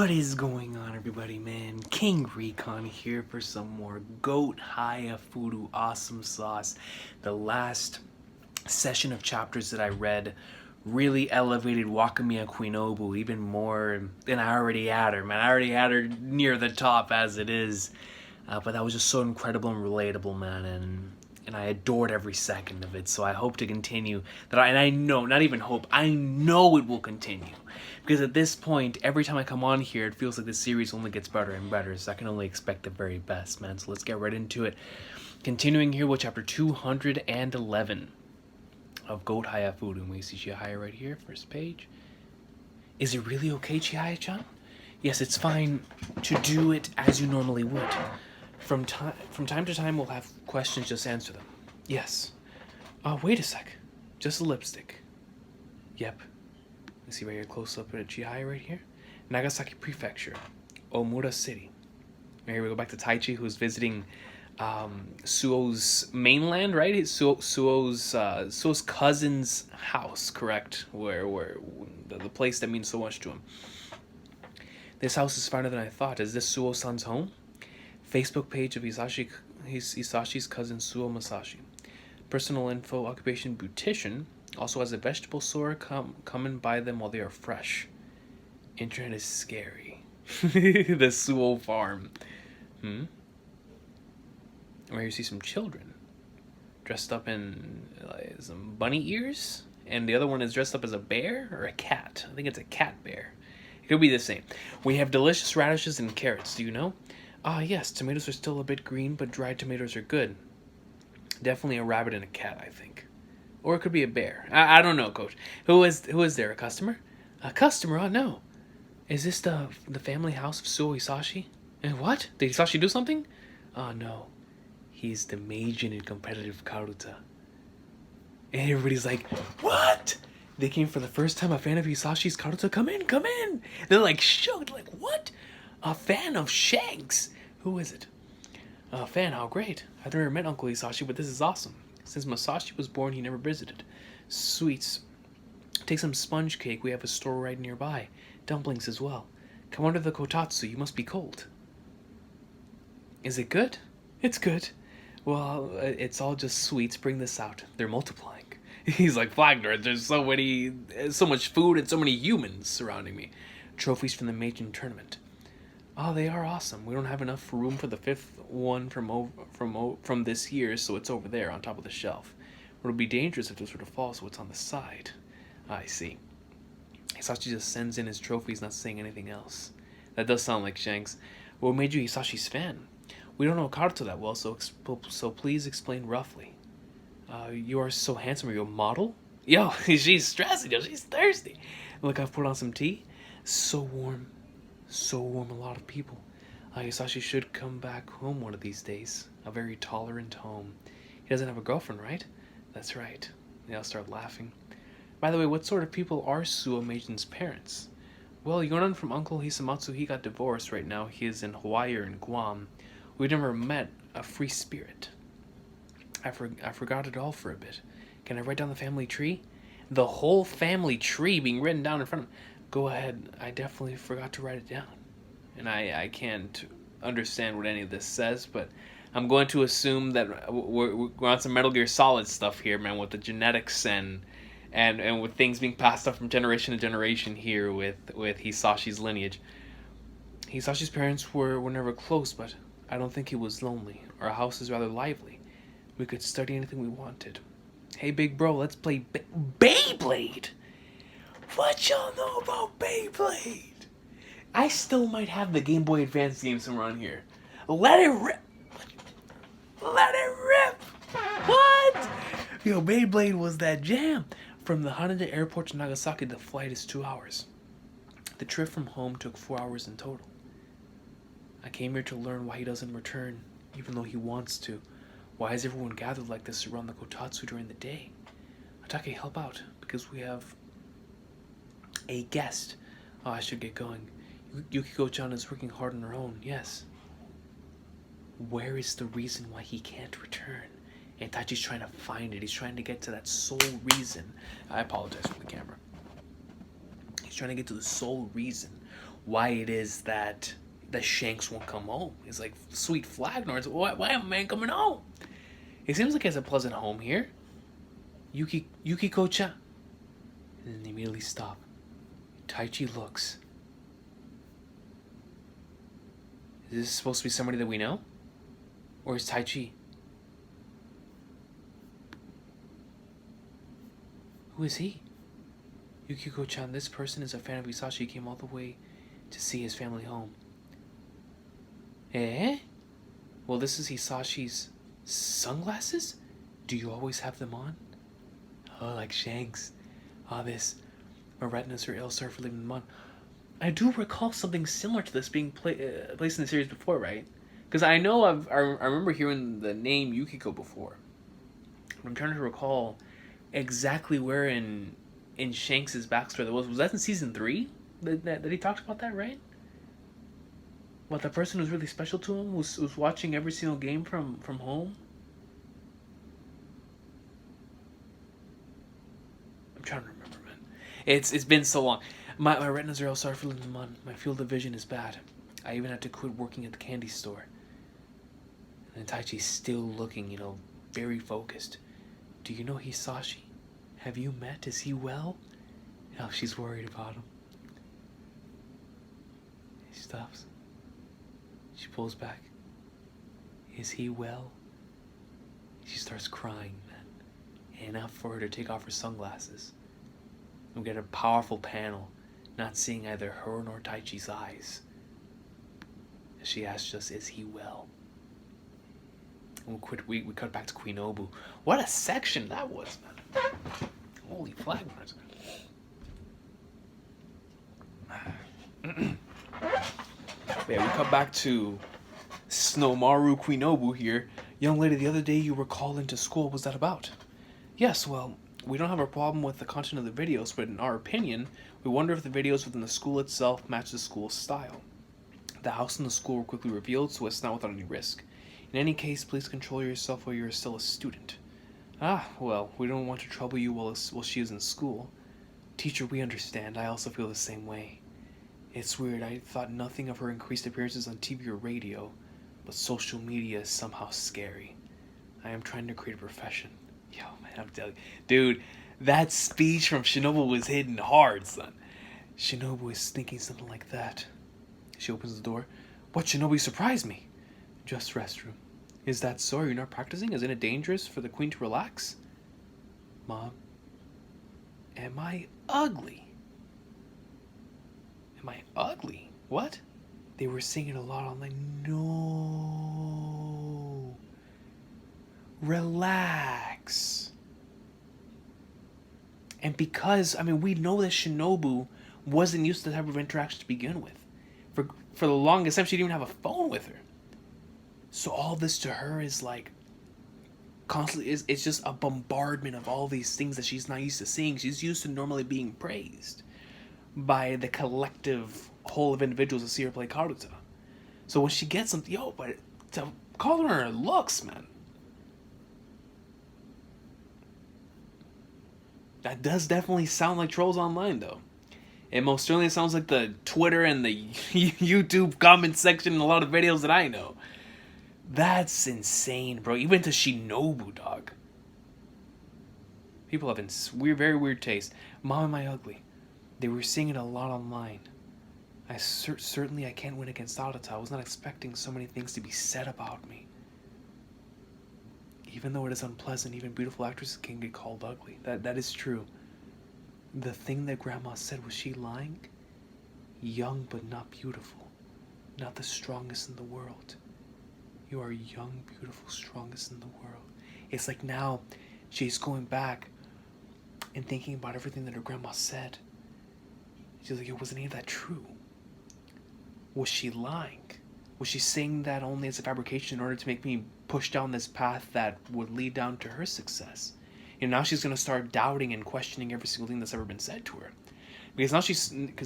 What is going on, everybody, man? King Recon here for some more Chihayafuru awesome sauce. The last session of chapters that I read really elevated Wakamiya Quinobu even more than I already had her, man. I already had her near the top as it is. But that was just so incredible and relatable, man, and I adored every second of it. So I hope to continue that. And I know, not even hope, I know it will continue. Because at this point, every time I come on here, it feels like the series only gets better and better. So I can only expect the very best, man. So let's get right into it. Continuing here with chapter 211 of Chihayafuru. We see Chihaya right here, first page. Is it really okay, Chihaya-chan? Yes, it's fine to do it as you normally would. From time to time, we'll have questions, just answer them. Yes. Wait a sec. Just a lipstick. Yep. You see right here, close up at Chihaya right here. Nagasaki Prefecture, Omura City. And here we go back to Taichi, who's visiting Suo's mainland, right? Suo's cousin's house, correct? Where the place that means so much to him. This house is finer than I thought. Is this Suo-san's home? Facebook page of Isashi's cousin Suo Masashi. Personal info, occupation beautician. Also has a vegetable store. Come and buy them while they are fresh. Internet is scary. The Suo farm. Where you see some children dressed up in some bunny ears, and the other one is dressed up as a bear or a cat. I think it's a cat bear. It could be the same. We have delicious radishes and carrots. Do you know? Yes. Tomatoes are still a bit green, but dried tomatoes are good. Definitely a rabbit and a cat, I think. Or it could be a bear. I don't know, Coach. Who is there? A customer? A customer? Oh, no. Is this the family house of Suo Hisashi? And what? Did Hisashi do something? Oh, no. He's the Meijin in competitive Karuta. And everybody's like, what? They came for the first time, a fan of Hisashi's Karuta? Come in. They're like shocked, like, what? A fan of Shanks? Who is it? A fan, how great. I've never met Uncle Hisashi, but this is awesome. Since Masashi was born, he never visited. Sweets. Take some sponge cake, we have a store right nearby. Dumplings as well. Come under the kotatsu, you must be cold. Is it good? It's good. Well, it's all just sweets, bring this out. They're multiplying. He's like, Flagner, there's so much food and so many humans surrounding me. Trophies from the Meijin tournament. Oh, they are awesome. We don't have enough room for the fifth one from this year, so it's over there on top of the shelf. It would be dangerous if this were to fall, so it's on the side. I see. Hisashi just sends in his trophies, not saying anything else. That does sound like Shanks. What made you Hisashi's fan? We don't know Karuto that well, so please explain roughly. You are so handsome. Are you a model? Yo, she's stressing. Yo, she's thirsty. Look, I've put on some tea. So warm. So warm, a lot of people. Hisashi should come back home one of these days. A very tolerant home. He doesn't have a girlfriend, right? That's right. They all start laughing. By the way, what sort of people are Suo Meijin's parents? Well, Yonan from Uncle Hisamatsu, he got divorced right now. He is in Hawaii or in Guam. We never met a free spirit. I forgot it all for a bit. Can I write down the family tree? The whole family tree being written down in front of me. Go ahead. I definitely forgot to write it down. And I can't understand what any of this says, but I'm going to assume that we're on some Metal Gear Solid stuff here, man, with the genetics and with things being passed off from generation to generation here with Hisashi's lineage. Hisashi's parents were never close, but I don't think he was lonely. Our house is rather lively. We could study anything we wanted. Hey, big bro, let's play Beyblade! What y'all know about Beyblade? I still might have the Game Boy Advance game somewhere on here. Let it rip! Let it rip! What? Yo, Beyblade was that jam. From the Haneda airport to Nagasaki, the flight is 2 hours. The trip from home took 4 hours in total. I came here to learn why he doesn't return, even though he wants to. Why is everyone gathered like this around the kotatsu during the day? Atake, help out, because we have a guest. Oh, I should get going. Yukiko-chan is working hard on her own, yes. Where is the reason why he can't return? And Tachi's trying to find it. He's trying to get to that sole reason. I apologize for the camera. He's trying to get to the sole reason why it is that the Shanks won't come home. He's like, sweet flag north, why am man coming home? It seems like he has a pleasant home here. Yukiko-chan. And then they immediately stop. Taichi looks. Is this supposed to be somebody that we know? Or is Taichi? Who is he? Yukiko-chan, this person is a fan of Hisashi. He came all the way to see his family home. Eh? Well, this is Hisashi's sunglasses? Do you always have them on? Oh, like Shanks. This. My retinas are ill, sorry for leaving them on. I do recall something similar to this being placed in the series before, right? Because I know I remember hearing the name Yukiko before. I'm trying to recall exactly where in Shanks' backstory that was. Was that in season 3? That he talked about that, right? What, the person who's really special to him was watching every single game from home? I'm trying to remember, man. It's been so long. My retinas are all sorry for leaving them on. My field of vision is bad. I even had to quit working at the candy store. And Taichi's still looking, very focused. Do you know Hisashi? Have you met? Is he well? Oh, she's worried about him. He stops. She pulls back. Is he well? She starts crying, man. Enough for her to take off her sunglasses. We get a powerful panel, not seeing either her nor Taichi's eyes. She asks us, is he well? And we cut back to Queen Obu. What a section that was, man. Holy flag. Yeah, we cut back to Snowmaru Queen Obu here. Young lady, the other day you were called into school. What was that about? Yes, well, we don't have a problem with the content of the videos, but in our opinion, we wonder if the videos within the school itself match the school's style. The house and the school were quickly revealed, so it's not without any risk. In any case, please control yourself while you are still a student. Well, we don't want to trouble you while she is in school. Teacher, we understand. I also feel the same way. It's weird, I thought nothing of her increased appearances on TV or radio, but social media is somehow scary. I am trying to create a profession. Yo, man, I'm telling you. Dude, that speech from Shinobu was hitting hard, son. Shinobu is thinking something like that. She opens the door. What, Shinobu, surprised me? Just restroom. Is that so? Are you not practicing? Isn't it dangerous for the queen to relax? Mom, am I ugly? Am I ugly? What? They were singing a lot online. No. Relax. And because, we know that Shinobu wasn't used to the type of interaction to begin with. For the longest time, she didn't even have a phone with her. So all this to her is like, constantly, it's just a bombardment of all these things that she's not used to seeing. She's used to normally being praised by the collective whole of individuals that see her play Karuta. So when she gets something, but to call her looks, man. That does definitely sound like trolls online, though. It most certainly sounds like the Twitter and the YouTube comment section in a lot of videos that I know. That's insane, bro. Even to Shinobu, dog. People have very weird taste. Mom, am I ugly? They were seeing it a lot online. Certainly I can't win against Arata. I was not expecting so many things to be said about me. Even though it is unpleasant, even beautiful actresses can get called ugly. That is true. The thing that Grandma said, was she lying? Young but not beautiful. Not the strongest in the world. You are young, beautiful, strongest in the world. It's like now she's going back and thinking about everything that her grandma said. She's like, it wasn't any of that true. Was she lying? Was she saying that only as a fabrication in order to make me push down this path that would lead down to her success? Now she's going to start doubting and questioning every single thing that's ever been said to her. Because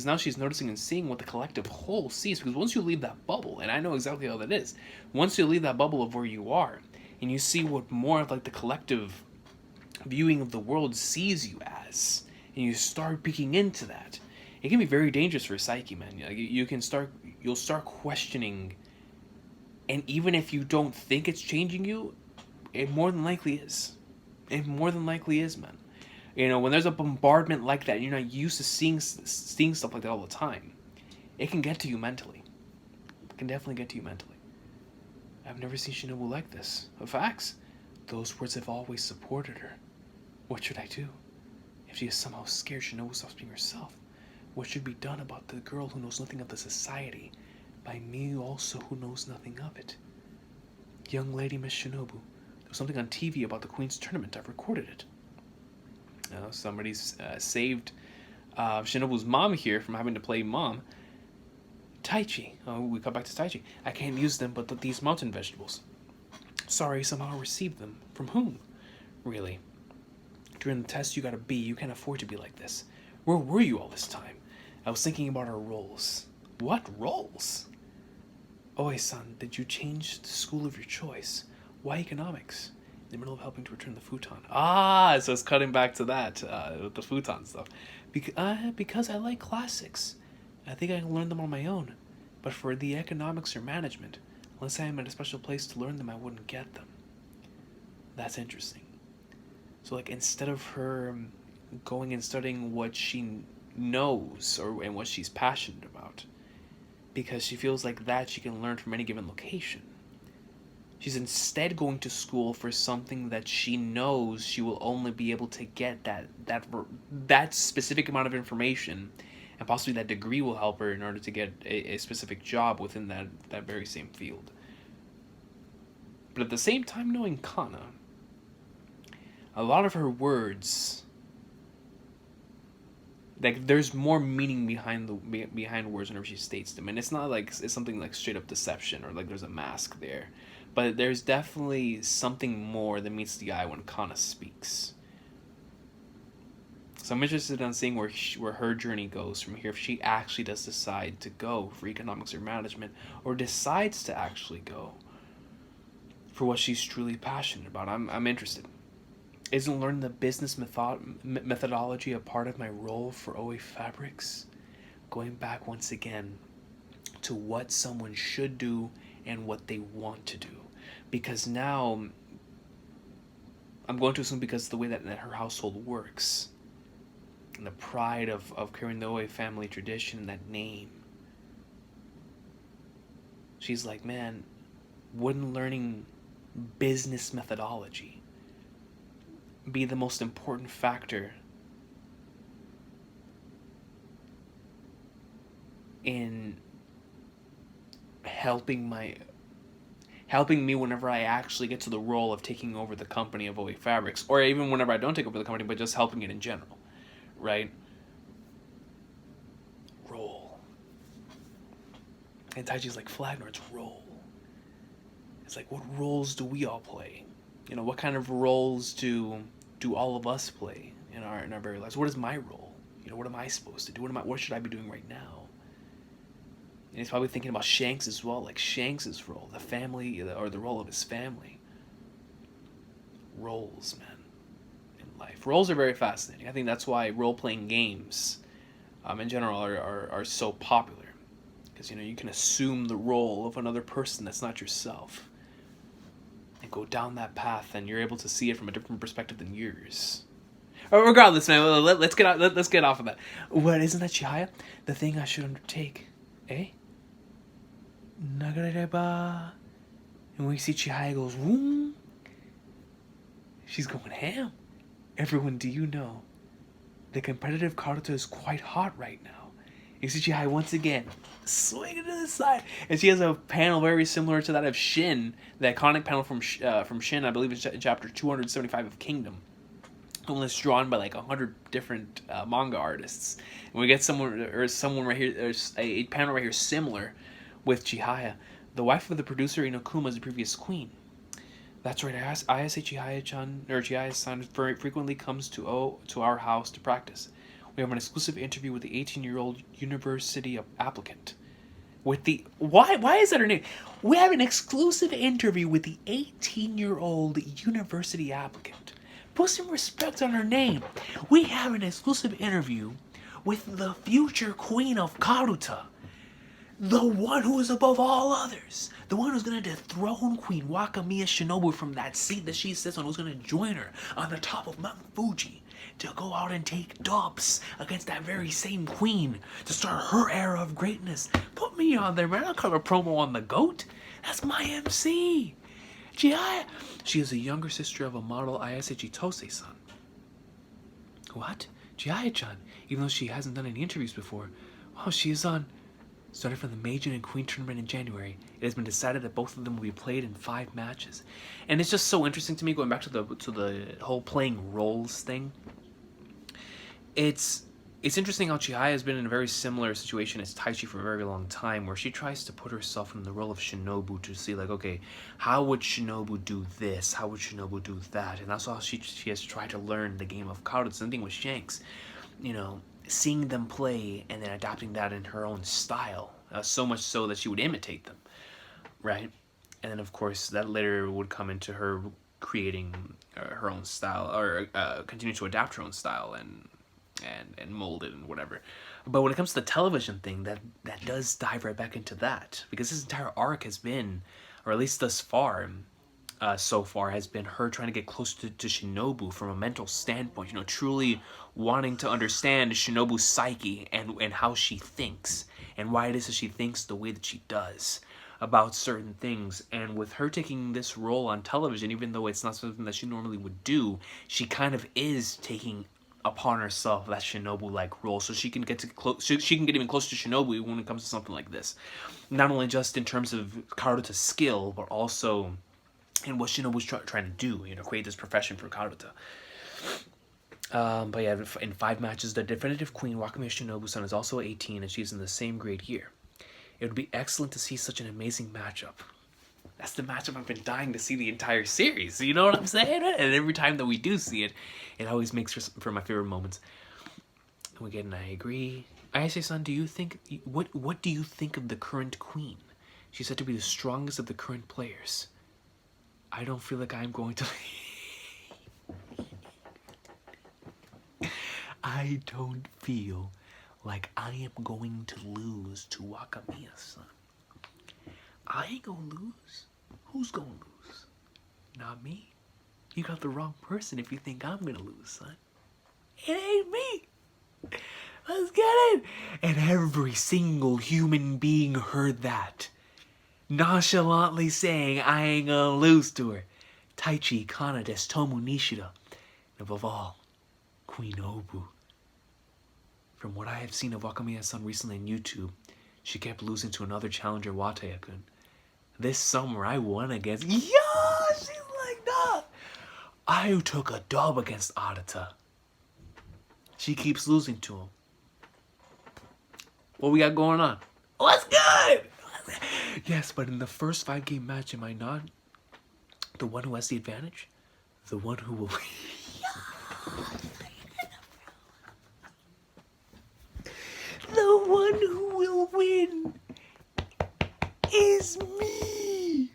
now she's noticing and seeing what the collective whole sees. Because once you leave that bubble, and I know exactly how that is, once you leave that bubble of where you are, and you see what more of like the collective viewing of the world sees you as, and you start peeking into that, it can be very dangerous for psyche, man. You'll start questioning, and even if you don't think it's changing you, it more than likely is. It more than likely is, man. When there's a bombardment like that, and you're not used to seeing stuff like that all the time, it can get to you mentally. It can definitely get to you mentally. I've never seen Shinobu like this. Facts. Those words have always supported her. What should I do? If she is somehow scared Shinobu stops being herself, what should be done about the girl who knows nothing of the society, by me also who knows nothing of it? Young lady Miss Shinobu, there was something on TV about the Queen's tournament. I've recorded it. Somebody's saved Shinobu's mom here from having to play mom. Taichi. Oh, we got back to Taichi. I can't use them, but these mountain vegetables. Sorry, somehow I received them. From whom? Really? During the test, you got a B. You can't afford to be like this. Where were you all this time? I was thinking about our roles. What roles? Oe-san, did you change the school of your choice? Why economics? In the middle of helping to return the futon. So it's cutting back to that, with the futon stuff. Because I like classics. I think I can learn them on my own. But for the economics or management, unless I am at a special place to learn them, I wouldn't get them. That's interesting. So, instead of her going and studying what she knows and what she's passionate about, because she feels like that she can learn from any given location, she's instead going to school for something that she knows she will only be able to get that specific amount of information, and possibly that degree will help her in order to get a specific job within that very same field. But at the same time, knowing Kana, a lot of her words, there's more meaning behind words whenever she states them, and it's not it's something like straight up deception or there's a mask there, but there's definitely something more that meets the eye when Kana speaks. So I'm interested in seeing where her journey goes from here, if she actually does decide to go for economics or management, or decides to actually go for what she's truly passionate about. I'm interested. Isn't learning the business methodology a part of my role for OA Fabrics? Going back once again to what someone should do and what they want to do. Because now, I'm going to assume because of the way that her household works, and the pride of carrying the OA family tradition, that name, she's like, man, wouldn't learning business methodology be the most important factor in helping me whenever I actually get to the role of taking over the company of OA Fabrics, or even whenever I don't take over the company, but just helping it in general, right? Role. And Taichi's like, Flagner, it's role. It's like, what roles do we all play? What kind of roles do all of us play in our very lives? What is my role? What am I supposed to do? What should I be doing right now? And he's probably thinking about Shanks as well, like Shanks' role, the family, or the role of his family. Roles, man, in life. Roles are very fascinating. I think that's why role-playing games, in general, are so popular. Because, you can assume the role of another person that's not yourself, and go down that path, and you're able to see it from a different perspective than yours. Regardless, man, let's get off of that. What, isn't that Chihaya? The thing I should undertake, eh? Nagareba. And we see Chihaya goes, whoom. She's going ham. Everyone, do you know the competitive Kyoto is quite hot right now? You see Chihaya once again swinging to the side, and she has a panel very similar to that of Shin, the iconic panel from Shin, I believe it's in chapter 275 of Kingdom. One that's drawn by 100 different manga artists, and we get someone right here. There's a panel right here similar with Chihaya, the wife of the producer Inokuma, is the previous queen. That's right. Ayase Chihaya-chan, or Chihaya-san, frequently comes to our house to practice. We have an exclusive interview with the 18-year-old university applicant. Why is that her name? We have an exclusive interview with the 18-year-old university applicant. Put some respect on her name. We have an exclusive interview with the future queen of Karuta. The one who is above all others. The one who's going to dethrone Queen Wakamiya Shinobu from that seat that she sits on, who's going to join her on the top of Mount Fuji to go out and take dubs against that very same queen to start her era of greatness. Put me on there, man. I'll cover a promo on the GOAT. That's my MC. Chihaya. She is a younger sister of a model Ayase Chitose-san. What? Chihaya-chan, even though she hasn't done any interviews before. Oh, she is on... Started from the Major and Queen tournament in January. It has been decided that both of them will be played in 5 matches. And it's just so interesting to me, going back to the whole playing roles thing. It's interesting how Chihaya has been in a very similar situation as Taichi for a very long time, where she tries to put herself in the role of Shinobu to see, like, okay, how would Shinobu do this? How would Shinobu do that? And that's how she has tried to learn the game of Karuta. Same thing with Shanks. You know, seeing them play and then adapting that in her own style, so much so that she would imitate them, right? And then, of course, that later would come into her creating her own style, or continue to adapt her own style and mold it and whatever. But when it comes to the television thing, that does dive right back into that, because this entire arc has been, or at least thus far, so far, has been her trying to get close to Shinobu from a mental standpoint, you know, truly wanting to understand Shinobu's psyche and how she thinks, and why it is that she thinks the way that she does about certain things. And with her taking this role on television, even though it's not something that she normally would do, she kind of is taking upon herself that Shinobu-like role, so she can get she can get even closer to Shinobu when it comes to something like this. Not only just in terms of Karuta's skill, but also and what Shinobu's trying to do, you know, create this profession for Karuta. But yeah, in 5 matches, the definitive queen, Wakamiya Shinobu-san, is also 18, and she's in the same grade year. It would be excellent to see such an amazing matchup. That's the matchup I've been dying to see the entire series, you know what I'm saying? And every time that we do see it, it always makes for my favorite moments. And we get an I agree. Ayase-san, do you think, what do you think of the current queen? She's said to be the strongest of the current players. I don't feel like I'm going to... I don't feel like I am going to lose to Wakamiya-san. I ain't gonna lose. Who's gonna lose? Not me. You got the wrong person if you think I'm gonna lose, son. It ain't me. Let's get it. And every single human being heard that, nonchalantly saying, I ain't gonna lose to her. Taichi, Kana, Destomu, Nishida, and above all, Queen Obu. From what I have seen of Wakamiya-san recently on YouTube, she kept losing to another challenger, Wataya-kun. This summer, I won against... Yeah, she's like that. I took a dub against Adata. She keeps losing to him. What we got going on? What's good? Yes, but in the first 5-game match, am I not the one who has the advantage? The one who will... The one who will win is me.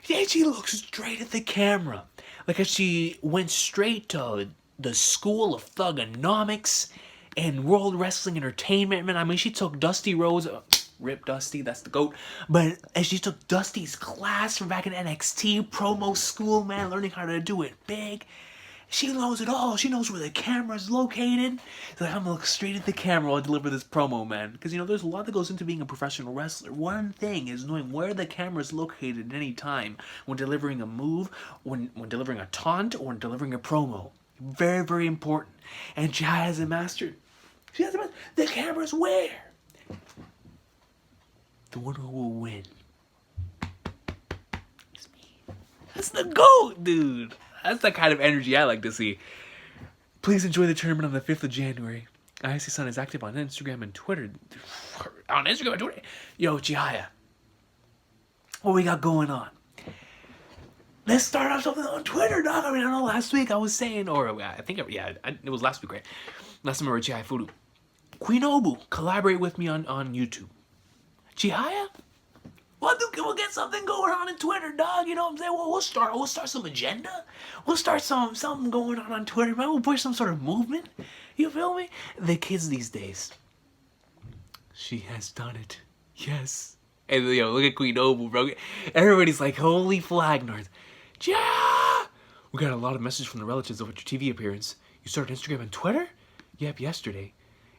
Yeah, she looks straight at the camera, like as she went straight to the school of thugonomics and World Wrestling Entertainment. Man, I mean, she took Dusty Rhodes, rip Dusty, that's the GOAT. But as she took Dusty's class from back in NXT promo school, man, learning how to do it big. She knows it all. She knows where the camera's located. She's like, I'm gonna look straight at the camera while I deliver this promo, man. Because, you know, there's a lot that goes into being a professional wrestler. One thing is knowing where the camera's located at any time when delivering a move, when delivering a taunt, or when delivering a promo. Very, very important. And she hasn't mastered. She hasn't mastered. The camera's where? The one who will win is me. That's the GOAT, dude. That's the kind of energy I like to see. Please enjoy the tournament on the 5th of January. Ayase-san is active on Instagram and Twitter. On Instagram and Twitter? Yo, Chihaya. What we got going on? Let's start off something on Twitter, dog. I mean, I know last week I was saying, or I think, yeah, it was last week, right? Last time I read Chihayafuru. Queen Obu, collaborate with me on YouTube. Chihaya? We'll get something going on in Twitter, dog. You know what I'm saying? We'll start some agenda. We'll start something going on Twitter, man. We'll push some sort of movement. You feel me? The kids these days. She has done it. Yes. And look at Queen Noble, bro. Everybody's like, holy flag, North. Yeah. We got a lot of messages from the relatives of your TV appearance. You started Instagram and Twitter? Yep, yesterday.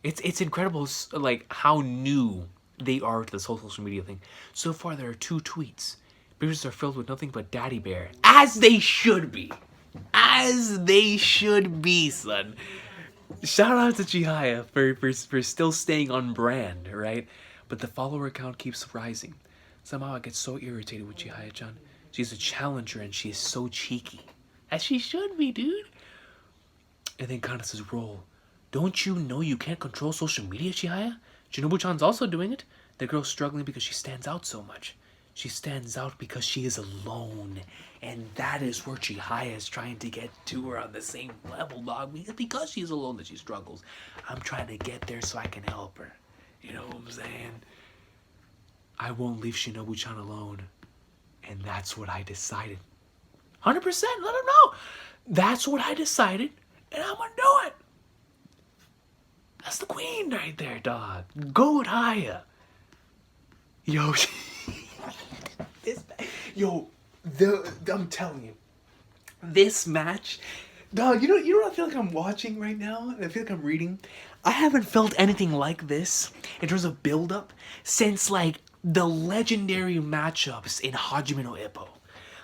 It's incredible, like, how new they are to this whole social media thing. So far, there are 2 tweets. Pictures are filled with nothing but daddy bear. As they should be. As they should be, son. Shout out to Chihaya for still staying on brand, right? But the follower count keeps rising. Somehow I get so irritated with Chihaya-chan. She's a challenger and she is so cheeky. As she should be, dude. And then Kanasu's role. Don't you know you can't control social media, Chihaya? Shinobu-chan's also doing it. The girl's struggling because she stands out so much. She stands out because she is alone. And that is where Chihaya is trying to get to her on the same level, dog. Because she's alone that she struggles. I'm trying to get there so I can help her. You know what I'm saying? I won't leave Shinobu-chan alone. And that's what I decided. 100%, let her know. That's what I decided, and I'm gonna do it. That's the queen right there, dog. Go Haya. Yo, I'm telling you, this match, dog. You know what I feel like I'm watching right now? I feel like I'm reading. I haven't felt anything like this in terms of build-up since like the legendary matchups in Hajime no Ippo.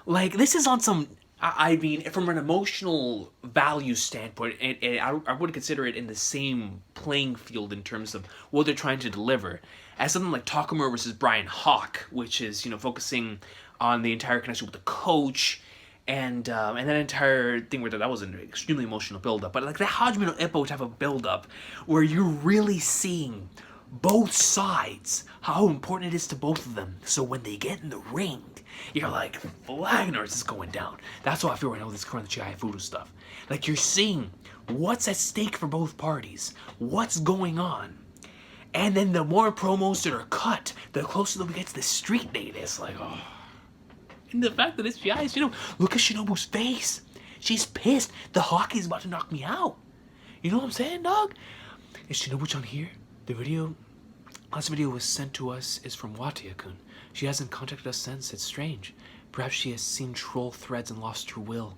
Like, this is on some, I mean, from an emotional value standpoint, and I would consider it in the same playing field in terms of what they're trying to deliver, as something like Takamura versus Brian Hawk, which is, focusing on the entire connection with the coach, and that entire thing where that was an extremely emotional build-up. But like the Hajime no Ippo type of build-up, where you're really seeing both sides, how important it is to both of them. So when they get in the ring, you're like, Flagnar's is going down. That's how I feel right now with this current Chihayafuru stuff. Like, you're seeing what's at stake for both parties, what's going on. And then the more promos that are cut, the closer that we get to the street date, it's like, oh. And the fact that it's Chihaya, look at Shinobu's face. She's pissed. The hockey's about to knock me out. You know what I'm saying, dog? Is Shinobu-chan here? Last video was sent to us is from Wataya-kun. She hasn't contacted us since. It's strange. Perhaps she has seen troll threads and lost her will.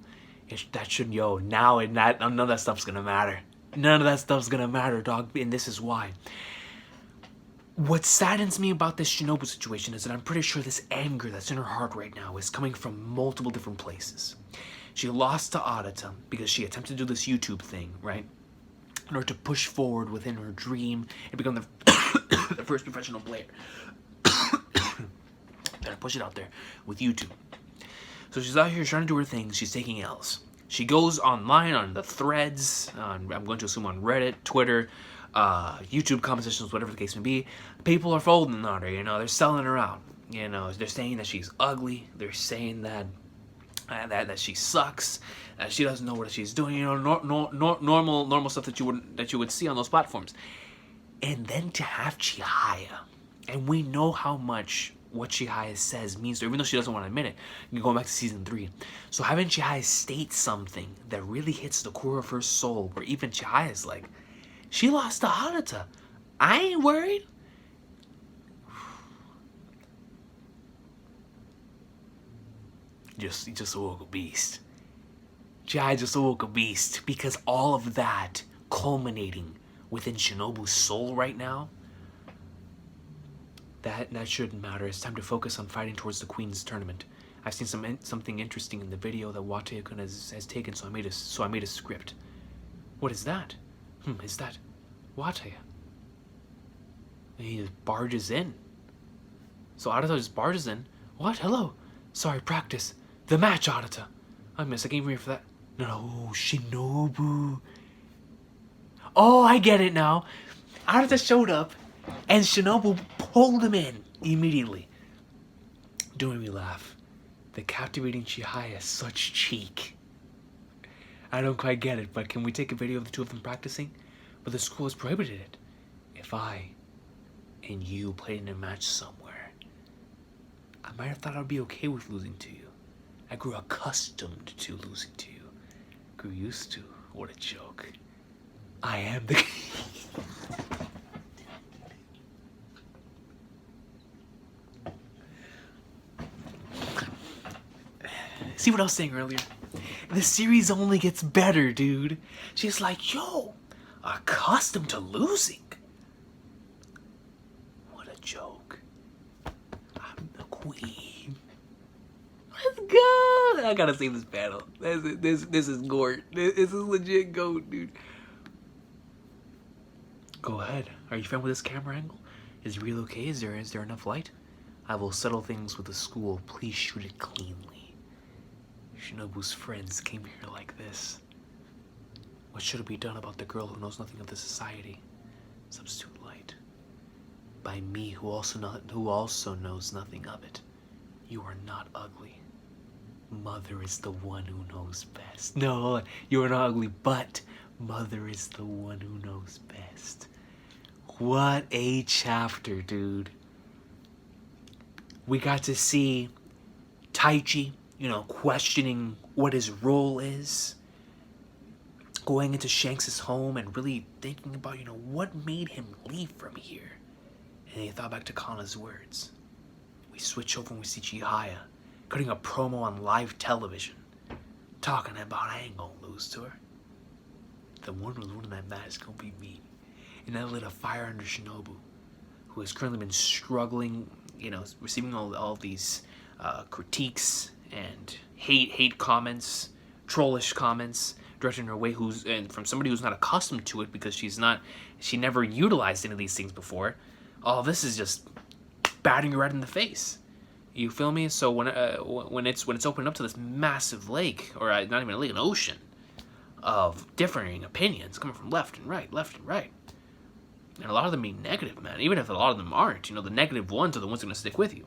None of that stuff's gonna matter. None of that stuff's gonna matter, dog, and this is why. What saddens me about this Shinobu situation is that I'm pretty sure this anger that's in her heart right now is coming from multiple different places. She lost to Arata because she attempted to do this YouTube thing, right? In order to push forward within her dream and become the first professional player. Gotta push it out there with YouTube. So she's out here trying to do her thing. She's taking L's. She goes online on the threads, I'm going to assume on Reddit, Twitter, YouTube comment sections, whatever the case may be. People are folding on her, they're selling her out. They're saying that she's ugly. They're saying that she sucks. She doesn't know what she's doing. Normal stuff that you would see on those platforms. And then to have Chihaya, and we know how much what Chihaya says means to her, even though she doesn't want to admit it. Going back to season 3, so having Chihaya state something that really hits the core of her soul, where even Chihaya's like, she lost to Arata. I ain't worried. Just awoke a beast. Chihaya just awoke a beast, because all of that culminating within Shinobu's soul right now, that shouldn't matter. It's time to focus on fighting towards the Queen's tournament. I've seen something interesting in the video that Wataya-kun has taken, so I made a script. What is that? Is that Wataya? He just barges in. So Arata just barges in. What? Hello. Sorry, practice. The match, Arata. I missed. I came here for that. No, Shinobu. Oh, I get it now. Arata showed up, and Shinobu pulled him in immediately. Doing me laugh. The captivating Chihaya, such cheek. I don't quite get it, but can we take a video of the two of them practicing? But the school has prohibited it. If I and you played in a match somewhere, I might have thought I'd be okay with losing to you. I grew accustomed to losing to you. Grew used to. What a joke. I am the... See what I was saying earlier? The series only gets better, dude. She's like, yo, accustomed to losing. What a joke. I'm the queen. Let's go. I gotta save this panel. This is Gort. This is legit GOAT, dude. Go ahead. Are you fine with this camera angle? Is it real okay? Is there enough light? I will settle things with the school. Please shoot it cleanly. Shinobu's friends came here like this. What should be done about the girl who knows nothing of the society? Substitute light. By me, who also knows nothing of it. You are not ugly. Mother is the one who knows best. No, you are not ugly, but Mother is the one who knows best. What a chapter, dude. We got to see Taichi, questioning what his role is. Going into Shanks' home and really thinking about, what made him leave from here. And he thought back to Kana's words. We switch over and we see Chihaya cutting a promo on live television, talking about I ain't gonna lose to her. The one who's winning that match is gonna be me. And that lit a fire under Shinobu, who has currently been struggling, receiving all these critiques and hate comments, trollish comments, directed in her way and from somebody who's not accustomed to it because she never utilized any of these things before. All this is just batting her right in the face. You feel me? So when it's opened up to this massive lake, or not even a lake, an ocean of differing opinions coming from left and right, and a lot of them being negative, man. Even if a lot of them aren't, the negative ones are the ones that are gonna stick with you.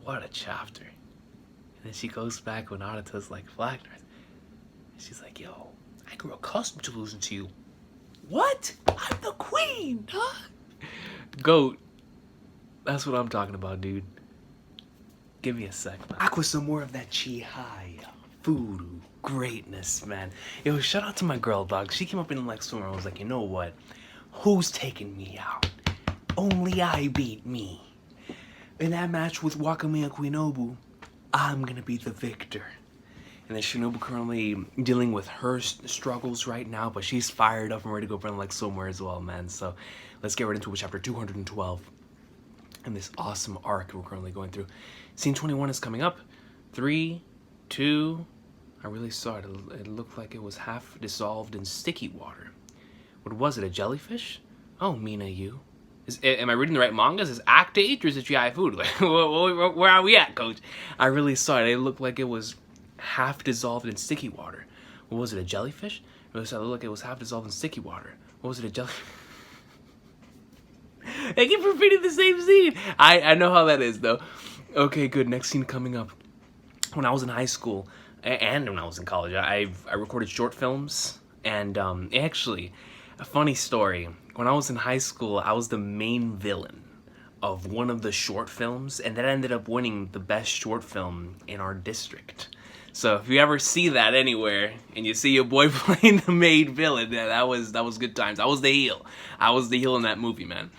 What a chapter. And then she goes back when Arata's like, Flagners. She's like, yo, I grew accustomed to losing to you. What? I'm the queen, huh? GOAT. That's what I'm talking about, dude. Give me a sec, man. Back with some more of that Chihayafuru greatness, man. Yo, shout out to my girl, dog. She came up in the next room and was like, you know what? Who's taking me out? Only I beat me. In that match with Wakamiya Quinobu, I'm gonna be the victor. And then Shinobu currently dealing with her struggles right now, but she's fired up and ready to go run like somewhere as well, man. So let's get right into it with chapter 212 and this awesome arc we're currently going through. Scene 21 is coming up. 3, 2, I really saw it. It looked like it was half dissolved in sticky water. What was it, a jellyfish? Oh, Mina, you. Am I reading the right manga? Is this Act 8 or is it Chihayafuru? Like, where are we at, coach? I really saw it. It looked like it was half dissolved in sticky water. What was it, a jellyfish? It looked like it was half dissolved in sticky water. What was it, a jellyfish? I keep repeating the same scene. I know how that is, though. Okay, good. Next scene coming up. When I was in high school, and when I was in college, I recorded short films. And actually, a funny story. When I was in high school, I was the main villain of one of the short films. And that ended up winning the best short film in our district. So if you ever see that anywhere and you see your boy playing the main villain, that was good times. I was the heel. I was the heel in that movie, man.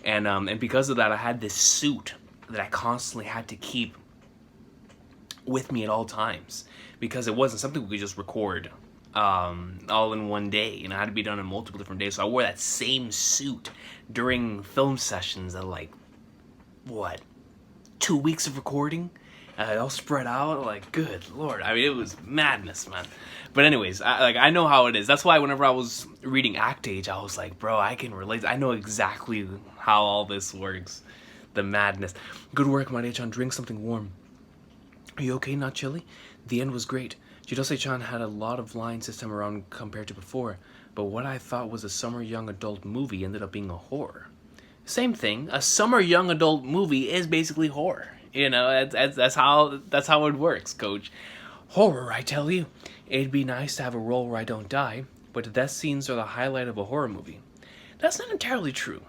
And because of that, I had this suit that I constantly had to keep with me at all times because it wasn't something we could just record all in one day. It had to be done in multiple different days. So I wore that same suit during film sessions at 2 weeks of recording. All spread out, good lord. I mean, it was madness, man. But anyways, I know how it is. That's why whenever I was reading Act Age, I was like, bro, I can relate. I know exactly how all this works. The madness. Good work, Maria-chan. Drink something warm. Are you okay? Not chilly? The end was great. Jidose-chan had a lot of lines this time around compared to before, but what I thought was a summer young adult movie ended up being a horror. Same thing. A summer young adult movie is basically horror. That's how it works, coach. Horror, I tell you. It'd be nice to have a role where I don't die, but the death scenes are the highlight of a horror movie. That's not entirely true.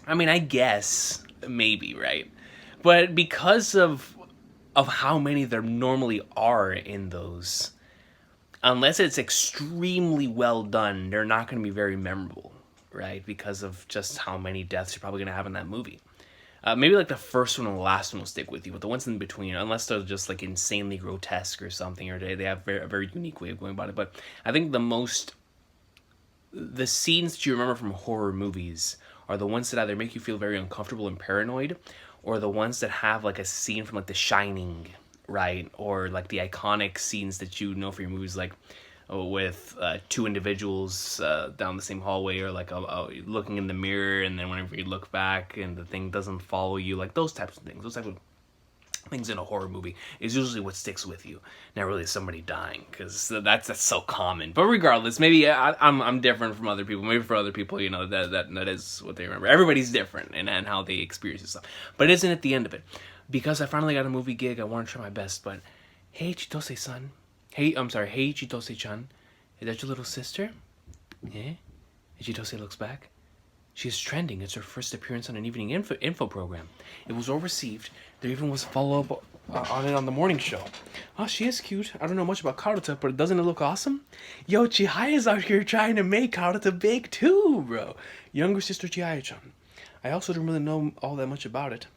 I mean, I guess maybe, right? But because of how many there normally are in those, unless it's extremely well done, they're not going to be very memorable, right? Because of just how many deaths you're probably going to have in that movie. Maybe like the first one and the last one will stick with you, but the ones in between, unless they're just like insanely grotesque or something, or they have a very unique way of going about it. But I think the scenes that you remember from horror movies are the ones that either make you feel very uncomfortable and paranoid, or the ones that have like a scene from like The Shining, right? Or like the iconic scenes that you know for your movies, like with two individuals down the same hallway, or like looking in the mirror, and then whenever you look back and the thing doesn't follow you, like those types of things. Those types of things in a horror movie is usually what sticks with you, not really somebody dying, because that's so common. But regardless, maybe I'm different from other people. Maybe for other people, you know, that is what they remember. Everybody's different and how they experience stuff. But it isn't at the end of it. Because I finally got a movie gig, I want to try my best. But hey, Chitose-san. Hey, Chitose-chan. Is that your little sister? Yeah? And Chitose looks back. She is trending. It's her first appearance on an evening info program. It was well received. There even was a follow-up on it on the morning show. Oh, she is cute. I don't know much about Karuta, but doesn't it look awesome? Yo, Chihaya's out here trying to make Karuta big too, bro. Younger sister Chihaya-chan. I also don't really know all that much about it.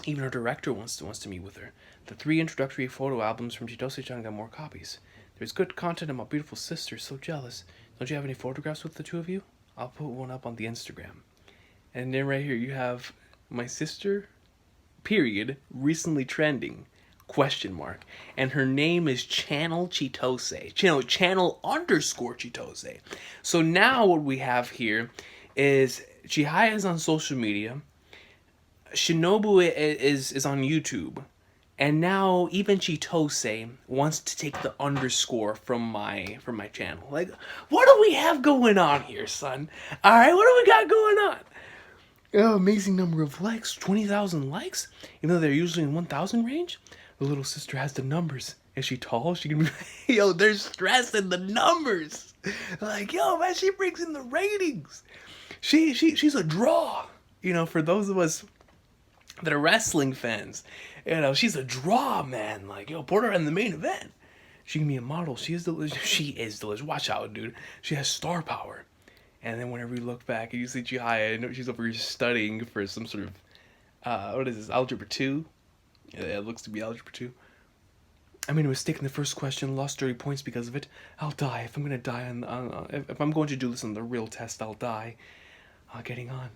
Even her director wants to meet with her. The 3 introductory photo albums from Chitose-chan got more copies. There's good content on my beautiful sister. So jealous. Don't you have any photographs with the two of you? I'll put one up on the Instagram. And then right here you have my sister, period, recently trending, question mark. And her name is Channel Chitose. Channel underscore Chitose. So now what we have here is Chihaya is on social media. Shinobu is on YouTube. And now even Chitose wants to take the underscore from my channel. Like, what do we have going on here, son? All right, what do we got going on? Oh, amazing number of likes, 20,000 likes. Even though they're usually in 1,000 range, the little sister has the numbers. Is she tall? She can be. Yo, there's stress in the numbers. Like, yo, man, she brings in the ratings. She's a draw. You know, for those of us that are wrestling fans. You know, she's a draw, man. Like, yo, put her in the main event. She can be a model. She is delicious. She is delicious. Watch out, dude. She has star power. And then whenever you look back and you see Chihaya, I know she's over here studying for some sort of, what is this, Algebra 2? Yeah, it looks to be Algebra 2. I made a mistake in the first question, lost 30 points because of it. I'll die. If I'm going to die if I'm going to do this on the real test, I'll die. Getting on.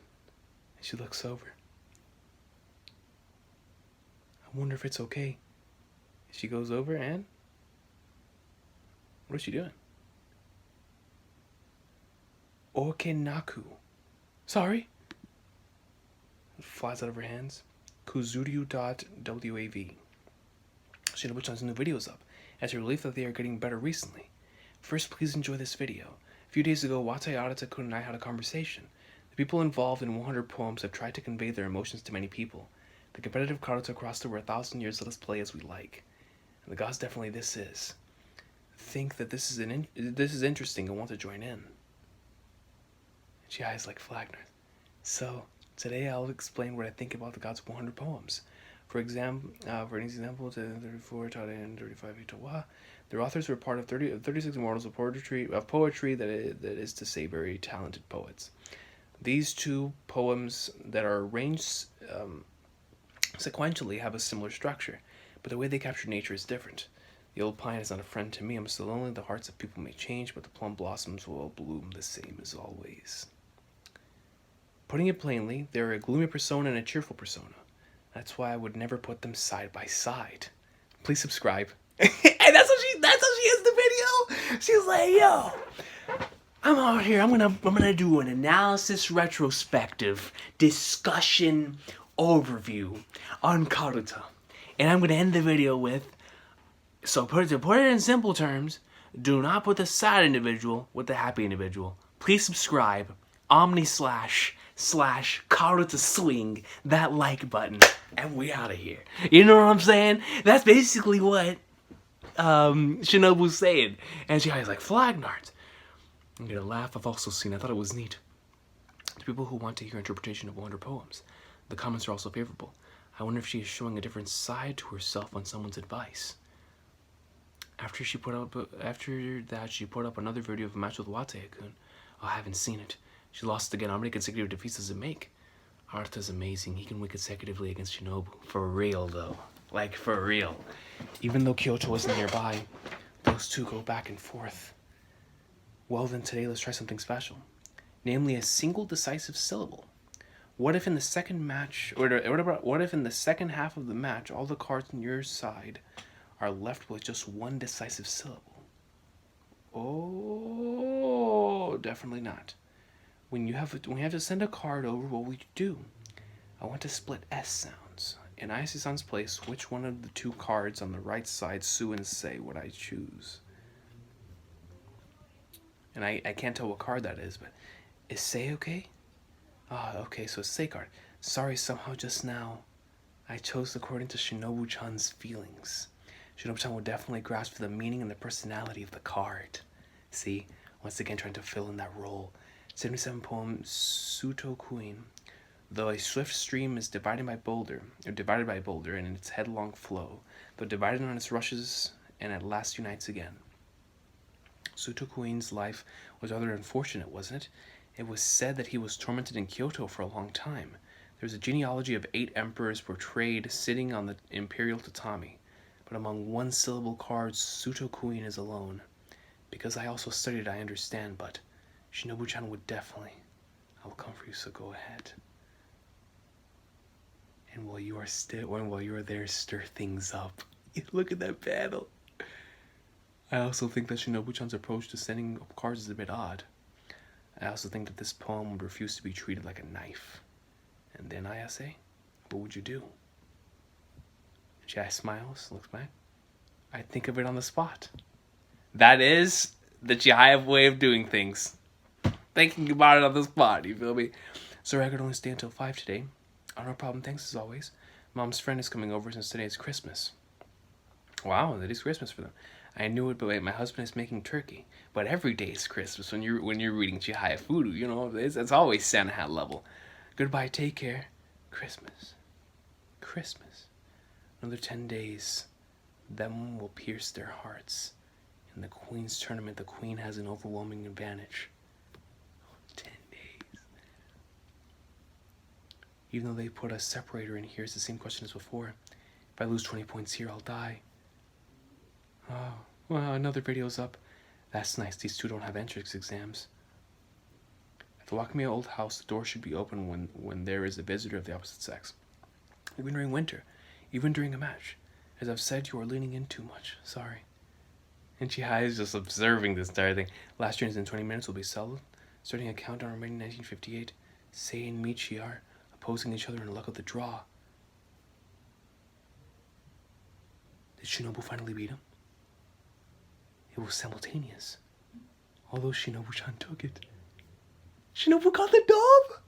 And she looks over. I wonder if it's okay. She goes over and... what is she doing? Okenaku. Sorry? It flies out of her hands. Kuzuryu.wav. Shinobu-chan's new video's up. As a relief that they are getting better recently. First, please enjoy this video. A few days ago, Watai Arata-kun and I had a conversation. The people involved in 100 poems have tried to convey their emotions to many people. The competitive Karuta crossed over 1,000 years, let us play as we like. And the gods definitely this is. Think that this is interesting and want to join in. She eyes like Flagner. So, today I'll explain what I think about the gods' 100 poems. For an example, 34 Tade and 35 Itawa, their authors were part of 36 immortals of poetry that is to say very talented poets. These 2 poems that are arranged sequentially have a similar structure, but the way they capture nature is different. The old pine is not a friend to me. I'm so lonely. The hearts of people may change, but the plum blossoms will bloom the same as always. Putting it plainly, they're a gloomy persona and a cheerful persona. That's why I would never put them side by side. Please subscribe. And that's how she ends the video. She's like, yo, I'm out here. I'm gonna do an analysis retrospective discussion overview on Karuta. And I'm gonna end the video with, so to put it in simple terms, do not put the sad individual with the happy individual. Please subscribe. Omni / Karuta swing that like button, and we out of here. You know what I'm saying? That's basically what Shinobu's saying. And she's like, Flagnart. I'm gonna laugh. I've also seen, I thought it was neat. To people who want to hear interpretation of 100 poems. The comments are also favorable. I wonder if she is showing a different side to herself on someone's advice. After that, she put up another video of a match with Wataya-kun. Oh, I haven't seen it. She lost again. How many consecutive defeats does it make? Arata's amazing. He can win consecutively against Shinobu. For real, though. Like, for real. Even though Kyoto isn't nearby, those two go back and forth. Well, then today let's try something special. Namely, a single decisive syllable. What if in the second match, what if in the second half of the match, all the cards on your side are left with just one decisive syllable? Oh, definitely not. When you have to send a card over, what would you do? I want to split S sounds. In Ayase-san's place, which one of the two cards on the right side, Su and Sei, would I choose? And I can't tell what card that is, but is Sei okay? Ah, okay, so it's Sei card. Sorry, somehow just now, I chose according to Shinobu-chan's feelings. Shinobu-chan will definitely grasp the meaning and the personality of the card. See, once again trying to fill in that role. 77 poem Suto Queen. Though a swift stream is divided by boulder in its headlong flow, though divided on its rushes and at last unites again. Suto Queen's life was rather unfortunate, wasn't it? It was said that he was tormented in Kyoto for a long time. There's a genealogy of 8 emperors portrayed sitting on the imperial tatami, but among one-syllable cards, Suto Queen is alone. Because I also studied, I understand, but Shinobu-chan would definitely. I will come for you, so go ahead. And while you are there, stir things up. Look at that panel. I also think that Shinobu-chan's approach to sending up cards is a bit odd. I also think that this poem would refuse to be treated like a knife. And then Ayase, what would you do? Chihaya smiles, looks back. I'd think of it on the spot. That is the Chihaya way of doing things. Thinking about it on the spot, you feel me? Sorry, I could only stay until 5 today. Oh, no problem, thanks as always. Mom's friend is coming over since today is Christmas. Wow, that is Christmas for them. I knew it, but wait, my husband is making turkey. But every day is Christmas when you're reading Chihayafuru, you know, it's always Santa hat level. Goodbye, take care. Christmas. Christmas. Another 10 days. Them will pierce their hearts. In the Queen's tournament, the Queen has an overwhelming advantage. 10 days. Even though they put a separator in here, it's the same question as before. If I lose 20 points here, I'll die. Oh, well, another video's up. That's nice, these two don't have entrance exams. At the Wakamiya old house, the door should be open when there is a visitor of the opposite sex. Even during winter, even during a match. As I've said, you are leaning in too much. Sorry. And Chihaya is just observing this entire thing. Last turns in 20 minutes will be settled. Starting a countdown remaining 1958. Sei and Michi are opposing each other in the luck of the draw. Did Shinobu finally beat him? It was simultaneous. Although Shinobu-chan took it. Shinobu got the dub!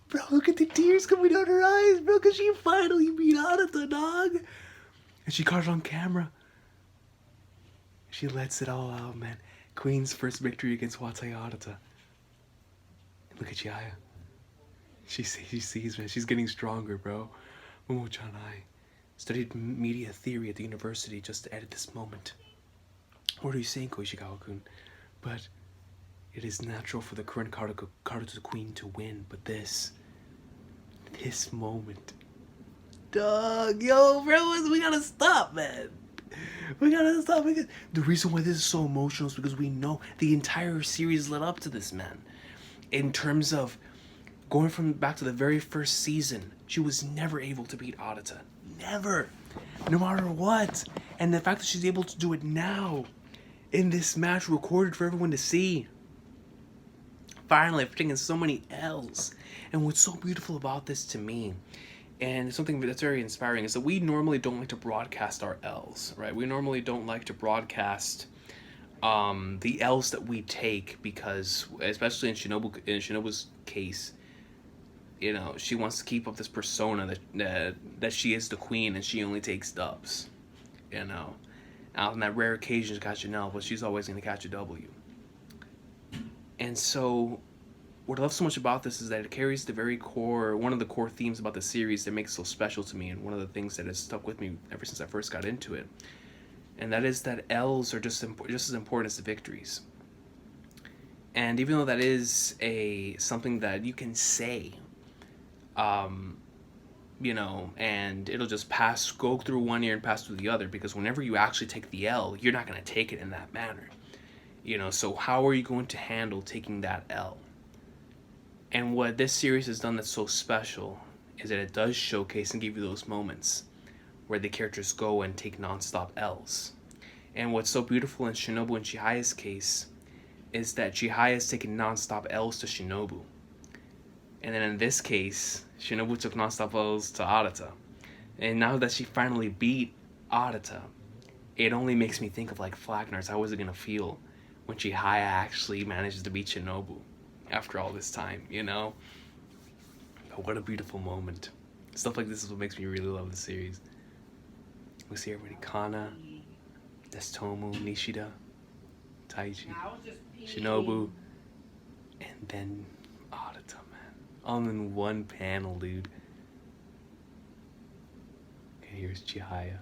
Bro, look at the tears coming down her eyes, bro, because she finally beat Arata, dog. And she caught it on camera. She lets it all out, man. Queen's first victory against Wataya Arata. Look at Chihaya. She sees, man. She's getting stronger, bro. Momo-chan, I studied media theory at the university just to edit this moment. What are you saying, Koishigawa-kun? But it is natural for the current Karuta Queen to win, but this moment. Dog, yo, bro, we gotta stop, man. We gotta stop. The reason why this is so emotional is because we know the entire series led up to this, man. In terms of going back to the very first season, she was never able to beat Arata. Never. No matter what. And the fact that she's able to do it now, in this match recorded for everyone to see. Finally, I've taken so many L's. And what's so beautiful about this to me, and something that's very inspiring, is that we normally don't like to broadcast our L's, right? We normally don't like to broadcast the L's that we take because, especially in Shinobu's case, you know, she wants to keep up this persona that she is the queen and she only takes dubs, you know. On that rare occasion to catch an L, but she's always going to catch a W. And so, what I love so much about this is that it carries the very core, one of the core themes about the series that makes it so special to me, and one of the things that has stuck with me ever since I first got into it. And that is that L's are just as important as the victories. And even though that is something that you can say, you know, and it'll just go through one ear and pass through the other, because whenever you actually take the L, you're not going to take it in that manner. You know, so how are you going to handle taking that L? And what this series has done that's so special is that it does showcase and give you those moments where the characters go and take nonstop L's. And what's so beautiful in Shinobu and Chihaya's case is that Chihaya's taking nonstop L's to Shinobu. And then in this case, Shinobu took nonstop L's to Arata. And now that she finally beat Arata, it only makes me think of like Flagnar's. How was it going to feel when Chihaya actually manages to beat Shinobu after all this time, you know? But what a beautiful moment. Stuff like this is what makes me really love the series. We see everybody: Kana, Destomu, Nishida, Taichi, Shinobu, and then Arata, man. All in one panel, dude. Okay, here's Chihaya.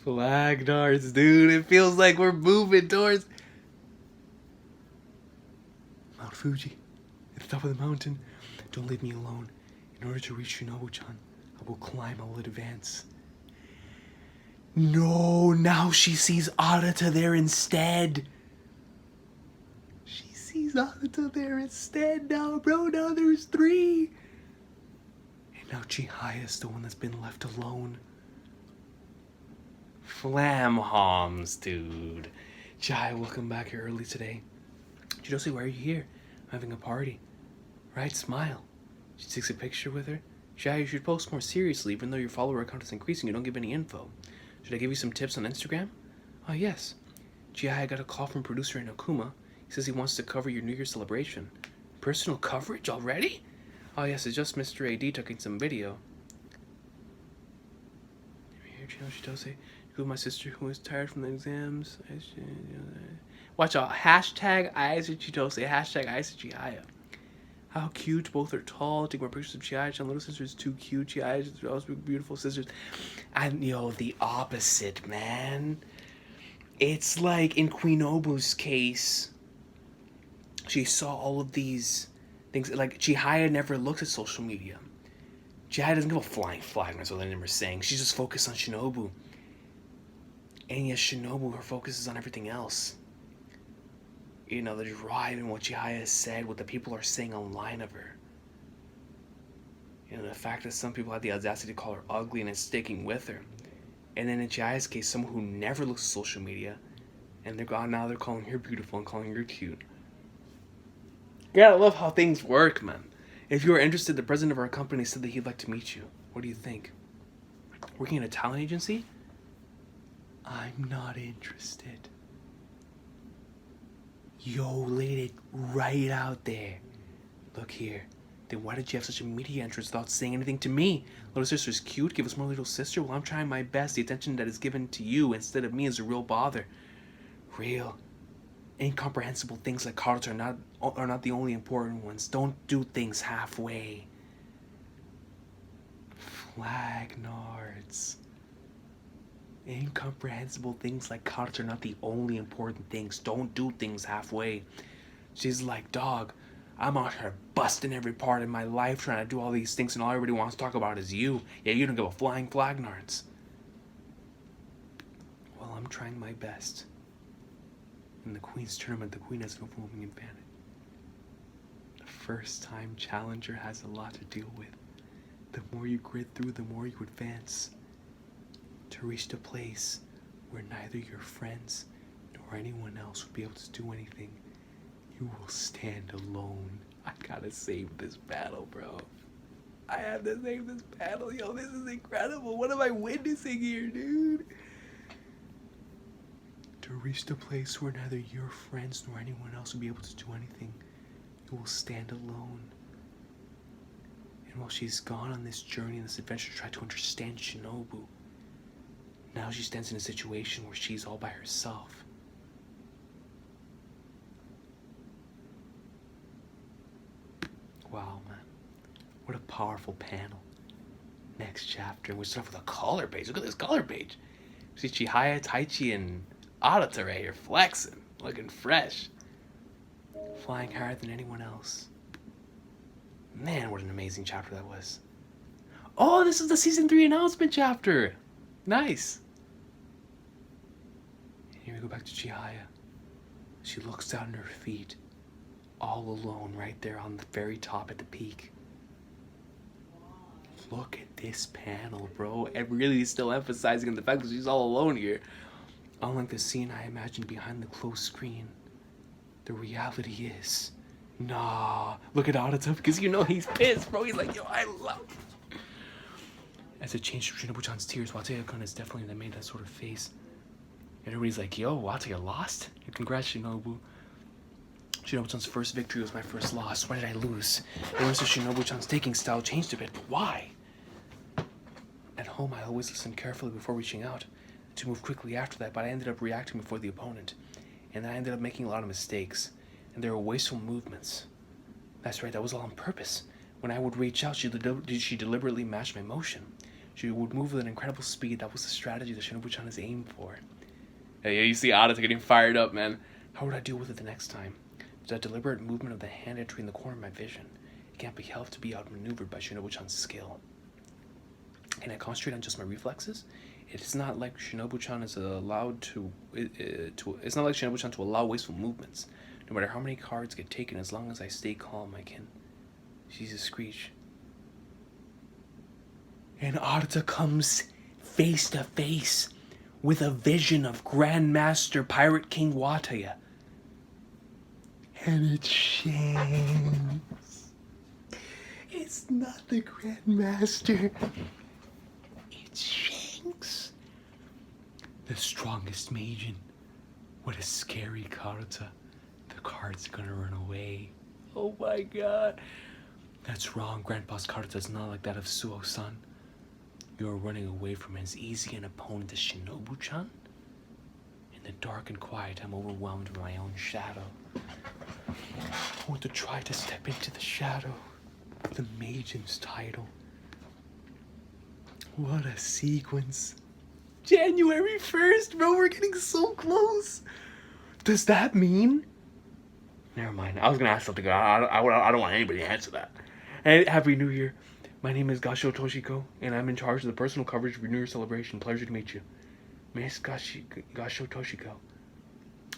Flagnar's, dude. It feels like we're moving towards Mount Fuji, at the top of the mountain. Don't leave me alone. In order to reach Shinobu-chan, I will climb, I will advance. No, now she sees Arata there instead. She sees Arata there instead now, bro. Now there's 3. And now Chihaya's the one that's been left alone. Flamhoms, dude. Chihaya, welcome back here early today. Chidose, why are you here? I'm having a party. Right, smile. She takes a picture with her. Chihaya, you should post more seriously. Even though your follower account is increasing, you don't give any info. Should I give you some tips on Instagram? Oh, yes. Chihaya got a call from producer Inokuma. He says he wants to cover your New Year celebration. Personal coverage already? Oh, yes, it's just Mr. AD taking some video. Here, Chidose. Who my sister who is tired from the exams. Watch out. Hashtag Aizu Chidose. Hashtag Aizu Chihaya. How cute. Both are tall. Take more pictures of Chihaya. Little sister is too cute. Chihaya are also beautiful sisters. And, the opposite, man. It's like in Queen Obu's case, she saw all of these things. Like, Chihaya never looks at social media. Chihaya doesn't give a flying flag, that's what the name is saying. She's just focused on Shinobu. And yes, Shinobu, her focus is on everything else. The drive and what Chihaya has said, what the people are saying online of her. The fact that some people have the audacity to call her ugly and it's sticking with her. And then in Chihaya's case, someone who never looks at social media, and they're calling her beautiful and calling her cute. You gotta love how things work, man. If you are interested, the president of our company said that he'd like to meet you. What do you think? Working at a talent agency? I'm not interested. Yo, laid it right out there. Look here. Then why did you have such a media entrance without saying anything to me? Little sister's cute. Give us more little sister. Well, I'm trying my best. The attention that is given to you instead of me is a real bother. Real. Incomprehensible things like cards are not the only important ones. Don't do things halfway. Flagnards. Incomprehensible things like cards are not the only important things. Don't do things halfway. She's like, dog, I'm out here busting every part of my life trying to do all these things, and all everybody wants to talk about is you. Yeah, you don't give a flying flagnards. Well, I'm trying my best. In the Queen's tournament, the Queen has an overwhelming advantage. The first-time challenger has a lot to deal with. The more you grit through, the more you advance. To reach the place where neither your friends nor anyone else would be able to do anything, you will stand alone. I gotta save this battle, bro. I have to save this battle. Yo, this is incredible. What am I witnessing here, dude? To reach the place where neither your friends nor anyone else will be able to do anything, you will stand alone. And while she's gone on this journey and this adventure to try to understand Shinobu, now she stands in a situation where she's all by herself. What a powerful panel. Next chapter, we start off with a color page. Look at this color page. See Chihaya, Taichi, and Arata right here flexing, looking fresh. Flying higher than anyone else. Man, what an amazing chapter that was. Oh, this is the season 3 announcement chapter. Nice. And here we go back to Chihaya. She looks down at her feet, all alone right there on the very top at the peak. Look at this panel, bro. It really is still emphasizing the fact that she's all alone here. Unlike the scene I imagined behind the closed screen, the reality is, nah. Look at Arata, because you know he's pissed, bro. He's like, yo, I love you. As it changed to Shinobu-chan's tears, Wataya-kun is definitely made that sort of face. And everybody's like, yo, Wataya lost? Congrats, Shinobu. Shinobu-chan's first victory was my first loss. Why did I lose? It was so Shinobu-chan's taking style changed a bit, but why? At home, I always listened carefully before reaching out, to move quickly after that, but I ended up reacting before the opponent. And I ended up making a lot of mistakes, and there were wasteful movements. That's right, that was all on purpose. When I would reach out, she deliberately matched my motion. She would move with an incredible speed. That was the strategy that Shinobu-chan is aimed for. Hey, you see Arata getting fired up, man. How would I deal with it the next time? That deliberate movement of the hand entering the corner of my vision. It can't be helped to be outmaneuvered by Shinobu-chan's skill. Can I concentrate on just my reflexes? It's not like Shinobu-chan is allowed to. It's not like Shinobu-chan to allow wasteful movements. No matter how many cards get taken, as long as I stay calm, I can. She's a screech. And Arata comes face to face with a vision of Grandmaster Pirate King Wataya. And it's Shanks. It's not the Grandmaster. It's Shanks. The strongest Majin. What a scary Karata. The card's gonna run away. Oh my god. That's wrong. Grandpa's Karata is not like that of Suo-san. You're running away from as easy an opponent as Shinobu-chan? In the dark and quiet, I'm overwhelmed by my own shadow. I want to try to step into the shadow. The Majin's title. What a sequence. January 1st, bro, we're getting so close. Does that mean? Never mind. I was going to ask something. I don't want anybody to answer that. Hey, Happy New Year. My name is Gasho Toshiko, and I'm in charge of the personal coverage of your New Year celebration. Pleasure to meet you. Miss Gasho Toshiko.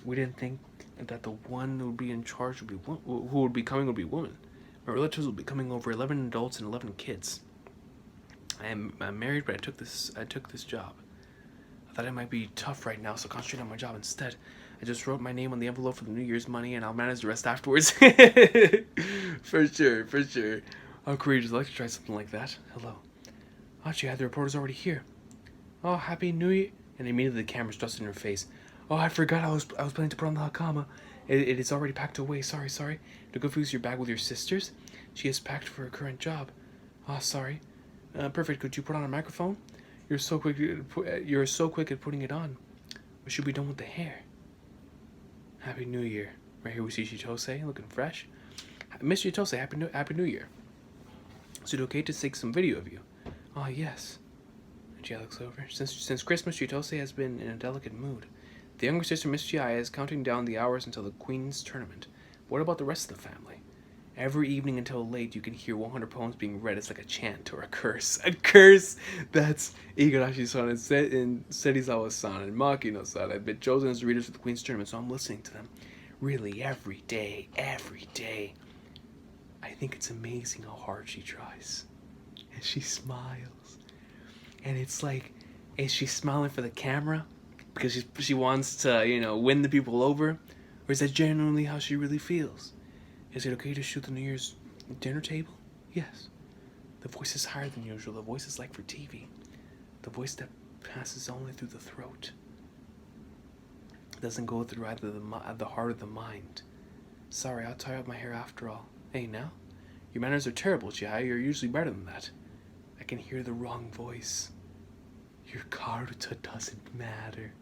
We didn't think that the one who would be in charge would be who would be coming would be woman. My relatives will be coming over 11 adults and 11 kids. I'm married, but I took this job. I thought it might be tough right now, so concentrate on my job instead. I just wrote my name on the envelope for the New Year's money, and I'll manage the rest afterwards. For sure. How courageous. I'd like to try something like that. Hello. Archie, the reporter's already here. Oh, Happy New Year. And immediately the camera's thrust in her face. Oh, I forgot I was planning to put on the hakama. It is already packed away. Sorry. Don't confuse your bag with your sister's. She is packed for her current job. Oh, sorry. Perfect. Could you put on a microphone? You're so quick at putting it on. We should be done with the hair. Happy New Year. Right here we see Chitose looking fresh. Miss Chitose, Happy New Year. Is it okay to take some video of you? Oh, yes. And Chia looks over. Since Christmas, Chitose has been in a delicate mood. The younger sister, Miss Chia, is counting down the hours until the Queen's tournament. What about the rest of the family? Every evening until late, you can hear 100 poems being read. It's like a chant or a curse. A curse! That's Igarashi-san and Serizawa-san and Makino-san. I've been chosen as readers for the Queen's tournament, so I'm listening to them. Really, every day. I think it's amazing how hard she tries. And she smiles. And it's like, is she smiling for the camera? Because she wants to, win the people over? Or is that genuinely how she really feels? Is it okay to shoot the New Year's dinner table? Yes. The voice is higher than usual. The voice is like for TV. The voice that passes only through the throat. It doesn't go through either the heart or the mind. Sorry, I'll tie up my hair after all. Hey, now? Your manners are terrible, Chihaya. You're usually better than that. I can hear the wrong voice. Your Karuta doesn't matter.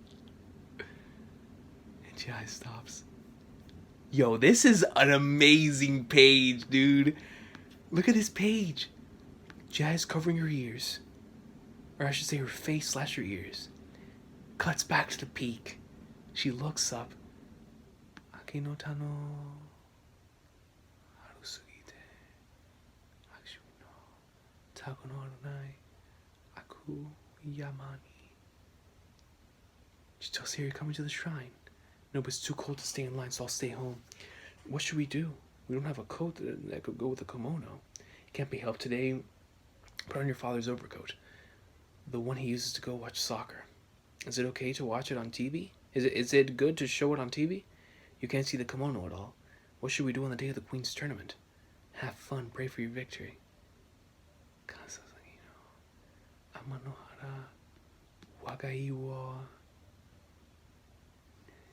And Chihaya stops. Yo, this is an amazing page, dude. Look at this page. Chihaya's covering her ears. Or I should say her face / her ears. Cuts back to the peak. She looks up. Aki no ta no haru sugite. Akshu no taku no aronai. Aku yamani. She tells her you're coming to the shrine. No, but it's too cold to stay in line, so I'll stay home. What should we do? We don't have a coat that could go with a kimono. It can't be helped today. Put on your father's overcoat. The one he uses to go watch soccer. Is it okay to watch it on TV? Is it good to show it on TV? You can't see the kimono at all. What should we do on the day of the Queen's tournament? Have fun, pray for your victory. Amanohara wagai wo.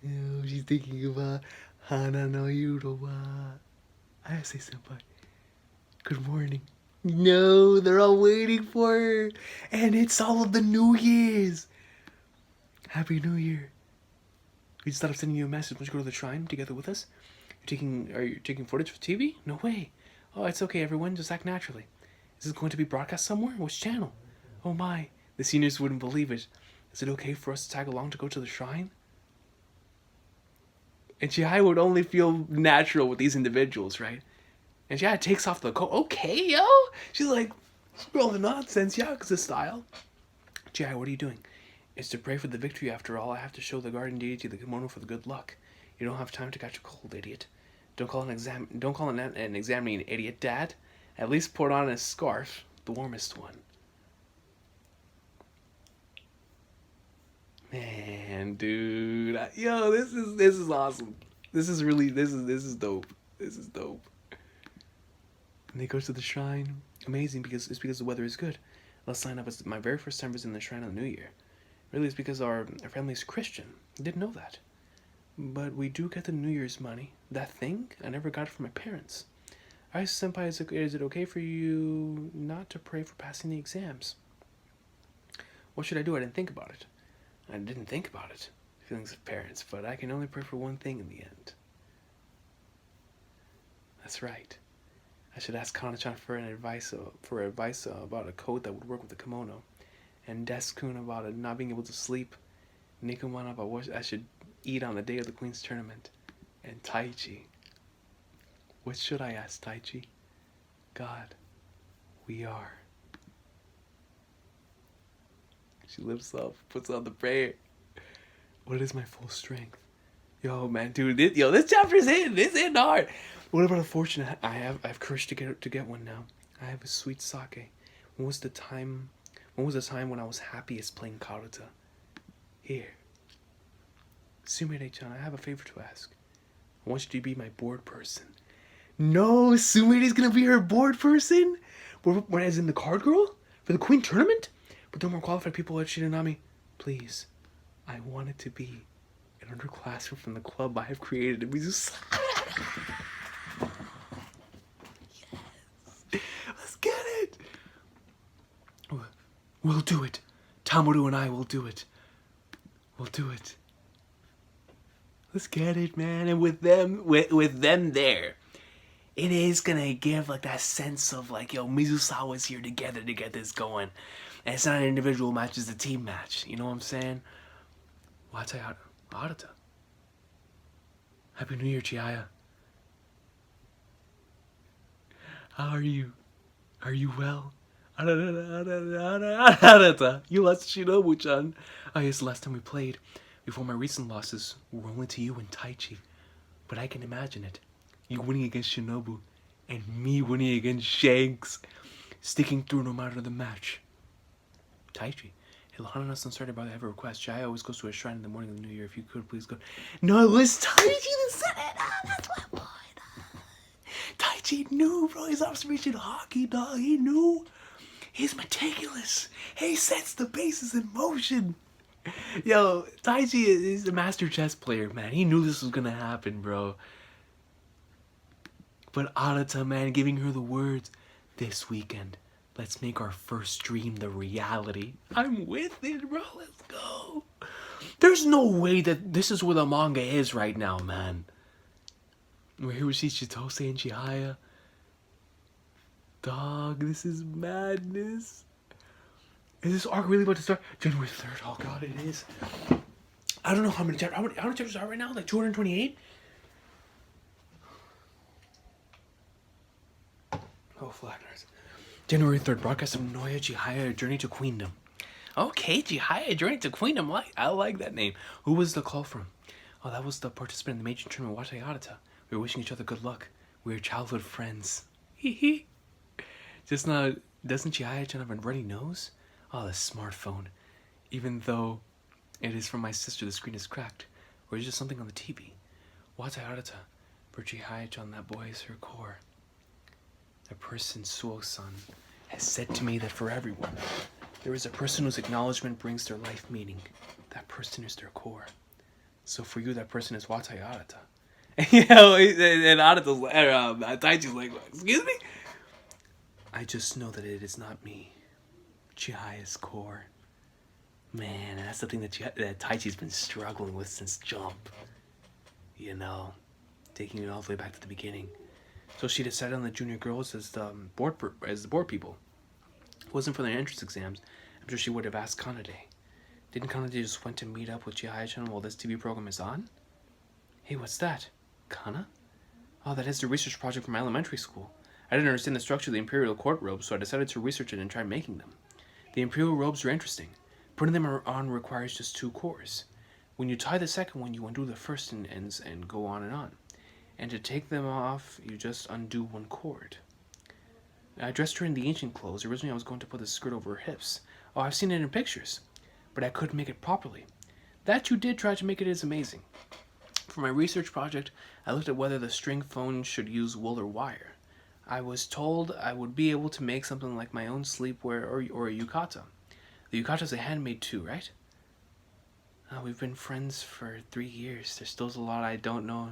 Oh, she's thinking about Hana no Yuro wa Ayase-senpai. Good morning. No, they're all waiting for her. And it's all of the New Year's. Happy New Year. We just thought of sending you a message. Won't you go to the shrine together with us? Are you taking footage for TV? No way. Oh, it's okay, everyone. Just act naturally. Is this going to be broadcast somewhere? Which channel? Oh my. The seniors wouldn't believe it. Is it okay for us to tag along to go to the shrine? And Chihaya would only feel natural with these individuals, right? And Chihaya takes off the coat. Okay, yo! She's like, scroll the nonsense, Yakuza style. Chihaya, what are you doing? It's to pray for the victory after all. I have to show the guardian deity the kimono for the good luck. You don't have time to catch a cold, idiot. Don't call an examining idiot, Dad. At least put on a scarf, the warmest one. Man, dude, yo, this is awesome. This is dope. This is dope. And they go to the shrine. Amazing, because the weather is good. Let's sign up. It's my very first time visiting the shrine on the New Year. Really, it's because our family is Christian. I didn't know that. But we do get the New Year's money. That thing, I never got it from my parents. Senpai, is it okay for you not to pray for passing the exams? What should I do? I didn't think about it. Feelings of parents, but I can only pray for one thing in the end. That's right. I should ask Kana-chan for advice about a coat that would work with the kimono, and Desu-kun about it not being able to sleep, Nikomana about what I should eat on the day of the Queen's tournament, and Taichi. What should I ask Taichi? God, we are. She lifts up, puts on the prayer. What is my full strength? Yo, man, dude, this chapter's in. It's in hard. What about a fortune I have? I have courage to get one now. I have a sweet sake. When was the time when I was happiest playing karuta? Here. Sumire-chan, I have a favor to ask. I want you to be my board person. No, Sumire's gonna be her board person? What, as in the card girl? For the Queen tournament? But there are more qualified people at Shinonami. Please, I want it to be an underclassman from the club I have created. Yes! Let's get it! We'll do it. Tamoru and I will do it. We'll do it. Let's get it, man. And with them there, it is gonna give like that sense of like, yo, Mizusawa's here together to get this going. And it's not an individual match, it's a team match. You know what I'm saying? Watai Arata. Happy New Year, Chihaya. How are you? Are you well? Arata. You lost Shinobu-chan. Oh, yes, the last time we played. Before my recent losses were only to you and Taichi. But I can imagine it. You winning against Shinobu, and me winning against Shanks. Sticking through no matter the match. Taichi. Hey, Lohana-san, sorry about I have a request. Chihaya always goes to a shrine in the morning of the New Year. If you could, please go. No, it was Taichi that said it. That's my boy. Taichi knew, bro. He's observation hockey, dog. He knew. He's meticulous. He sets the bases in motion. Yo, Taichi is a master chess player, man. He knew this was gonna happen, bro. But Arata, man, giving her the words, this weekend, let's make our first dream the reality. I'm with it, bro. Let's go. There's no way that this is where the manga is right now, man. Where here we see Chitose and Chihaya. Dog, this is madness. Is this arc really about to start? January 3rd. Oh god, it is. I don't know how many chapters. How many chapters are right now? Like 228? Oh, flatliners. January 3rd. Broadcast of Noya Chihaya Journey to Queendom. Okay, Chihaya Journey to Queendom. I like that name. Who was the call from? Oh, that was the participant in the major tournament, Watayarata. We were wishing each other good luck. We were childhood friends. Hee. Just now, doesn't Chihaya-chan have a runny nose? Oh, the smartphone. Even though it is from my sister, the screen is cracked. Or is it just something on the TV? Watayarata. For Chihaya-chan, that boy is her core. The person, Suo-san, has said to me that for everyone, there is a person whose acknowledgement brings their life meaning. That person is their core. So for you, that person is Watayarata. And Arata's, Taichi's like, excuse me? I just know that it is not me. Chihaya's core. Man, that's the thing that Taichi's been struggling with since Jump. You know, taking it all the way back to the beginning. So she decided on the junior girls as the board people. If it wasn't for their entrance exams, I'm sure she would have asked Kanade. Didn't Kanade just want to meet up with Chihaya-chan while this TV program is on? Hey, what's that? Kana? Oh, that is the research project from my elementary school. I didn't understand the structure of the imperial court robes, so I decided to research it and try making them. The imperial robes are interesting. Putting them on requires just 2 cores. When you tie the second one, you undo the first ends and go on. And to take them off, you just undo 1 cord. I dressed her in the ancient clothes. Originally, I was going to put the skirt over her hips. Oh, I've seen it in pictures. But I couldn't make it properly. That you did try to make it is amazing. For my research project, I looked at whether the string phone should use wool or wire. I was told I would be able to make something like my own sleepwear or a yukata. The yukata's a handmade too, right? We've been friends for 3 years. There's still a lot I don't know.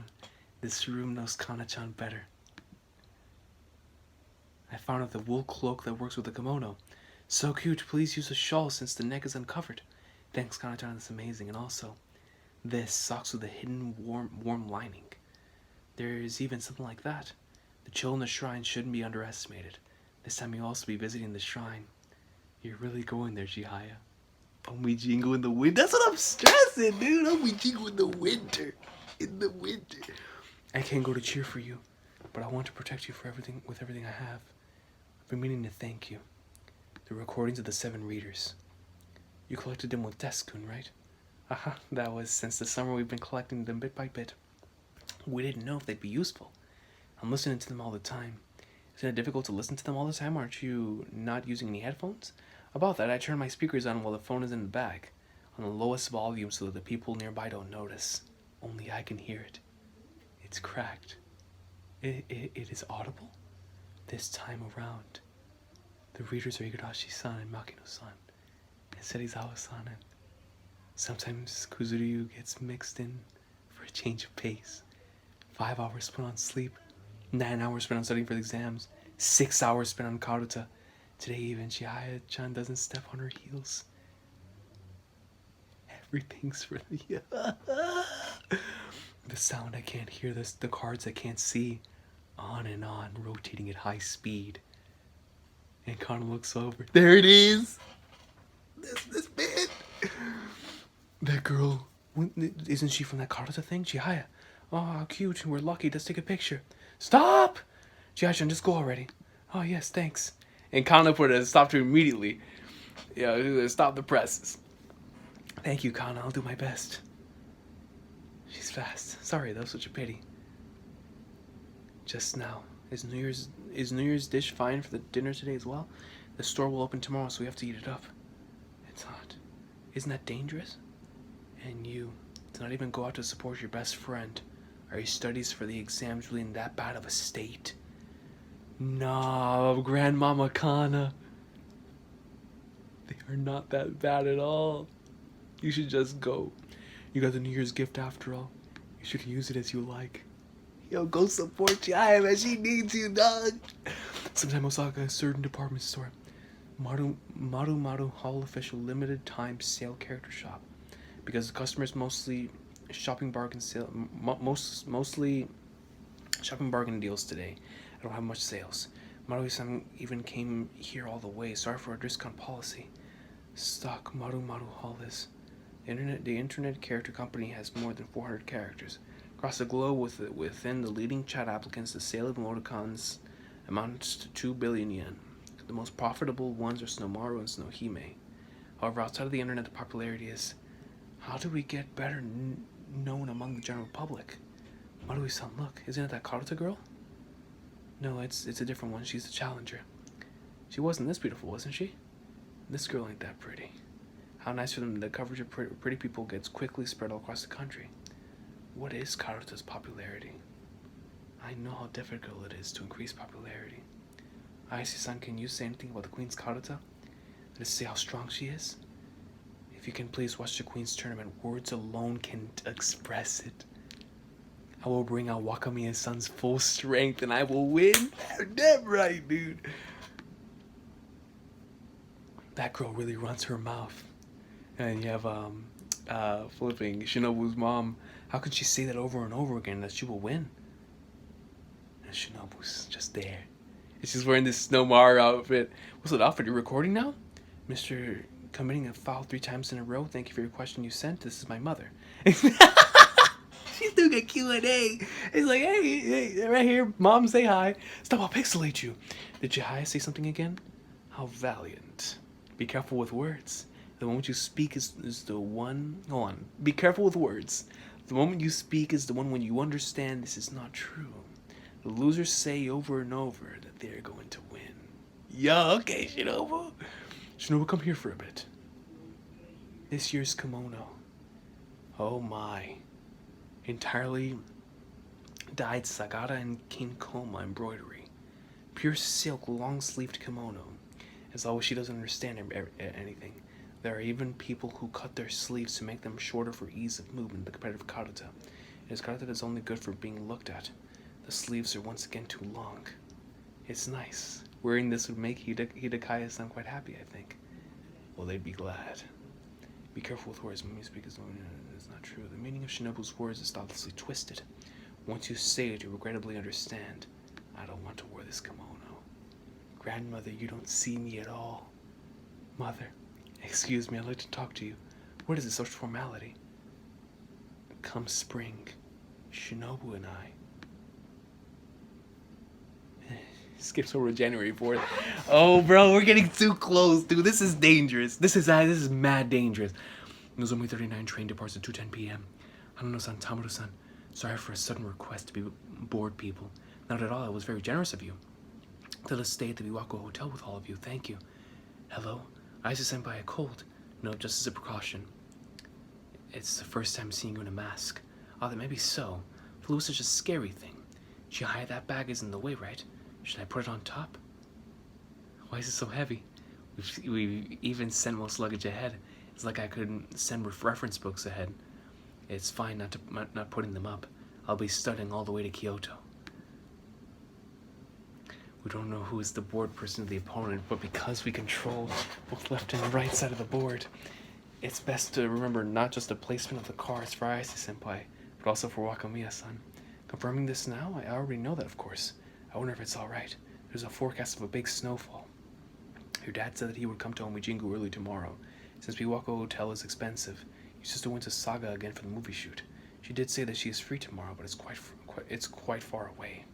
This room knows Kana-chan better. I found out the wool cloak that works with the kimono. So cute. Please use a shawl since the neck is uncovered. Thanks, Kana-chan. That's amazing. And also, this socks with a hidden warm lining. There's even something like that. The chill in the shrine shouldn't be underestimated. This time you'll also be visiting the shrine. You're really going there, Chihaya. Omijingo in the winter. That's what I'm stressing, dude. Omijingo in the winter. In the winter. I can't go to cheer for you, but I want to protect you with everything I have. I've been meaning to thank you. The recordings of the 7 readers. You collected them with Destined, right? That was since the summer we've been collecting them bit by bit. We didn't know if they'd be useful. I'm listening to them all the time. Isn't it difficult to listen to them all the time? Aren't you not using any headphones? About that, I turn my speakers on while the phone is in the bag, on the lowest volume so that the people nearby don't notice. Only I can hear it. It's cracked. It is audible? This time around. The readers are Igarashi-san and Makino-san, and Serizawa-san, and sometimes Kuzuryu gets mixed in for a change of pace. 5 hours spent on sleep, 9 hours spent on studying for the exams, 6 hours spent on Karuta. Today even Chihaya-chan doesn't step on her heels. Everything's for the the sound I can't hear, the cards I can't see. On and on, rotating at high speed. And Kana looks over. There it is! This bit! That girl, isn't she from that Karuta thing? Chihaya. Oh, how cute. We're lucky. Let's take a picture. Stop! Chihaya-chan, just go already. Oh, yes, thanks. And Kana stopped her immediately. Stop the presses. Thank you, Kana. I'll do my best. She's fast. Sorry, that was such a pity. Just now. Is New Year's dish fine for the dinner today as well? The store will open tomorrow, so we have to eat it up. It's hot. Isn't that dangerous? And you, to not even go out to support your best friend. Are your studies for the exams really in that bad of a state? No, Grandmama Kana. They are not that bad at all. You should just go. You got the New Year's gift after all. You should use it as you like. Yo, go support Chihaya, man. She needs you, dog. Sometime Osaka, a certain department store. Maru Hall Official Limited Time Sale Character Shop. Because the customers mostly shopping bargain sale, mostly shopping bargain deals today. I don't have much sales. Maru-san even came here all the way. Sorry for our discount policy. Stock Maru Hall is. The internet character company has more than 400 characters. Across the globe, within the leading chat applicants, the sale of emoticons amounts to 2 billion yen. The most profitable ones are Snowmaru and Snowhime. However, outside of the internet, the popularity is... How do we get better known among the general public? Maru-san, look, isn't it that Karuta girl? No, it's a different one. She's the challenger. She wasn't this beautiful, wasn't she? This girl ain't that pretty. How nice for them. The coverage of pretty people gets quickly spread all across the country. What is Karuta's popularity? I know how difficult it is to increase popularity. Ayase-san, can you say anything about the Queen's Karuta? Let us see how strong she is. If you can please watch the Queen's tournament, words alone can express it. I will bring out Wakamiya-san's full strength and I will win. Damn right, dude. That girl really runs her mouth. And you have flipping Shinobu's mom. How can she say that over and over again that she will win? And Shinobu's just there. And she's wearing this Snowmaru outfit. What's that outfit? You're recording now? Mr. Committing a foul 3 times in a row. Thank you for your question you sent. This is my mother. She's doing a Q&A. It's like, hey, right here. Mom, say hi. Stop, I'll pixelate you. Did Chihaya say something again? How valiant. Be careful with words. The moment you speak is the one... Hold on. Be careful with words. The moment you speak is the one when you understand this is not true. The losers say over and over that they're going to win. Yo, okay, Shinobu. Shinobu, come here for a bit. This year's kimono. Oh my. Entirely dyed Sagara and Kinkoma embroidery. Pure silk, long-sleeved kimono. As always, she doesn't understand anything. There are even people who cut their sleeves to make them shorter for ease of movement, the competitive karuta. It is karuta that is only good for being looked at. The sleeves are once again too long. It's nice. Wearing this would make Hidekaya-san quite happy, I think. Well, they'd be glad. Be careful with words. When you speak is not true. The meaning of Shinobu's words is thoughtlessly twisted. Once you say it, you regrettably understand. I don't want to wear this kimono. Grandmother, you don't see me at all. Mother, excuse me, I'd like to talk to you. What is this such formality? Come spring, Shinobu and I. Skips over to January 4th. Oh, bro, we're getting too close, dude. This is dangerous. This is mad dangerous. Nozomi 39 train departs at 2:10 p.m. Hanano-san, Tamuro-san, sorry for a sudden request to be bored people. Not at all, it was very generous of you. Let us stay at the Biwako Hotel with all of you. Thank you. Hello? Ayase-senpai, a cold. No, just as a precaution. It's the first time seeing you in a mask. Oh, that may be so. Flu is such a scary thing. Chihaya, that bag is in the way, right? Should I put it on top? Why is it so heavy? We've even sent most luggage ahead. It's like I couldn't send reference books ahead. It's fine not putting them up. I'll be studying all the way to Kyoto. We don't know who is the board person of the opponent, but because we control both left and right side of the board, it's best to remember not just the placement of the cards for Ayase-senpai, but also for Wakamiya-san. Confirming this now? I already know that, of course. I wonder if it's alright. There's a forecast of a big snowfall. Your dad said that he would come to Omijingu early tomorrow. Since Biwako Hotel is expensive, your sister went to Saga again for the movie shoot. She did say that she is free tomorrow, but it's quite far away.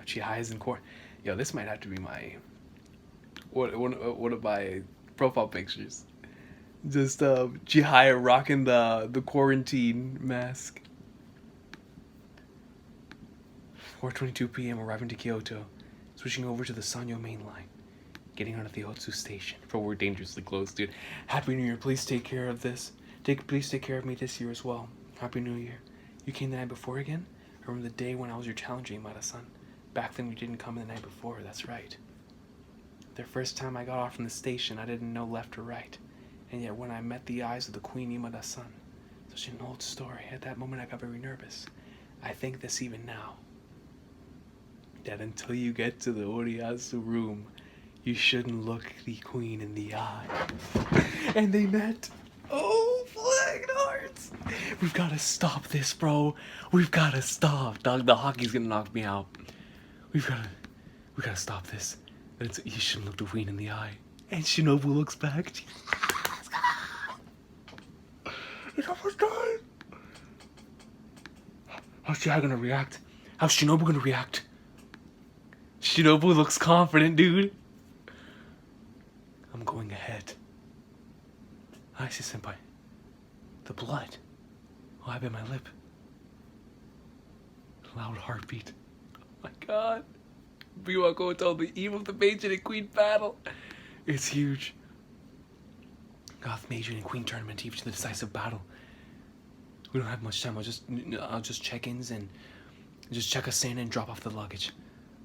Chihiya's in court. Yo, this might have to be my one of my profile pictures. Just Chihaya rocking the quarantine mask. 4:22 p.m. arriving to Kyoto, switching over to the Sanyo main line, getting on at the Otsu station. For we're dangerously close, dude. Happy New Year. Please take care of this. Please take care of me this year as well. Happy New Year. You came the night before again? I remember the day when I was your challenger, Imada-san. Back then you didn't come the night before, that's right. The first time I got off from the station, I didn't know left or right. And yet when I met the eyes of the Queen Imada-san, such an old story, at that moment I got very nervous. I think this even now. That until you get to the Oriyasu room, you shouldn't look the Queen in the eye. And they met. Oh, It hurts. We've got to stop this, bro. We've got to stop. Dog, the hockey's gonna knock me out. We gotta stop this. You shouldn't look the queen in the eye. And Shinobu looks back. It's almost done. How's Chihaya gonna react? How's Shinobu gonna react? Shinobu looks confident, dude. I'm going ahead. Ayase senpai. The blood. Oh, I bit my lip. Loud heartbeat. Oh my god. Biwako told the eve of the Meijin and Queen battle. It's huge. Goth Meijin and Queen tournament, even to the decisive battle. We don't have much time. I'll just check-ins and just check us in and drop off the luggage.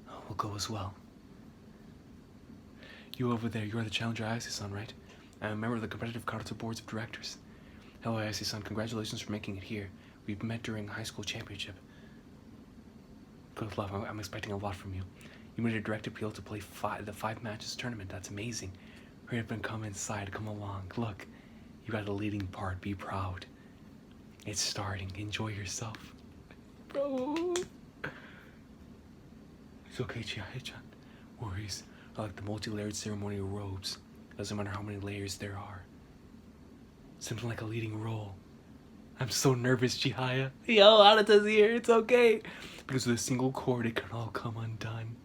We'll go as well. You over there, you're the challenger Ayase-san, right? I'm a member of the competitive Karatsu boards of directors. Hello Ayase-san, congratulations for making it here. We've met during high school championship. Good luck, I'm expecting a lot from you. You made a direct appeal to play the 5 matches tournament. That's amazing. Hurry up and come inside, come along. Look, you got a leading part, be proud. It's starting, enjoy yourself. Bro. It's okay, Chihaya-chan. Worries. I like the multi-layered ceremonial robes. Doesn't matter how many layers there are. Something like a leading role. I'm so nervous, Chihaya. Yo, Anata's here, it's okay. Because with a single cord, it can all come undone.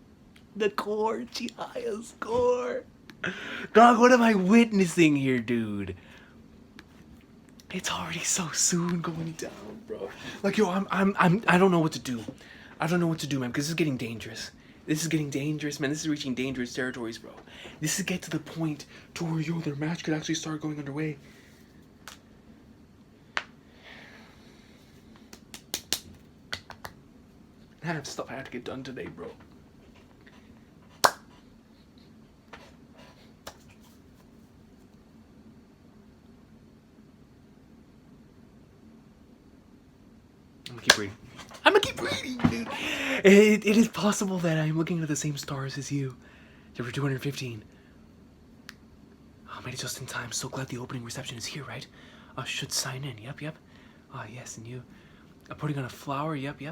The cord, Chihaya's cord. Dog, what am I witnessing here, dude? It's already so soon going down, bro. Like, yo, I don't know what to do. I don't know what to do, man, because this is getting dangerous. This is getting dangerous, man. This is reaching dangerous territories, bro. This is get to the point to where, yo, their match could actually start going underway. I have stuff I have to get done today, bro. I'm gonna keep reading, dude. It is possible that I'm looking at the same stars as you. There were 215. I made it just in time. So glad the opening reception is here, right? Should sign in. Yep. Yes, and you. Putting on a flower. Yep.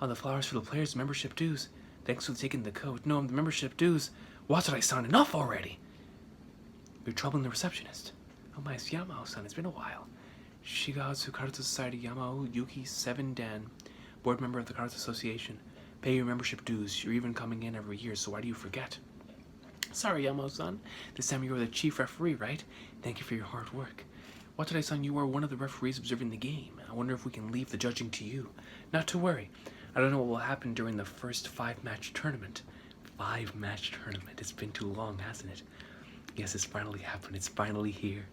The flowers for the players' membership dues. Thanks for taking the code. No, the membership dues. Why did I sign enough already? You're troubling the receptionist. Oh, my, it's Yamao-san. It's been a while. Shigatsu Karatsu Society Yamao Yuki 7 Dan, board member of the Karatsu Association. Pay your membership dues. You're even coming in every year, so why do you forget? Sorry, Yamao-san. This time you were the chief referee, right? Thank you for your hard work. Watanabe-san, you are one of the referees observing the game. I wonder if we can leave the judging to you. Not to worry. I don't know what will happen during the first 5-match tournament. 5-match tournament. It's been too long, hasn't it? Yes, it's finally happened. It's finally here.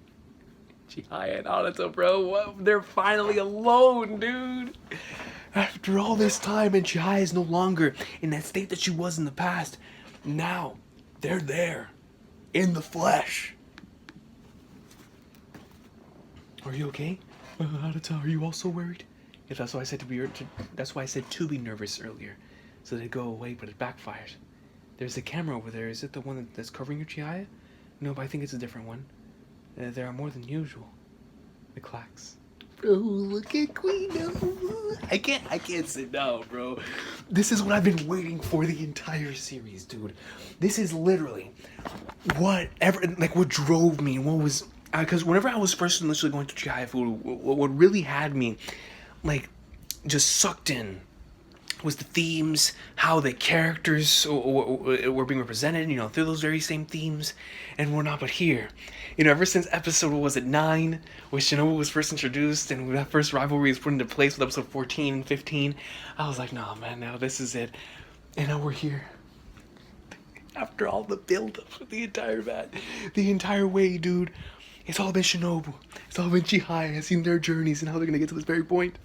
Chihaya and Anato, bro. What? They're finally alone, dude. After all this time, and Chihaya is no longer in that state that she was in the past. Now, they're there. In the flesh. Are you okay? Anato, are you also worried? Yeah, that's why I said to be nervous earlier, so they'd go away, but it backfired. There's a camera over there. Is it the one that's covering your Chihaya? No, but I think it's a different one. There are more than usual. It clacks. Bro, look at Queen. I can't sit down, bro. This is what I've been waiting for the entire series, dude. This is literally what drove me. What was because whenever I was first initially going to Chihayafuru, what really had me just sucked in was the themes, how the characters were being represented, through those very same themes, and whatnot. But here, ever since episode, 9, where Shinobu was first introduced, and that first rivalry was put into place with episode 14 and 15, I was like, nah, man, now this is it. And now we're here. After all the build-up of the entire way, dude, it's all been Shinobu. It's all been Chihaya. I've seen their journeys and how they're gonna get to this very point.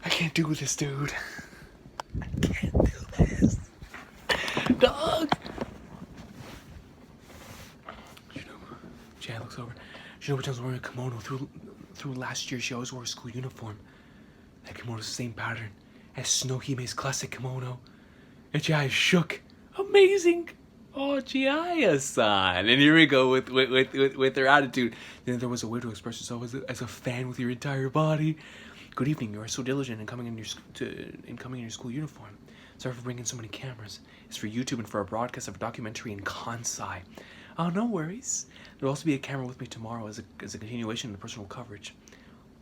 I can't do this, dude. I can't do this. Dog! Chihaya looks over. Shinobu-chan's wearing a kimono. Through last year, she always wore a school uniform. That kimono's the same pattern as Snow Hime's classic kimono. And Chihaya shook. Amazing! Oh, Chihaya-san. And here we go with their attitude. Then there was a way to express yourself as a fan with your entire body. Good evening. You are so diligent in coming in your school uniform. Sorry for bringing so many cameras. It's for YouTube and for a broadcast of a documentary in Kansai. Oh, no worries. There'll also be a camera with me tomorrow as a continuation of the personal coverage.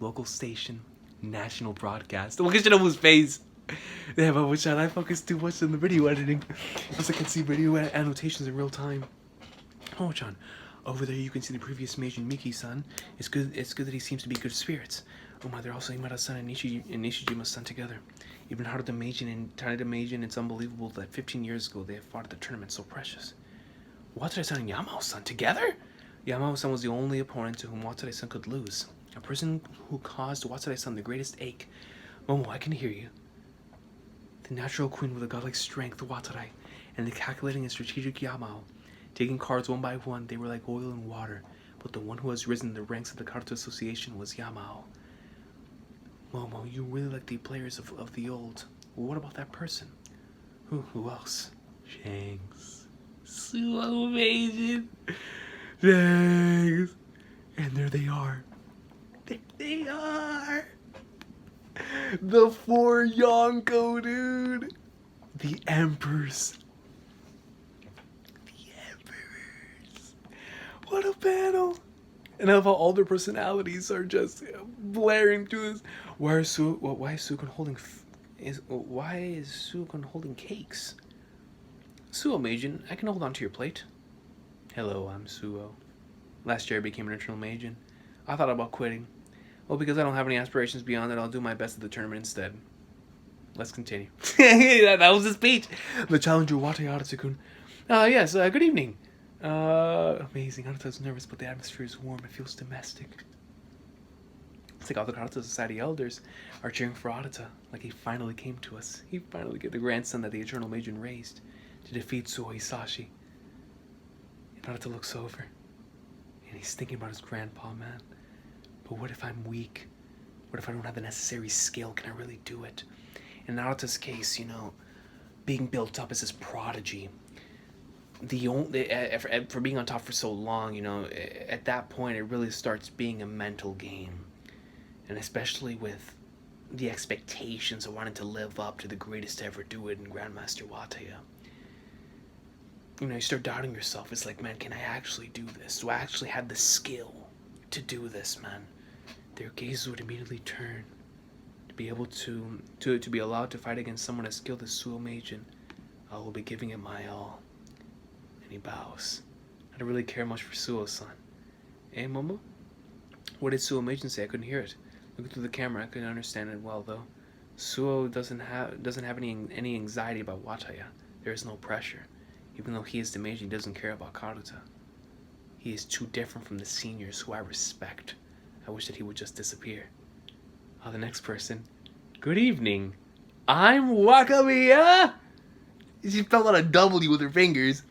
Local station, national broadcast. Look at Shinobu's face. Yeah, but which I focus too much on the video editing, because I can see video annotations in real time. Oh, John, over there you can see the previous Meijin Miki-san. It's good that he seems to be good spirits. Oh my, they're also Imada-san and Nishijima's-san together. Even Haruta Meijin and Taneda Meijin, it's unbelievable that 15 years ago they have fought at the tournament so precious. Watanabe-san and Yamao-san together? Yamao-san was the only opponent to whom Watanabe-san could lose. A person who caused Watanabe-san the greatest ache. Momo, I can hear you. The natural queen with a godlike strength, Watanabe, and the calculating and strategic Yamao. Taking cards one by one, they were like oil and water, but the one who has risen in the ranks of the Kyoto Association was Yamao. Momo, you really like the players of the old. Well, what about that person? Who else? Shanks. So amazing. Shanks. And there they are. There they are. The 4 Yonko, dude. The Emperors. The Emperors. What a panel. And I love how all their personalities are just blaring through this. Why is Suikun holding cakes? Suo Meijin, I can hold on to your plate. Hello, I'm Suo. Last year I became an internal Meijin. I thought about quitting. Well, because I don't have any aspirations beyond that, I'll do my best at the tournament instead. Let's continue. That was the speech. The challenger, Watae Aratsu-kun. Yes, good evening. Amazing. Arata's nervous, but the atmosphere is warm. It feels domestic. It's like all the Kyoto Society elders are cheering for Arata, like he finally came to us. He finally got the grandson that the Eternal Meijin raised to defeat Suo Hisashi. And Arata looks over, and he's thinking about his grandpa, man. But what if I'm weak? What if I don't have the necessary skill? Can I really do it? In Arata's case, being built up as his prodigy, for being on top for so long, at that point it really starts being a mental game. And especially with the expectations of wanting to live up to the greatest to ever do it in Grandmaster Wataya. You start doubting yourself. It's like, man, can I actually do this? Do I actually have the skill to do this, man? Their gazes would immediately turn. To be able to be allowed to fight against someone as skilled as Suo Meijin, I will be giving it my all. And he bows. I don't really care much for Suo-san. Eh, Momo? What did Suo Meijin say? I couldn't hear it. Looking through the camera, I couldn't understand it well, though. Suo doesn't have any anxiety about Wataya. There is no pressure. Even though he is the Meijin, he doesn't care about Karuta. He is too different from the seniors who I respect. I wish that he would just disappear. The next person. Good evening. I'm Wakamiya! She spelled out a W with her fingers.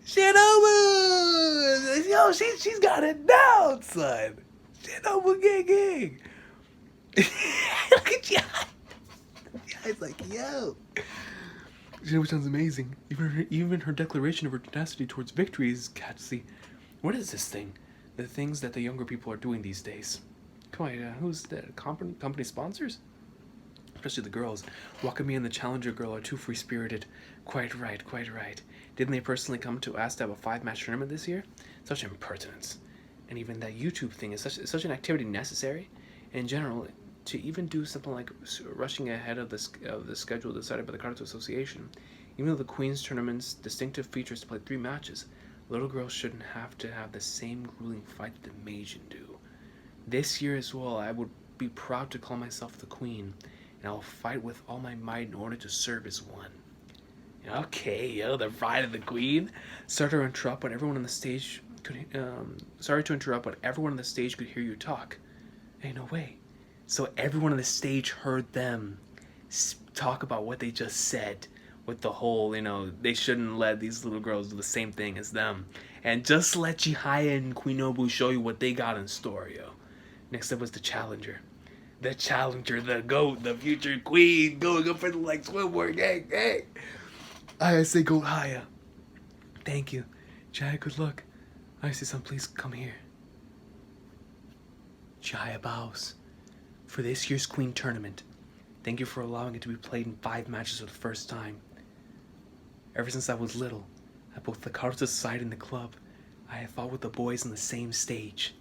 Shinobu! Yo, she's got it down, son. Shinobu gang. Look at you. It's like, yo. Shinobu sounds amazing. Even her declaration of her tenacity towards victory is catchy. What is this thing? The things that the younger people are doing these days. Come on, who's that? Company sponsors? Especially the girls. Wakami and the Challenger girl are too free-spirited. Quite right. Didn't they personally come to ask to have a 5-match tournament this year? Such impertinence. And even that YouTube thing is such an activity necessary. In general, to even do something like rushing ahead of the schedule decided by the Kyoto Association. Even though the Queen's tournament's distinctive features to play 3 matches, little girls shouldn't have to have the same grueling fight that the Meijin do. This year as well, I would be proud to call myself the Queen, and I'll fight with all my might in order to serve as one. Okay, the pride of the Queen. Sorry to interrupt, but everyone on the stage could hear you talk. Hey, no way. So everyone on the stage heard them talk about what they just said. With the whole, they shouldn't let these little girls do the same thing as them. And just let Chihaya and Queen Nobu show you what they got in store, yo. Next up was the Challenger. The Challenger, the GOAT, the future queen, going up for the legs one more gang. Hey! I say GOAT Haya. thank you. Chihaya, good luck. Ayase-san, please come here. Chihaya bows. For this year's Queen Tournament, thank you for allowing it to be played in 5 matches for the first time. Ever since I was little, at both the Kyoto side and the club, I have fought with the boys on the same stage.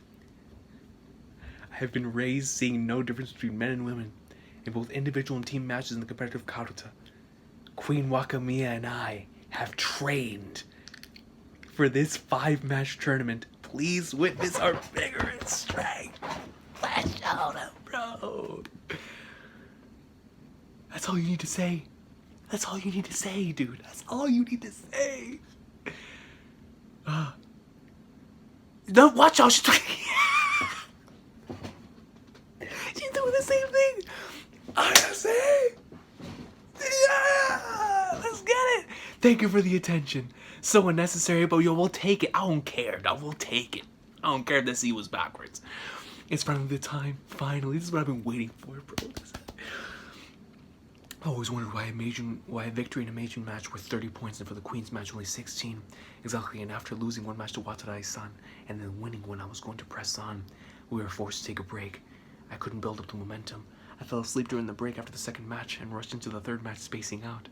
I have been raised seeing no difference between men and women in both individual and team matches in the competitive Kyoto. Queen Wakamiya and I have trained for this 5-match tournament. Please witness our vigor and strength. Flash out, bro. That's all you need to say. That's all you need to say, dude. That's all you need to say. No, watch out. She's doing the same thing. I say. Yeah, let's get it. Thank you for the attention. So unnecessary, but yo, we'll take it. I don't care. I will take it. I don't care if the C was backwards. It's finally the time. Finally, this is what I've been waiting for, bro. I always wondered why a victory in a major match worth 30 points and for the Queen's match only 16. Exactly, and after losing one match to Watarai-san and then winning when I was going to press on, we were forced to take a break. I couldn't build up the momentum. I fell asleep during the break after the second match and rushed into the third match spacing out.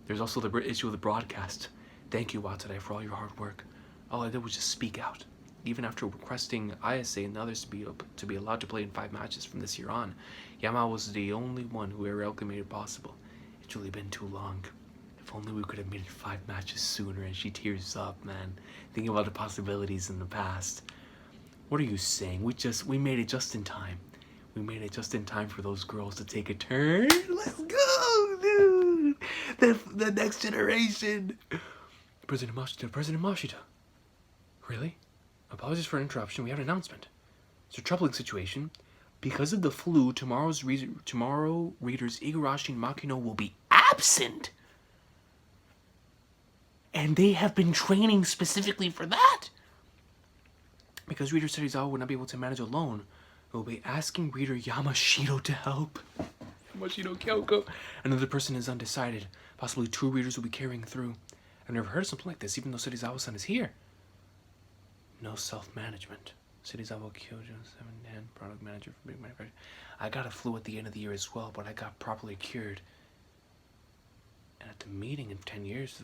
There's also the issue of the broadcast. Thank you, Watarai, for all your hard work. All I did was just speak out. Even after requesting Ayase and others to be allowed to play in 5 matches from this year on, Yama was the only one who heroically made it possible. It's really been too long. If only we could have made it 5 matches sooner. And she tears up, man, thinking about the possibilities in the past. What are you saying? We made it just in time. We made it just in time for those girls to take a turn. Let's go, dude. The next generation. President Mashita. Really? Apologies for an interruption. We have an announcement. It's a troubling situation. Because of the flu, tomorrow readers Igarashi and Makino will be absent. And they have been training specifically for that. Because reader Serizawa would not be able to manage alone, we'll be asking reader Yamashito to help. Yamashito Kyoko. Another person is undecided. Possibly 2 readers will be carrying through. I've never heard of something like this, even though Serizawa-san is here. No self-management. Serizawa Kyoto, 710, product manager for big manufacturer. I got a flu at the end of the year as well, but I got properly cured. And at the meeting in 10 years,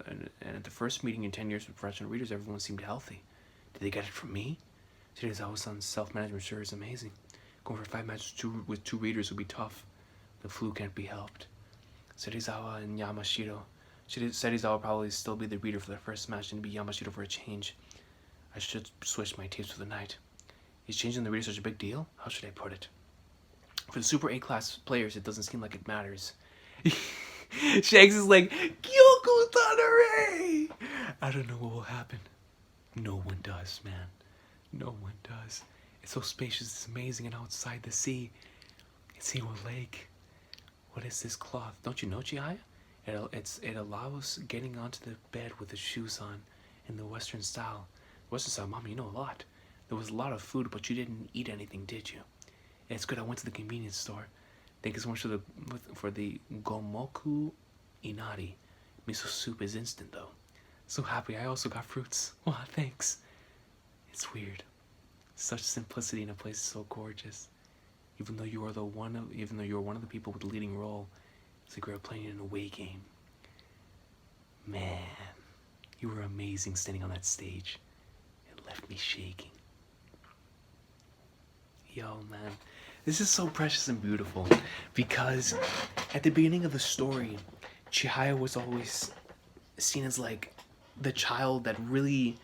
and at the first meeting in 10 years with professional readers, everyone seemed healthy. Did they get it from me? Serizawa-san's self-management sure is amazing. Going for 5 matches with 2 readers would be tough. The flu can't be helped. Serizawa and Yamashito. Serizawa will probably still be the reader for the first match and be Yamashito for a change. I should switch my tapes for the night. Is changing the reader such a big deal? How should I put it? For the Super A-class players, it doesn't seem like it matters. Shanks is like, Kyoko Tanare! I don't know what will happen. No one does, man. No one does. It's so spacious, it's amazing, and outside the sea. It's Iwo Lake. What is this cloth? Don't you know, Chihaya? It allows getting onto the bed with the shoes on in the Western style. Western style, Mom, you know a lot. There was a lot of food, but you didn't eat anything, did you? It's good. I went to the convenience store. Thank you so much for the gomoku inari. Miso soup is instant though. So happy. I also got fruits. Wow, thanks. It's weird. Such simplicity in a place so gorgeous. Even though you are one of the people with the leading role, it's like we were playing an away game. Man, you were amazing standing on that stage. Left me shaking. Yo, man, this is so precious and beautiful because at the beginning of the story, Chihaya was always seen as like the child that really,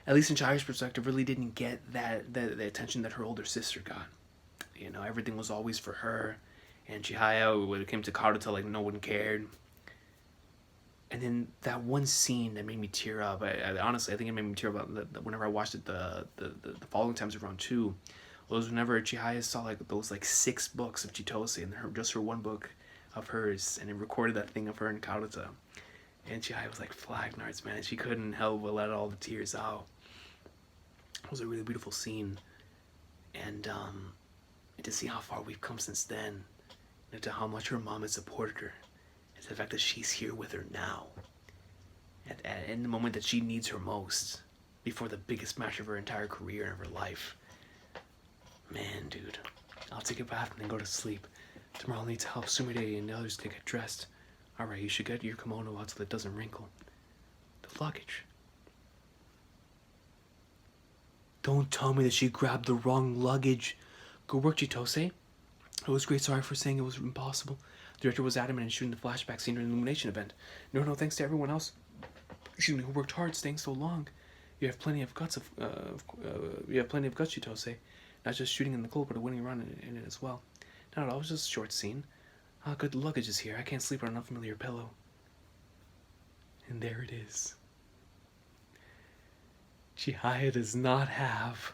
at least in Chihaya's perspective, really didn't get the attention that her older sister got. You know, everything was always for her, and Chihaya, when it came to Kyoto, like no one cared. And then that one scene that made me tear up, I honestly, I think it made me tear up whenever I watched it the following times around 2, was whenever Chihaya saw like those like 6 books of Chitose and just her 1 book of hers, and it recorded that thing of her in Kyoto. And Chihaya was like flag nards, man, and she couldn't help but let all the tears out. It was a really beautiful scene. And to see how far we've come since then, and to how much her mom has supported her. The fact that she's here with her now. in the moment that she needs her most, before the biggest match of her entire career and of her life. Man, dude, I'll take a bath and then go to sleep. Tomorrow I'll need to help Sumide and the others to get dressed. Alright, you should get your kimono out so that it doesn't wrinkle. The luggage. Don't tell me that she grabbed the wrong luggage. Good work, Chitose. It was great. Sorry for saying it was impossible. The director was adamant in shooting the flashback scene during the illumination event. No, thanks to everyone else. Excuse me, who worked hard staying so long. You have plenty of guts, Chitose. Not just shooting in the cold, but a winning run in it as well. Not at all, it was just a short scene. Ah, good, the luggage is here. I can't sleep on an unfamiliar pillow. And there it is. Chihaya does not have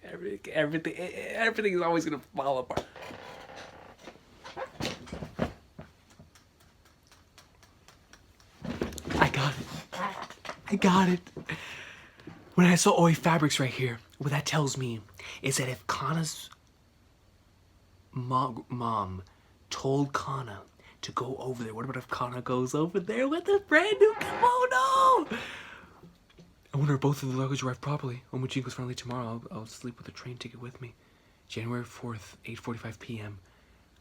everything is always gonna fall apart. I got it. When I saw Oi Fabrics right here, what that tells me is that if Kana's mom told Kana to go over there, what about if Kana goes over there with a brand new kimono? I wonder if both of the luggage arrive properly. When Mujin goes finally tomorrow, I'll sleep with a train ticket with me. January 4th, 8:45 p.m.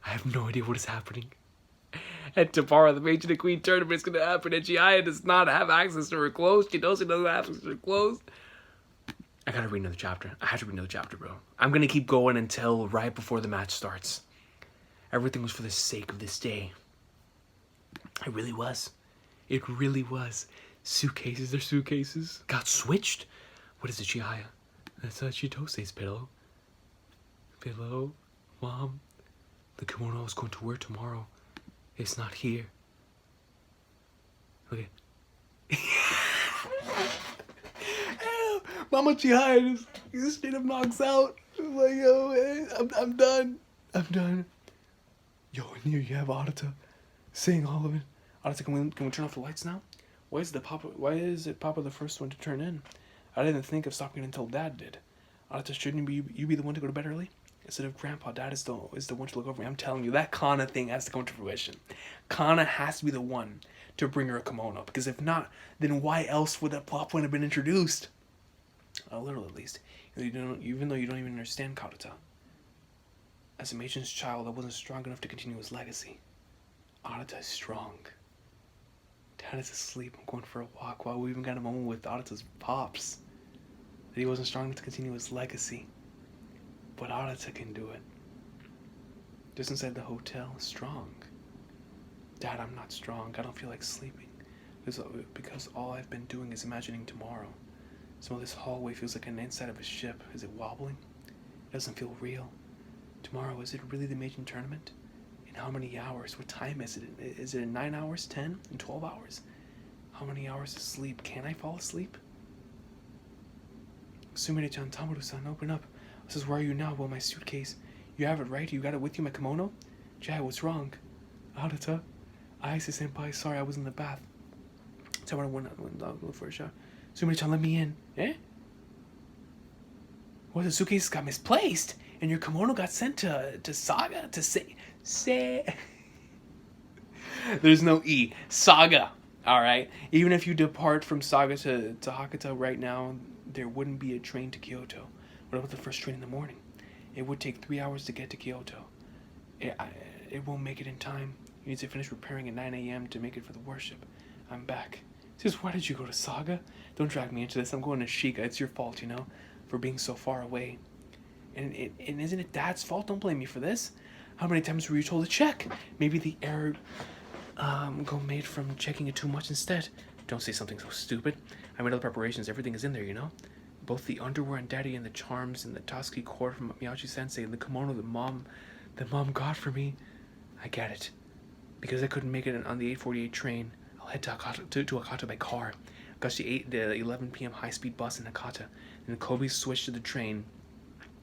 I have no idea what is happening. And tomorrow, the Mage and the Queen tournament is going to happen, and Chihaya does not have access to her clothes. She doesn't have access to her clothes. I gotta read another chapter. I have to read another chapter, bro. I'm gonna keep going until right before the match starts. Everything was for the sake of this day. It really was. It really was. Suitcases, they're suitcases. Got switched? What is it, Chihaya? That's Chitose's pillow. Pillow? Mom? The kimono I was going to wear tomorrow. It's not here. Okay. Mama Chihaya just straight up knocks out. I'm like, yo, I'm done. I'm done. Yo, and here you have Arata saying all of it. Arata, can we turn off the lights now? Why is it Papa the first one to turn in? I didn't think of stopping it until Dad did. Arata, shouldn't you be the one to go to bed early? Instead of Grandpa, Dad is the one to look over me. I'm telling you, that Kana thing has to come to fruition. Kana has to be the one to bring her a kimono, because if not, then why else would that plot point have been introduced? A little, at least. Even though you don't even understand Karata. As a Meijin's child, I wasn't strong enough to continue his legacy. Arata is strong. Dad is asleep. I'm going for a walk. While we even got a moment with Arata's pops. That he wasn't strong enough to continue his legacy. But Arata can do it. Just inside the hotel, strong. Dad, I'm not strong. I don't feel like sleeping. Because all I've been doing is imagining tomorrow. Some of this hallway feels like an inside of a ship. Is it wobbling? It doesn't feel real. Tomorrow, is it really the Meijin tournament? In how many hours? What time is it? Is it in 9 hours, 10, and 12 hours? How many hours of sleep? Can I fall asleep? Sumire-chan, Tamoru-san, open up. I says, where are you now? Well, my suitcase. You have it, right? You got it with you, my kimono? Jai, what's wrong? Arata? Ayase-senpai, sorry, I was in the bath. Tamoru went out for a shower. Sumire-chan, let me in. Eh? What, the suitcase got misplaced? And your kimono got sent to Saga? To say... There's no E. Saga. Alright? Even if you depart from Saga to Hakata right now, there wouldn't be a train to Kyoto. What about the first train in the morning? It would take 3 hours to get to Kyoto. It won't make it in time. You need to finish repairing at 9 a.m. to make it for the worship. I'm back. Says, why did you go to Saga? Don't drag me into this. I'm going to Shika. It's your fault, for being so far away. And isn't it Dad's fault? Don't blame me for this. How many times were you told to check? Maybe the error go made from checking it too much instead. Don't say something so stupid. I made all the preparations. Everything is in there, Both the underwear and Daddy and the charms and the Tosuki cord from Miyachi-sensei and the kimono that Mom got for me. I get it. Because I couldn't make it on the 8:48 train, I'll head to Hakata by car. Got the 11 p.m. high-speed bus in Hakata. Then Kobe switched to the train.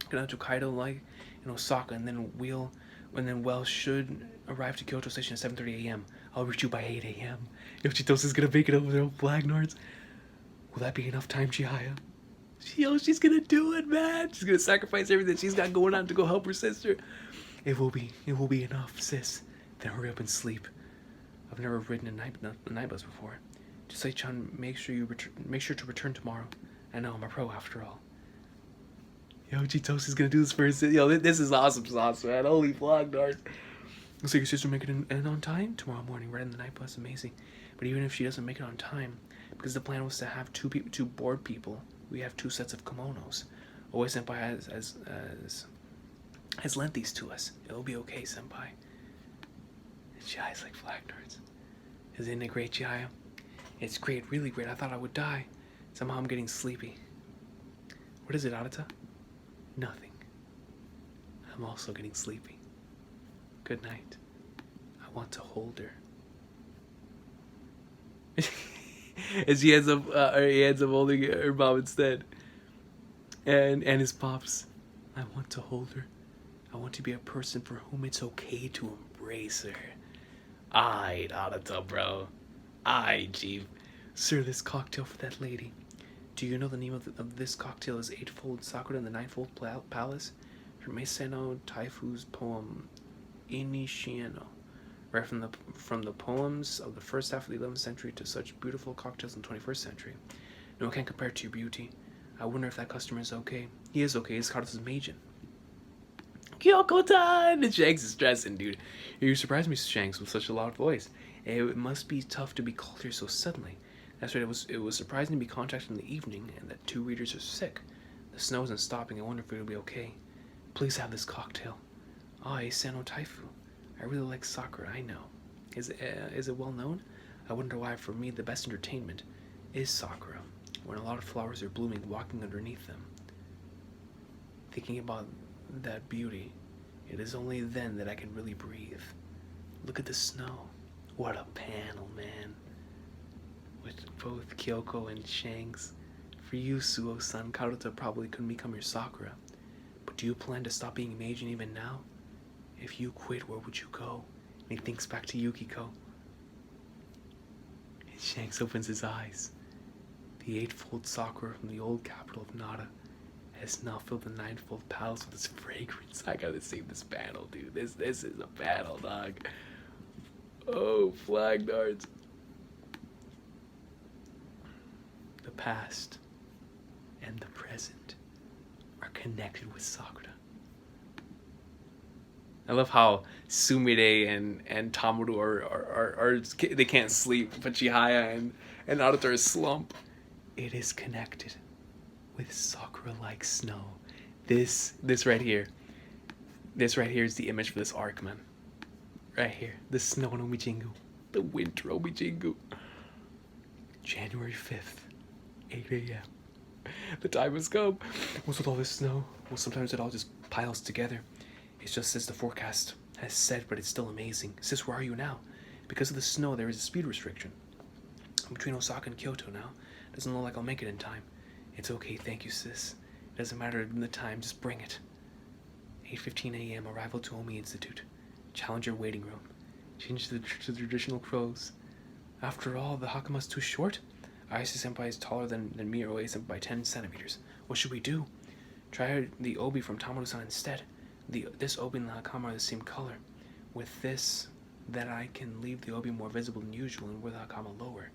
Get out to Kaido in Osaka, and then should arrive to Kyoto Station at 7:30 a.m. I'll reach you by 8 a.m. If Chitosa's gonna make it over there on Flagnards, will that be enough time, Chihaya? She's gonna do it, man. She's gonna sacrifice everything she's got going on to go help her sister. It will be enough, sis. Then hurry up and sleep. I've never ridden a night bus before. Jisai-chan, make sure to return tomorrow. I know I'm a pro after all. Yo, Chitosi's gonna do this first. Yo, this is awesome sauce, man. Holy flag dart. Looks like your sister make it in on time tomorrow morning, right in the night bus. Amazing. But even if she doesn't make it on time, because the plan was to have two board people, we have 2 sets of kimonos. Always Senpai has lent these to us. It'll be okay, Senpai. And Chihaya's like flag darts. Isn't it great, Chihaya? It's great, really great. I thought I would die. Somehow I'm getting sleepy. What is it, Arata? Nothing. I'm also getting sleepy. Good night. I want to hold her. As he ends up holding her mom instead. And his pops. I want to hold her. I want to be a person for whom it's okay to embrace her. Aight, Arata, bro. Aight, Chief. Sir, this cocktail for that lady. Do you know the name of this cocktail is Eightfold Sakura in the Ninefold Palace? From Meiseno Taifu's poem Inishieno. Right from the poems of the first half of the 11th century to such beautiful cocktails in the 21st century. No one can compare to your beauty. I wonder if that customer is okay. He is okay. His card is Majin. Kyoko-tan! And Shanks is stressing, dude. You surprised me, Shanks, with such a loud voice. It must be tough to be called here so suddenly. That's right, it was surprising to be contacted in the evening and that 2 readers are sick. The snow isn't stopping. I wonder if it'll be okay. Please have this cocktail. Sano Taifu. I really like Sakura, I know. Is it well known? I wonder why, for me, the best entertainment is Sakura, when a lot of flowers are blooming, walking underneath them. Thinking about that beauty, it is only then that I can really breathe. Look at the snow. What a panel, man. With both Kyoko and Shanks. For you, Suo-san, Karuta probably couldn't become your Sakura. But do you plan to stop being Meijin even now? If you quit, where would you go? And he thinks back to Yukiko. And Shanks opens his eyes. The Eightfold Sakura from the old capital of Nara has now filled the Ninefold Palace with its fragrance. I gotta see this battle, dude. This is a battle, dog. Oh, flag darts. The past and the present are connected with Sakura. I love how Sumire and Tamoru are they can't sleep, but Chihaya and Naruto are slump. It is connected with Sakura like snow. This right here. This right here is the image for this arc, man. Right here. The snow no Mijingu. The winter Omijingu. January 5th. 8 a.m. The time has come. What's with all this snow? Well, sometimes it all just piles together. It's just as the forecast has said, but it's still amazing. Sis, where are you now? Because of the snow, there is a speed restriction. I'm between Osaka and Kyoto now. Doesn't look like I'll make it in time. It's okay, thank you, sis. It doesn't matter the time, just bring it. 8:15 a.m. Arrival to Omi Institute. Challenger waiting room. Change to the traditional clothes. After all, the Hakama's too short? Ayase-senpai is taller than me or Oe-senpai by 10 centimeters. What should we do? Try the obi from Tamoru-san instead. This obi and the Hakama are the same color. With this, that I can leave the obi more visible than usual and wear the Hakama lower.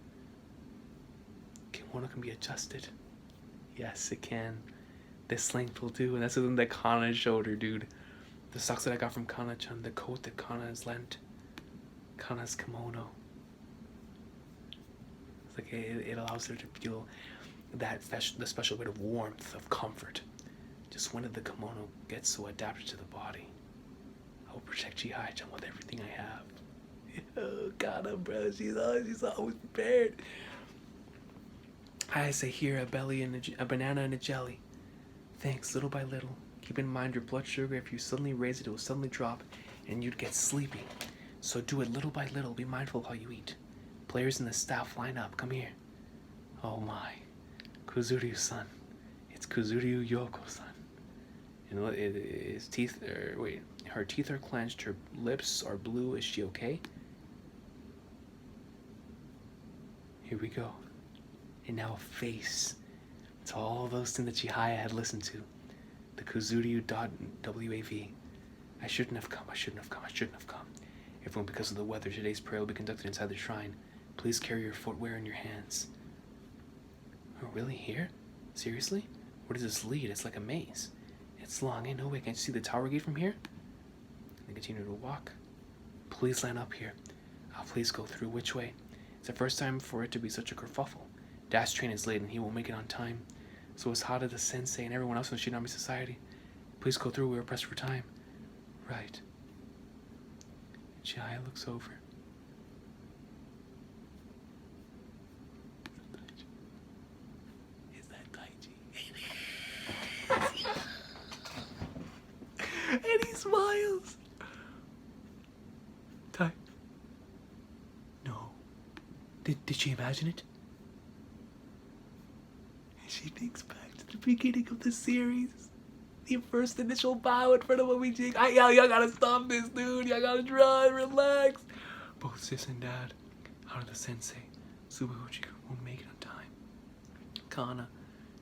Kimono can be adjusted. Yes, it can. This length will do, and that's something that Kana showed her, dude. The socks that I got from Kana-chan, the coat that Kana has lent. Kana's kimono. It's like it allows her to feel the special bit of warmth, of comfort. Just when did the kimono get so adapted to the body? I will protect Chihaya-chan with everything I have. Oh, Kana, bro, she's always prepared. I say here, a banana and a jelly. Thanks, little by little. Keep in mind your blood sugar, if you suddenly raise it, it will suddenly drop, and you'd get sleepy. So do it little by little. Be mindful of how you eat. Players in the staff, line up. Come here. Oh my. Kuzuryu-san. It's Kuzuryu Yoko-san. You know, her teeth are clenched, her lips are blue. Is she okay? Here we go. And now a face. It's all those things that Chihaya had listened to. The Kuzuryu.wav. I shouldn't have come. Everyone, because of the weather, today's prayer will be conducted inside the shrine. Please carry your footwear in your hands. Oh, really? Here? Seriously? Where does this lead? It's like a maze. It's long. Ain't no way. Can't you see the tower gate from here? Then continue to walk. Please line up here. I'll please go through. Which way? It's the first time for it to be such a kerfuffle. Dash train is late and he won't make it on time. So is Hada the sensei and everyone else in the Shinami Society. Please go through. We are pressed for time. Right. Chihaya looks over. Is that Taiji? And he smiles. Tai. No. Did she imagine it? And she thinks back to the beginning of the series. The first initial bow in front of Omijing. Y'all gotta stop this, dude. Y'all gotta run, relax. Both sis and dad, Hada the sensei, Subahochi won't make it on time. Kana,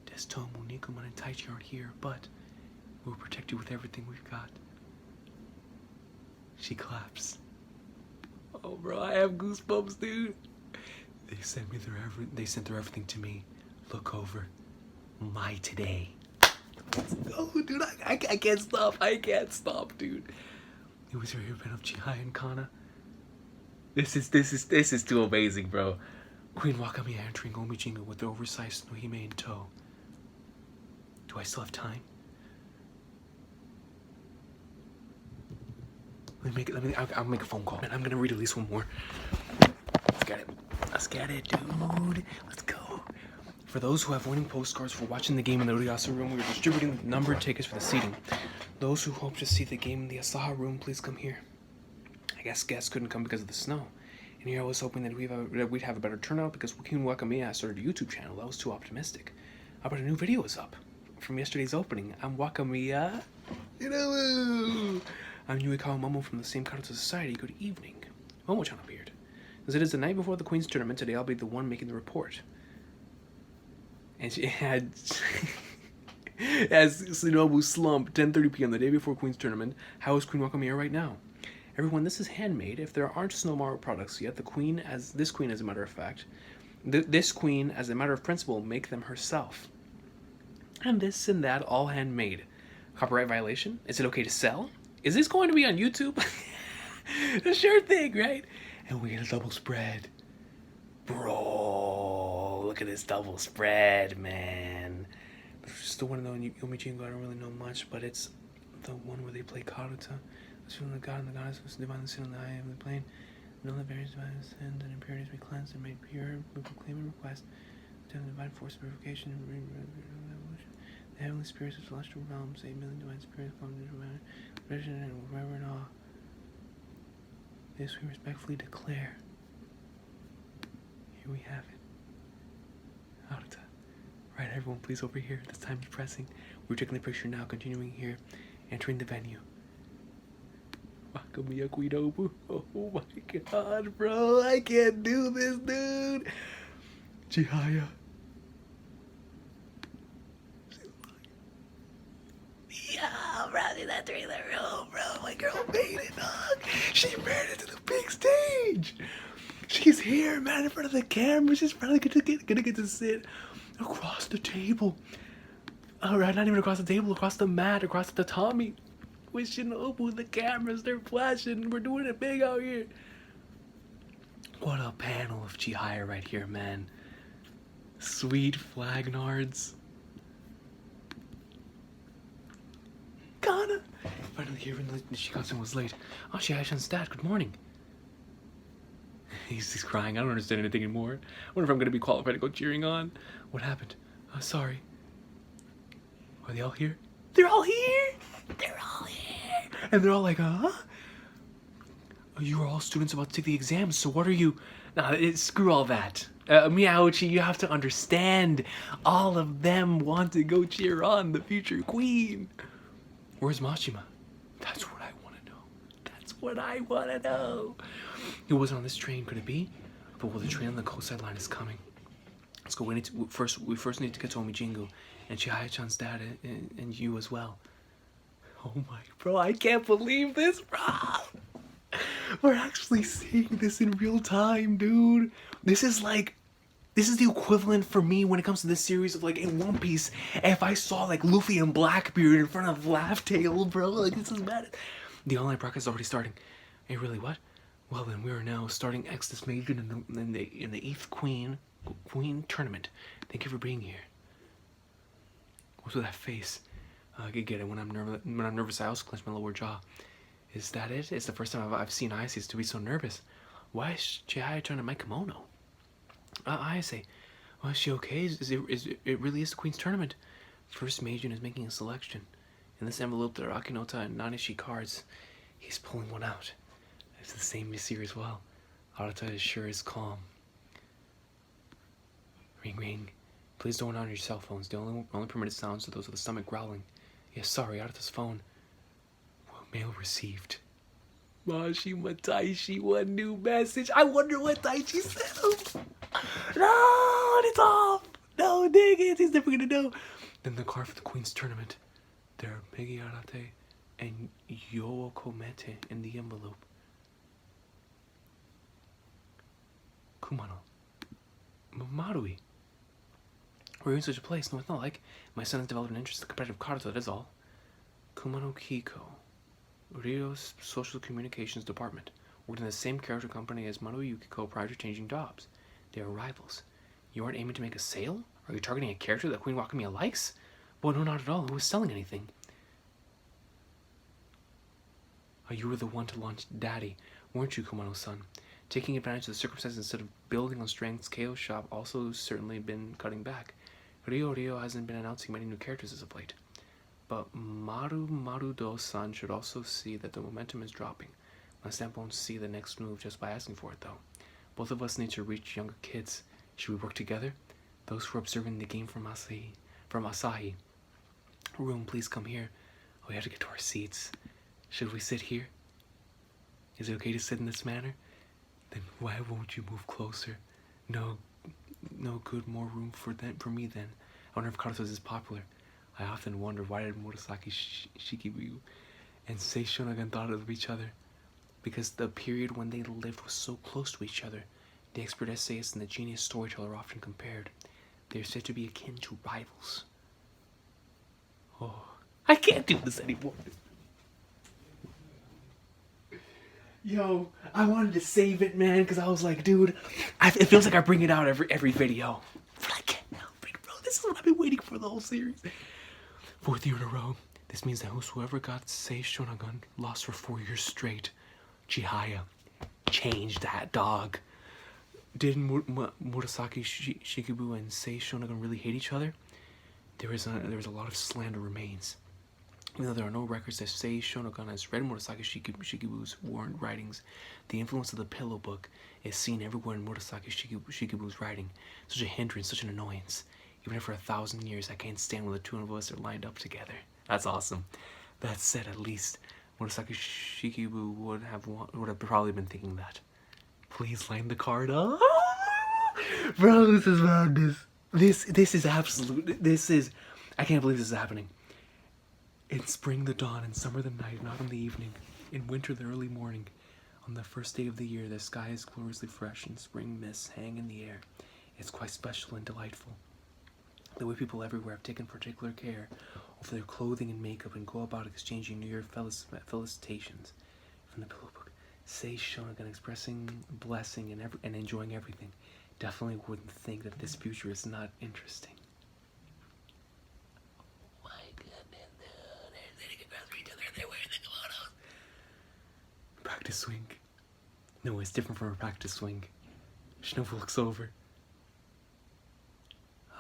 Destomu, Nikuman, and Taichi aren't here, but we'll protect you with everything we've got. She claps. Oh, bro, I have goosebumps, dude. They sent their everything to me. Look over my today. Let's go, dude. I can't stop. I can't stop, dude. It was your event of Chihaya and Kana. This is too amazing, bro. Queen Wakamiya entering Omijingu with the oversized Nohime in tow. Do I still have time? I'll make a phone call. Man, I'm gonna read at least one more. Let's get it, dude. Let's go. For those who have winning postcards for watching the game in the Uriyasu room, we are distributing numbered tickets for the seating. Those who hope to see the game in the Asaha room, please come here. I guess guests couldn't come because of the snow. And here I was hoping that we'd have a better turnout because Queen Wakamiya started a YouTube channel. That was too optimistic. How about a new video is up from yesterday's opening? I'm Wakamiya. I'm Yuikawa Momo from the same Kyoto Society. Good evening. Momo-chan appeared. As it is the night before the Queen's tournament, today I'll be the one making the report. And she had, as Shinobu slump, 10:30 p.m. the day before Queen's tournament. How is Queen Wakamiya right now? Everyone, this is handmade. If there aren't Snowmaru products yet, this queen, as a matter of fact, this queen, as a matter of principle, make them herself. And this and that, all handmade. Copyright violation? Is it okay to sell? Is this going to be on YouTube? A sure thing, right? And we get a double spread. Bro, look at this double spread, man. Still want to know Yomijingo, I don't really know much, but it's the one where they play Karuta. The feeling of God and the goddess was divinely seen on the eye of the plane. And all the various divine sins and impurities be cleansed and made pure. We proclaim and request to have the divine force of purification and revolution. The heavenly spirits of celestial realms, 8 million divine spirits come to vision and reverent awe. This we respectfully declare. Here we have it. Haruta. Right, everyone, please over here. This time is pressing. We're taking the picture now, continuing here, entering the venue. Wakamiya Kuidobu. Oh my god, bro. I can't do this, dude. Chihaya. Yeah, bro, see that trailer, bro. My girl made it, dog. She made it to the big stage. She's here, man, in front of the camera. She's probably gonna get to sit across the table. Alright, not even across the table, across the mat, across the tatami. With Shinobu, the cameras, they're flashing. We're doing it big out here. What a panel of Chihaya right here, man. Sweet flagnards. Kana! Finally here when Nishikawa was late. Oh, Chihaya-chan's dad, good morning. He's crying. I don't understand anything anymore. I wonder if I'm going to be qualified to go cheering on. What happened? Sorry. Are they all here? They're all here! They're all here! And they're all like, huh? Oh, you are all students about to take the exams, so what are you... Nah, screw all that. Miyauchi, you have to understand. All of them want to go cheer on the future queen. Where's Mashima? That's what I want to know. That's what I want to know. It wasn't on this train, could it be? But well, the train on the coastside line is coming. Let's go. We first need to get to Omijingu, and Chihaya-chan's dad and you as well. Oh my, bro, I can't believe this, bro. We're actually seeing this in real time, dude. This is the equivalent for me when it comes to this series of like in One Piece. If I saw like Luffy and Blackbeard in front of Laugh Tale, bro, like this is bad. The online broadcast is already starting. Hey, really? What? Well, then we are now starting Exodus Major in the eighth Queen tournament. Thank you for being here. What's with that face? I could get it when I'm nervous. I also clench my lower jaw. Is that it? It's the first time I've seen Isis to be so nervous. Why is Chihaya trying to my kimono? I say, well, is she okay? It really is the Queen's tournament. First Majin is making a selection. In this envelope, there are Akinota and Nanishi cards. He's pulling one out. It's the same Missir as well. Arata is sure is calm. Ring ring. Please don't on your cell phones. The only permitted sounds are those of the stomach growling. Yes, sorry, Arata's phone. Well, mail received. Mashi Mataishi, one new message. I wonder what Taichi said. No, it's off. No, dang it. He's never gonna know. Then the card for the Queen's tournament. There are Megi Arate and Yoko Mete in the envelope. Kumano. Marui. We're in such a place. No, it's not like. My son has developed an interest in competitive cards, that is all. Kumano Kiko. Rio's Social Communications Department. Worked in the same character company as Maru Yukiko prior to changing jobs. They are rivals. You aren't aiming to make a sale? Are you targeting a character that Queen Wakamiya likes? Well, no, not at all. Who was selling anything? Oh, you were the one to launch Daddy, weren't you, Kumano-san? Taking advantage of the circumstances instead of building on strengths, KO's shop also certainly been cutting back. Rio hasn't been announcing many new characters as of late. But Marudo-san should also see that the momentum is dropping. My stamp won't see the next move just by asking for it, though. Both of us need to reach younger kids. Should we work together? Those who are observing the game from Asahi. Room, please come here. Oh, we have to get to our seats. Should we sit here? Is it okay to sit in this manner? Then why won't you move closer? No good, more room for me then. I wonder if Karuto is popular. I often wonder why did Murasaki Shikibu and Sei Shonagon thought of each other? Because the period when they lived was so close to each other. The expert essayist and the genius storyteller are often compared. They are said to be akin to rivals. Oh, I can't do this anymore. Yo, I wanted to save it, man, because I was like, dude, it feels like I bring it out every video. But I can't help it, bro. This is what I've been waiting for the whole series. 4th year in a row. This means that whosoever got Sei Shonagon lost for 4 years straight. Chihaya. Change that, dog. Didn't Murasaki Shikibu and Sei Shonagon really hate each other? There is a lot of slander remains. Even though there are no records that Sei Shonagon has read Murasaki Shikibu's warrant writings, the influence of the Pillow Book is seen everywhere in Murasaki Shikibu's writing. Such a hindrance, such an annoyance. Even if for 1,000 years I can't stand when the two of us are lined up together. That's awesome. That said, at least Murasaki Shikibu would have probably been thinking that. Please line the card up. Bro, this is madness. This is absolute. I can't believe this is happening. In spring the dawn, in summer the night, in autumn the evening, in winter the early morning. On the first day of the year, the sky is gloriously fresh and spring mists hang in the air. It's quite special and delightful. The way people everywhere have taken particular care over their clothing and makeup and go about exchanging New Year felicitations. From the Pillow Book, Sei Shonagon expressing blessing and enjoying everything. Definitely wouldn't think that this future is not interesting. Practice swing. No, it's different from a practice swing. Shinobu looks over.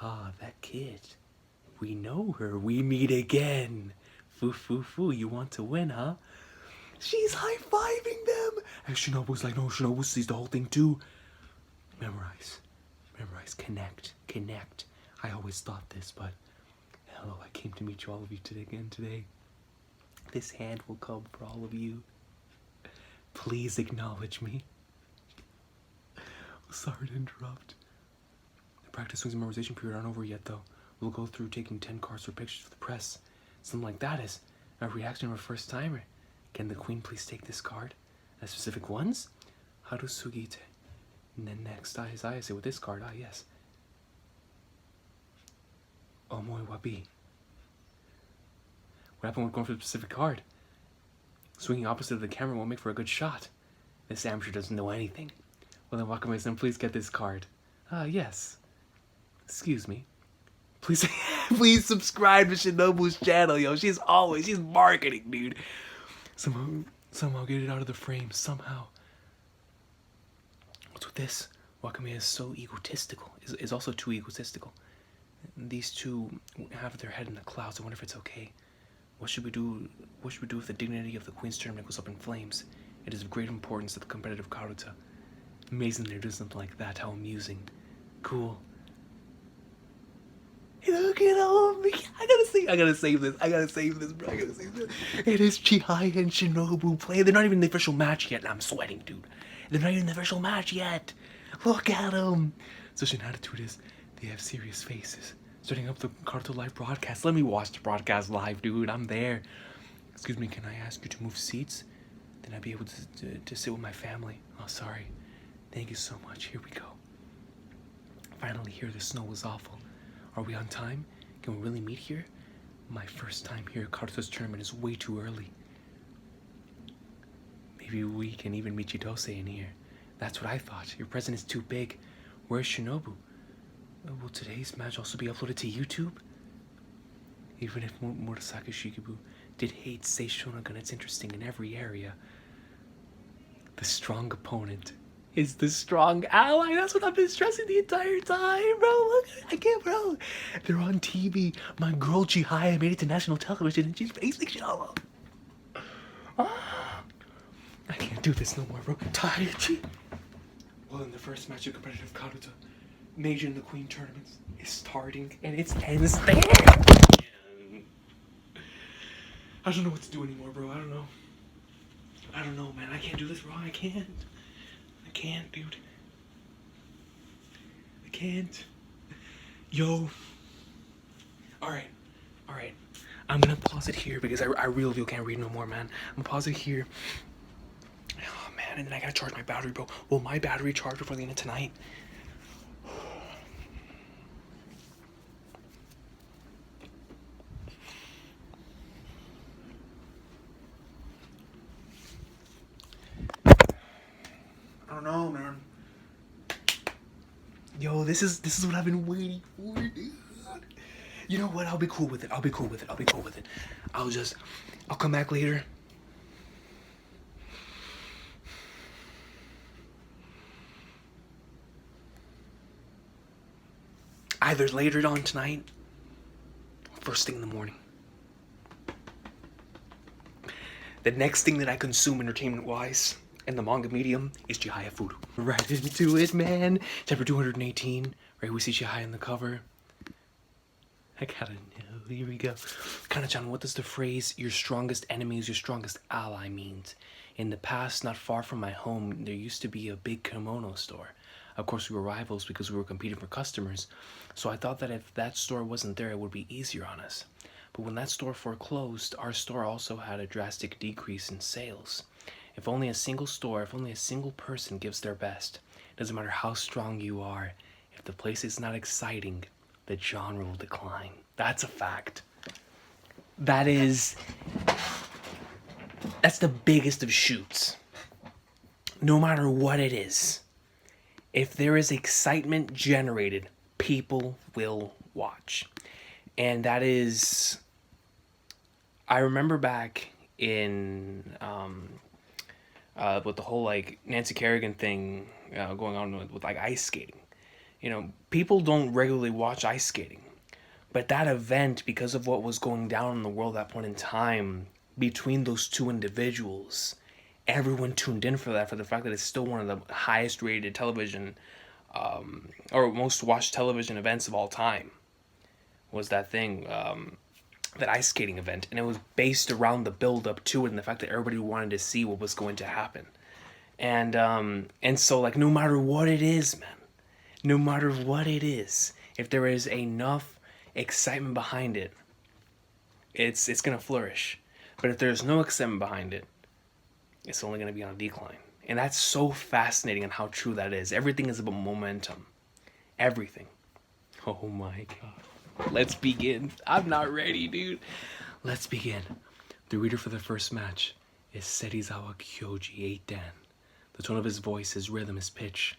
Ah, that kid. We know her. We meet again. Foo, you want to win, huh? She's high-fiving them. And Shinobu's like, no, Shinobu sees the whole thing too. Memorize, connect. I always thought this, but hello, I came to meet all of you today. This hand will come for all of you. Please acknowledge me. Sorry to interrupt. The practice swings and memorization period aren't over yet, though. We'll go through taking 10 cards for pictures for the press. Something like that is a reaction of a first timer. Can the Queen please take this card? The specific ones? Haru Sugite. And then next, his Ayase with this card. Ah, yes. Omoi Wabi. What happened with going for the specific card? Swinging opposite of the camera won't make for a good shot. This amateur doesn't know anything. Well then, Wakame-san, please get this card. Ah, yes. Excuse me. Please, please subscribe to Shinobu's channel, yo. She's marketing, dude. Somehow get it out of the frame, somehow. What's with this? Wakame is so egotistical, is also too egotistical. These two have their head in the clouds. I wonder if it's okay. What should we do if the dignity of the Queen's tournament goes up in flames? It is of great importance to the competitive Karuta. Amazing they're doing something like that. How amusing. Cool. Look at all me. I gotta save this, bro. It is Chihaya and Shinobu playing. They're not even in the official match yet, and I'm sweating, dude. They're not even in the official match yet. Look at them. Such an attitude is, they have serious faces. Starting up the Karuta live broadcast. Let me watch the broadcast live, dude. I'm there. Excuse me, can I ask you to move seats? Then I'd be able to sit with my family. Oh, sorry. Thank you so much. Here we go. Finally here, the snow was awful. Are we on time? Can we really meet here? My first time here at Karuta's tournament is way too early. Maybe we can even meet Chidose in here. That's what I thought. Your present is too big. Where's Shinobu? Will today's match also be uploaded to YouTube? Even if Murasaki Shikibu did hate Seishonagun, it's interesting in every area. The strong opponent is the strong ally. That's what I've been stressing the entire time, bro. Look, I can't, bro. They're on TV. My girl Chihaya made it to national television and she's facing Shinobu. I can't do this no more, bro. Taichi. Well, in the first match of competitive Karuta, Major in the Queen tournaments is starting and it's ends there. I don't know what to do anymore, bro. I don't know, man. I can't do this, bro. I can't, dude. I can't. Yo. Alright. I'm gonna pause it here because I really can't read no more, man. I'm gonna pause it here. Oh, man. And then I gotta charge my battery, bro. Will my battery charge before the end of tonight? I don't know, man. Yo, this is what I've been waiting for, dude. You know what? I'll be cool with it. I'll come back later. Either later on tonight, or first thing in the morning. The next thing that I consume entertainment-wise in the manga medium is Chihayafuru. Right into it, man. Chapter 218, right? We see Chihaya on the cover. I gotta know. Here we go. Kana-chan, what does the phrase, your strongest enemy is your strongest ally means? In the past, not far from my home, there used to be a big kimono store. Of course, we were rivals because we were competing for customers. So I thought that if that store wasn't there, it would be easier on us. But when that store foreclosed, our store also had a drastic decrease in sales. If only a single person gives their best, it doesn't matter how strong you are, if the place is not exciting, the genre will decline. That's a fact. That's the biggest of shoots. No matter what it is, if there is excitement generated, people will watch. And that is, I remember back in with the whole like Nancy Kerrigan thing going on with like ice skating. You know, people don't regularly watch ice skating, but that event, because of what was going down in the world at that point in time between those two individuals, everyone tuned in for that, for the fact that it's still one of the highest rated television or most watched television events of all time. Was that thing, that ice skating event, and it was based around the build up to it and the fact that everybody wanted to see what was going to happen. And so like no matter what it is, man, no matter what it is, if there is enough excitement behind it, it's gonna flourish. But if there's no excitement behind it, it's only going to be on a decline. And that's so fascinating on how true that is. Everything is about momentum. Everything. Oh my god. Let's begin. I'm not ready, dude. Let's begin. The reader for the first match is Serizawa Kyoji 8 Dan. The tone of his voice, his rhythm, his pitch.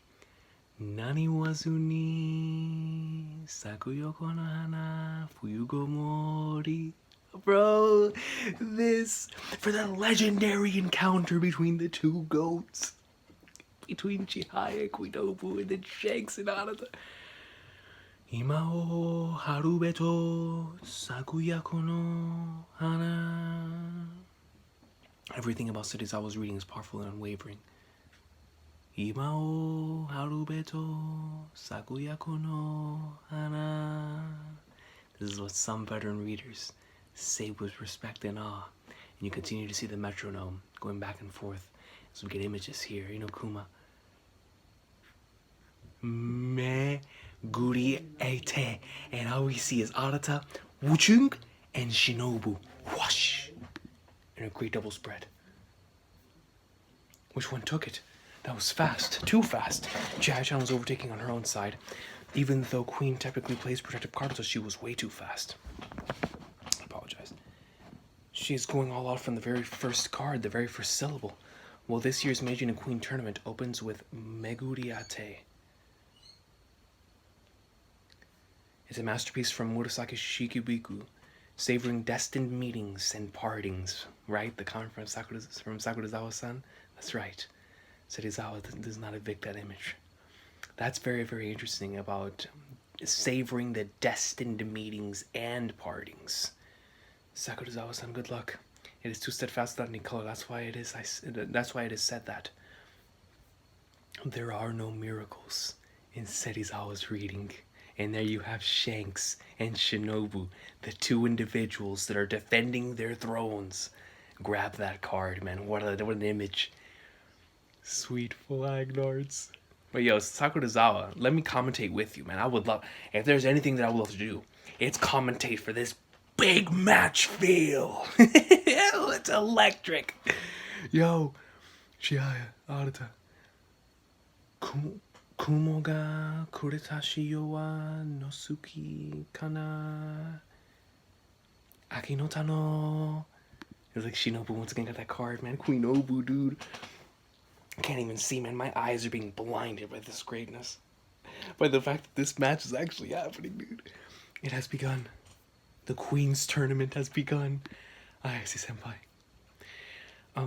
Nani wazu ni sakuyoko no hana fuyugo mori. Bro, this for the legendary encounter between the two goats. Between Chihayafuru and then Shanks and Anata. Ima o harube to sakuyako no hana. Everything about Serizawa's reading is powerful and unwavering. Ima o harube to sakuyako no hana. This is what some veteran readers say with respect and awe. And you continue to see the metronome going back and forth as we get images here. You know, Kuma. Me guri ete. And all we see is Arata, Wuchung, and Shinobu. Whoosh! In a great double spread. Which one took it? That was fast. Too fast. Chihaya-chan was overtaking on her own side. Even though Queen technically plays protective cards, so she was way too fast. I apologize. She's going all out from the very first card, the very first syllable. Well, this year's Meijin and Queen tournament opens with Meguriate. It's a masterpiece from Murasaki Shikibuku, savoring destined meetings and partings. Right? The comment from Sakurazawa-san? That's right. Serizawa does not evict that image. That's very, very interesting about savoring the destined meetings and partings. Sakurazawa-san, good luck. It is too steadfast without any color. That's why it is. That's why it is said that there are no miracles in Serizawa's reading. And there you have Shanks and Shinobu, the two individuals that are defending their thrones. Grab that card, man. What an image. Sweet flag darts. But yo, Sakurazawa, let me commentate with you, man. I would love, if there's anything that I would love to do, it's commentate for this big match feel. It's electric. Yo, Chihaya, Arata. Kumo ga kuretashi yo wa nosuki kana. Aki no tano. It was like Shinobu once again got that card, man. Queen Obu, dude. I can't even see, man. My eyes are being blinded by this greatness. By the fact that this match is actually happening, dude. It has begun. The Queen's tournament has begun. Ayase Senpai.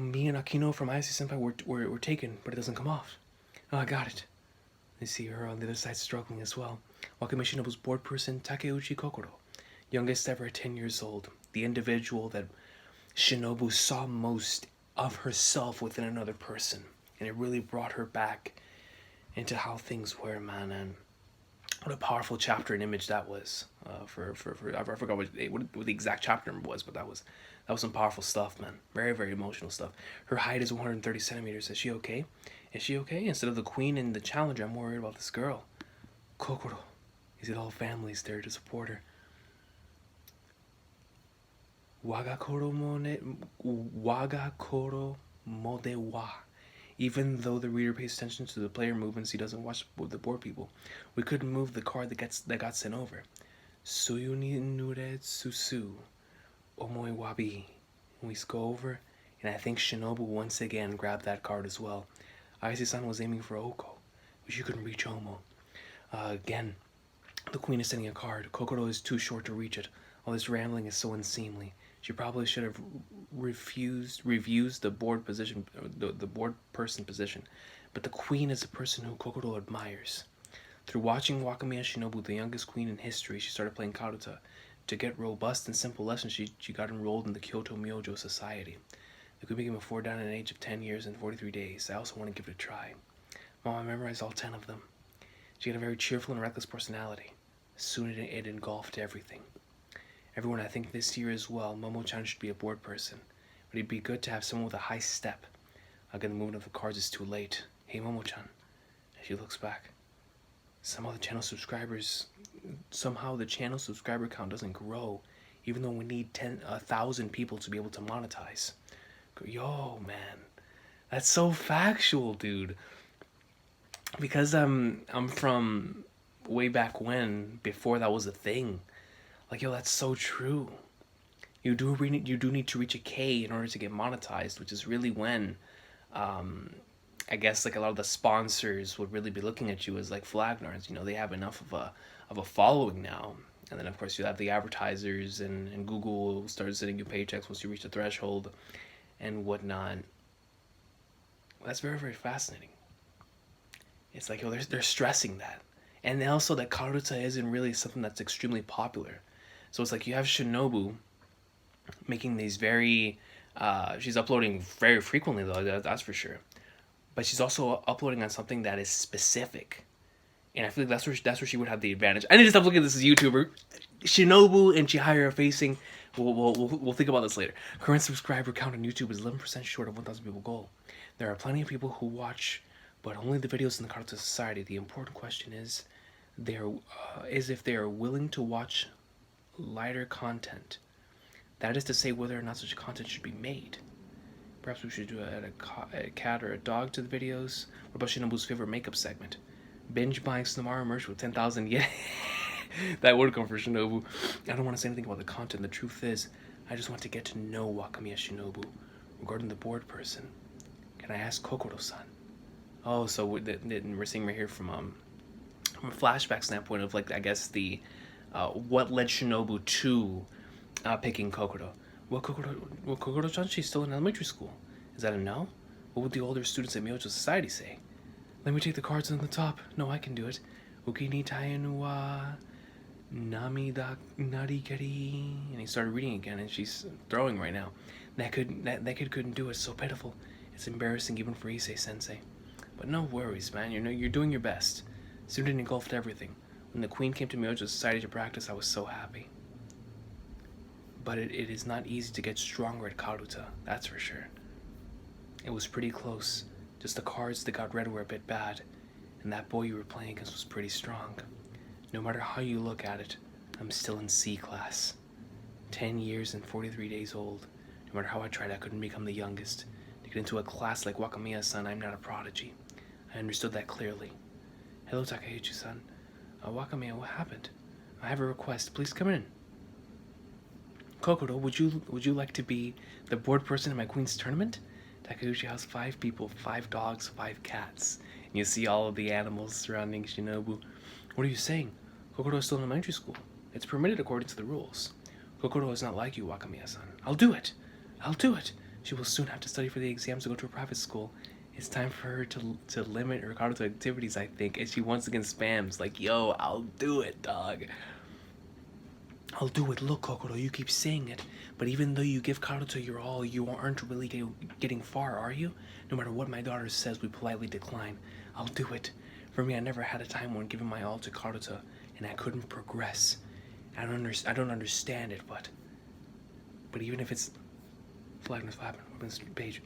Me and Akino from Ayase Senpai were taken, but it doesn't come off. Oh, I got it. I see her on the other side struggling as well. Wakame Shinobu's board person, Takeuchi Kokoro. Youngest ever at 10 years old. The individual that Shinobu saw most of herself within another person. And it really brought her back into how things were, man. And what a powerful chapter and image that was. I forgot what the exact chapter number was, but that was some powerful stuff, man. Very, very emotional stuff. Her height is 130 centimeters. Is she okay? Is she okay? Instead of the queen and the challenger, I'm worried about this girl. Kokoro. Is it all families there to support her? Waga koro mo de wa. Even though the reader pays attention to the player movements, he doesn't watch the board people. We couldn't move the card that got sent over. Suyu ni nure susu. Omoi wabi. And we go over, and I think Shinobu once again grabbed that card as well. Ayase-san was aiming for Oko, but she couldn't reach Omo. Again, the queen is sending a card. Kokoro is too short to reach it. All this rambling is so unseemly. She probably should have reviews the board position, the board person position. But the queen is a person who Kokoro admires. Through watching Wakame and Shinobu, the youngest queen in history, she started playing karuta. To get robust and simple lessons, she got enrolled in the Kyoto Myojo Society. The queen became a 4-dan at an age of 10 years and 43 days. I also want to give it a try. Mom, I memorized all 10 of them. She had a very cheerful and reckless personality. Soon it engulfed everything. Everyone, I think this year as well, Momo-chan should be a board person. But it'd be good to have someone with a high step. Again, the movement of the cards is too late. Hey, Momo-chan. As she looks back. Somehow the channel subscriber count doesn't grow. Even though we need 1,000 people to be able to monetize. Yo, man. That's so factual, dude. Because I'm from way back when, before that was a thing. Like, yo, that's so true. You do need to reach a K in order to get monetized, which is really when, I guess, like, a lot of the sponsors would really be looking at you as like flagnards. You know, they have enough of a following now, and then of course you have the advertisers, and Google will start sending you paychecks once you reach the threshold, and whatnot. That's very, very fascinating. It's like, yo, they're stressing that, and also that karuta isn't really something that's extremely popular. So it's like you have Shinobu making these very, she's uploading very frequently though, that's for sure. But she's also uploading on something that is specific, and I feel like that's where she would have the advantage. I need to stop looking at this as YouTuber. Shinobu and Chihaya are facing. We'll think about this later. Current subscriber count on YouTube is 11% short of 1,000 people goal. There are plenty of people who watch, but only the videos in the Karuta Society. The important question is, if they are willing to watch lighter content. That is to say, whether or not such content should be made. Perhaps we should add a cat or a dog to the videos. What about Shinobu's favorite makeup segment? Binge buying Snamaru merch with 10,000 yen. That would come for Shinobu. I don't want to say anything about the content. The truth is, I just want to get to know Wakamiya Shinobu. Regarding the bored person, can I ask Kokoro-san? Oh, so we're seeing right here from a flashback standpoint of, like, I guess the what led Shinobu to picking Kokoro. Well, Kokoro-chan, she's still in elementary school. Is that a no? What would the older students at Myojo Society say? Let me take the cards on the top. No, I can do it. Uki ni taenu wa namida narikari. And he started reading again, and she's throwing right now. That kid couldn't do it. So pitiful. It's embarrassing even for Issei-sensei. But no worries, man. You're doing your best. Student engulfed everything. When the queen came to Myojo Society to practice, I was so happy. But it is not easy to get stronger at Karuta, that's for sure. It was pretty close. Just the cards that got read were a bit bad, and that boy you were playing against was pretty strong. No matter how you look at it, I'm still in C class. 10 years and 43 days old. No matter how I tried, I couldn't become the youngest. To get into a class like Wakamiya-san, I'm not a prodigy. I understood that clearly. Hello, Takeuchi-san. Wakamiya, what happened? I have a request. Please come in. Kokoro, would you like to be the board person in my queen's tournament? Takeuchi has 5 people, 5 dogs, 5 cats. And you see all of the animals surrounding Shinobu. What are you saying? Kokoro is still in elementary school. It's permitted according to the rules. Kokoro is not like you, Wakamiya-san. I'll do it. She will soon have to study for the exams to go to a private school. It's time for her to limit her Karuta activities, I think. And she once again spams, like, yo, I'll do it, dog. I'll do it. Look, Kokoro, you keep saying it. But even though you give Karuta your all, you aren't really getting far, are you? No matter what my daughter says, we politely decline. I'll do it. For me, I never had a time when giving my all to Karuta, and I couldn't progress. I don't understand it, but even if it's... Open this page.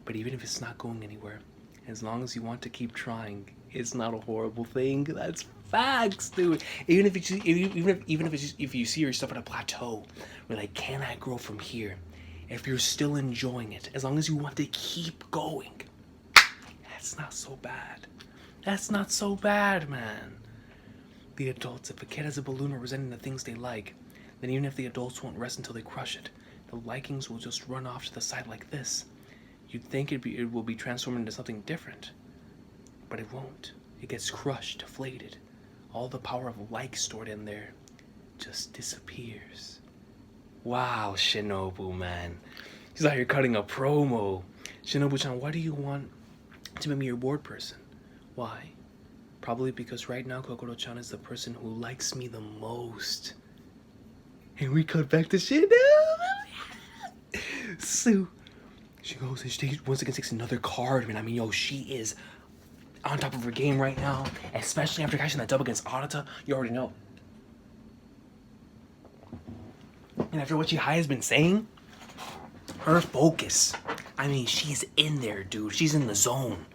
But even if it's not going anywhere, as long as you want to keep trying, it's not a horrible thing. That's facts, dude. Even if you see yourself at a plateau, where like, can I grow from here? If you're still enjoying it, as long as you want to keep going, that's not so bad. That's not so bad, man. The adults, if a kid has a balloon representing the things they like, then even if the adults won't rest until they crush it, the likings will just run off to the side like this. You'd think it will be transformed into something different, but it won't. It gets crushed, deflated. All the power of like stored in there just disappears. Wow, Shinobu, man. She's out here cutting a promo. Shinobu-chan, why do you want to make me your board person? Why? Probably because right now Kokoro-chan is the person who likes me the most. And we cut back to Shinobu. So she goes and she once again takes another card. I mean, yo, she is on top of her game right now, especially after catching that dub against Arata. You already know. And after what Chihaya has been saying, her focus. I mean, she's in there, dude. She's in the zone.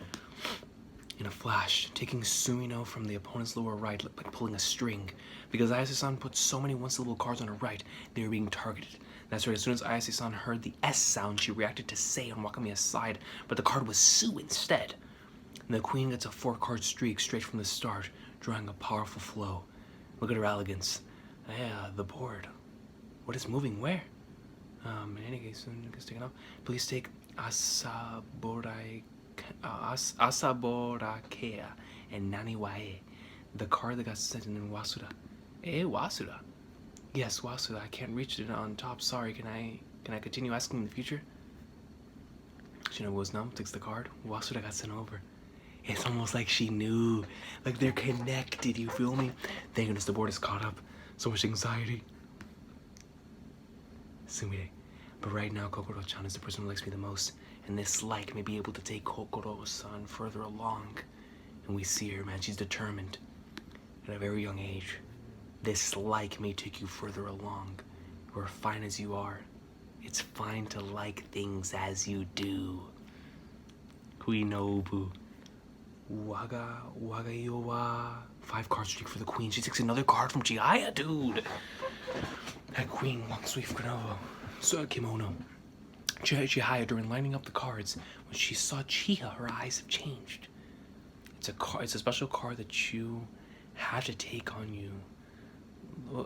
In a flash, taking Suino from the opponent's lower right like pulling a string. Because Ayase-san put so many one-syllable cards on her right, they were being targeted. That's right, as soon as Ayase-san heard the S sound, she reacted to Sei on Wakamiya's side, but the card was Su instead. And the queen gets a 4-card streak straight from the start, drawing a powerful flow. Look at her elegance. Yeah, the board. What is moving where? In any case, it's taken off. Please take Asaborakea and Naniwae, the card that got sent in Wasuda. Wasuda? Yes, Wasuda. I can't reach it on top. Sorry. Can I continue asking in the future? Shinobu was numb, takes the card. Wasuda got sent over. It's almost like she knew. Like they're connected, you feel me? Thank goodness the board is caught up. So much anxiety. Sumire. But right now, Kokoro-chan is the person who likes me the most. And this like may be able to take Kokoro-san further along. And we see her, man. She's determined. At a very young age. This like may take you further along. You're fine as you are. It's fine to like things as you do. Kuinobu. Wagayowa. 5-card streak for the queen. She takes another card from Chihaya, dude. That queen, long sleeve Grenovo. So kimono. Chihaya, during lining up the cards, when she saw Chiha, her eyes have changed. It's a special card that you have to take on you.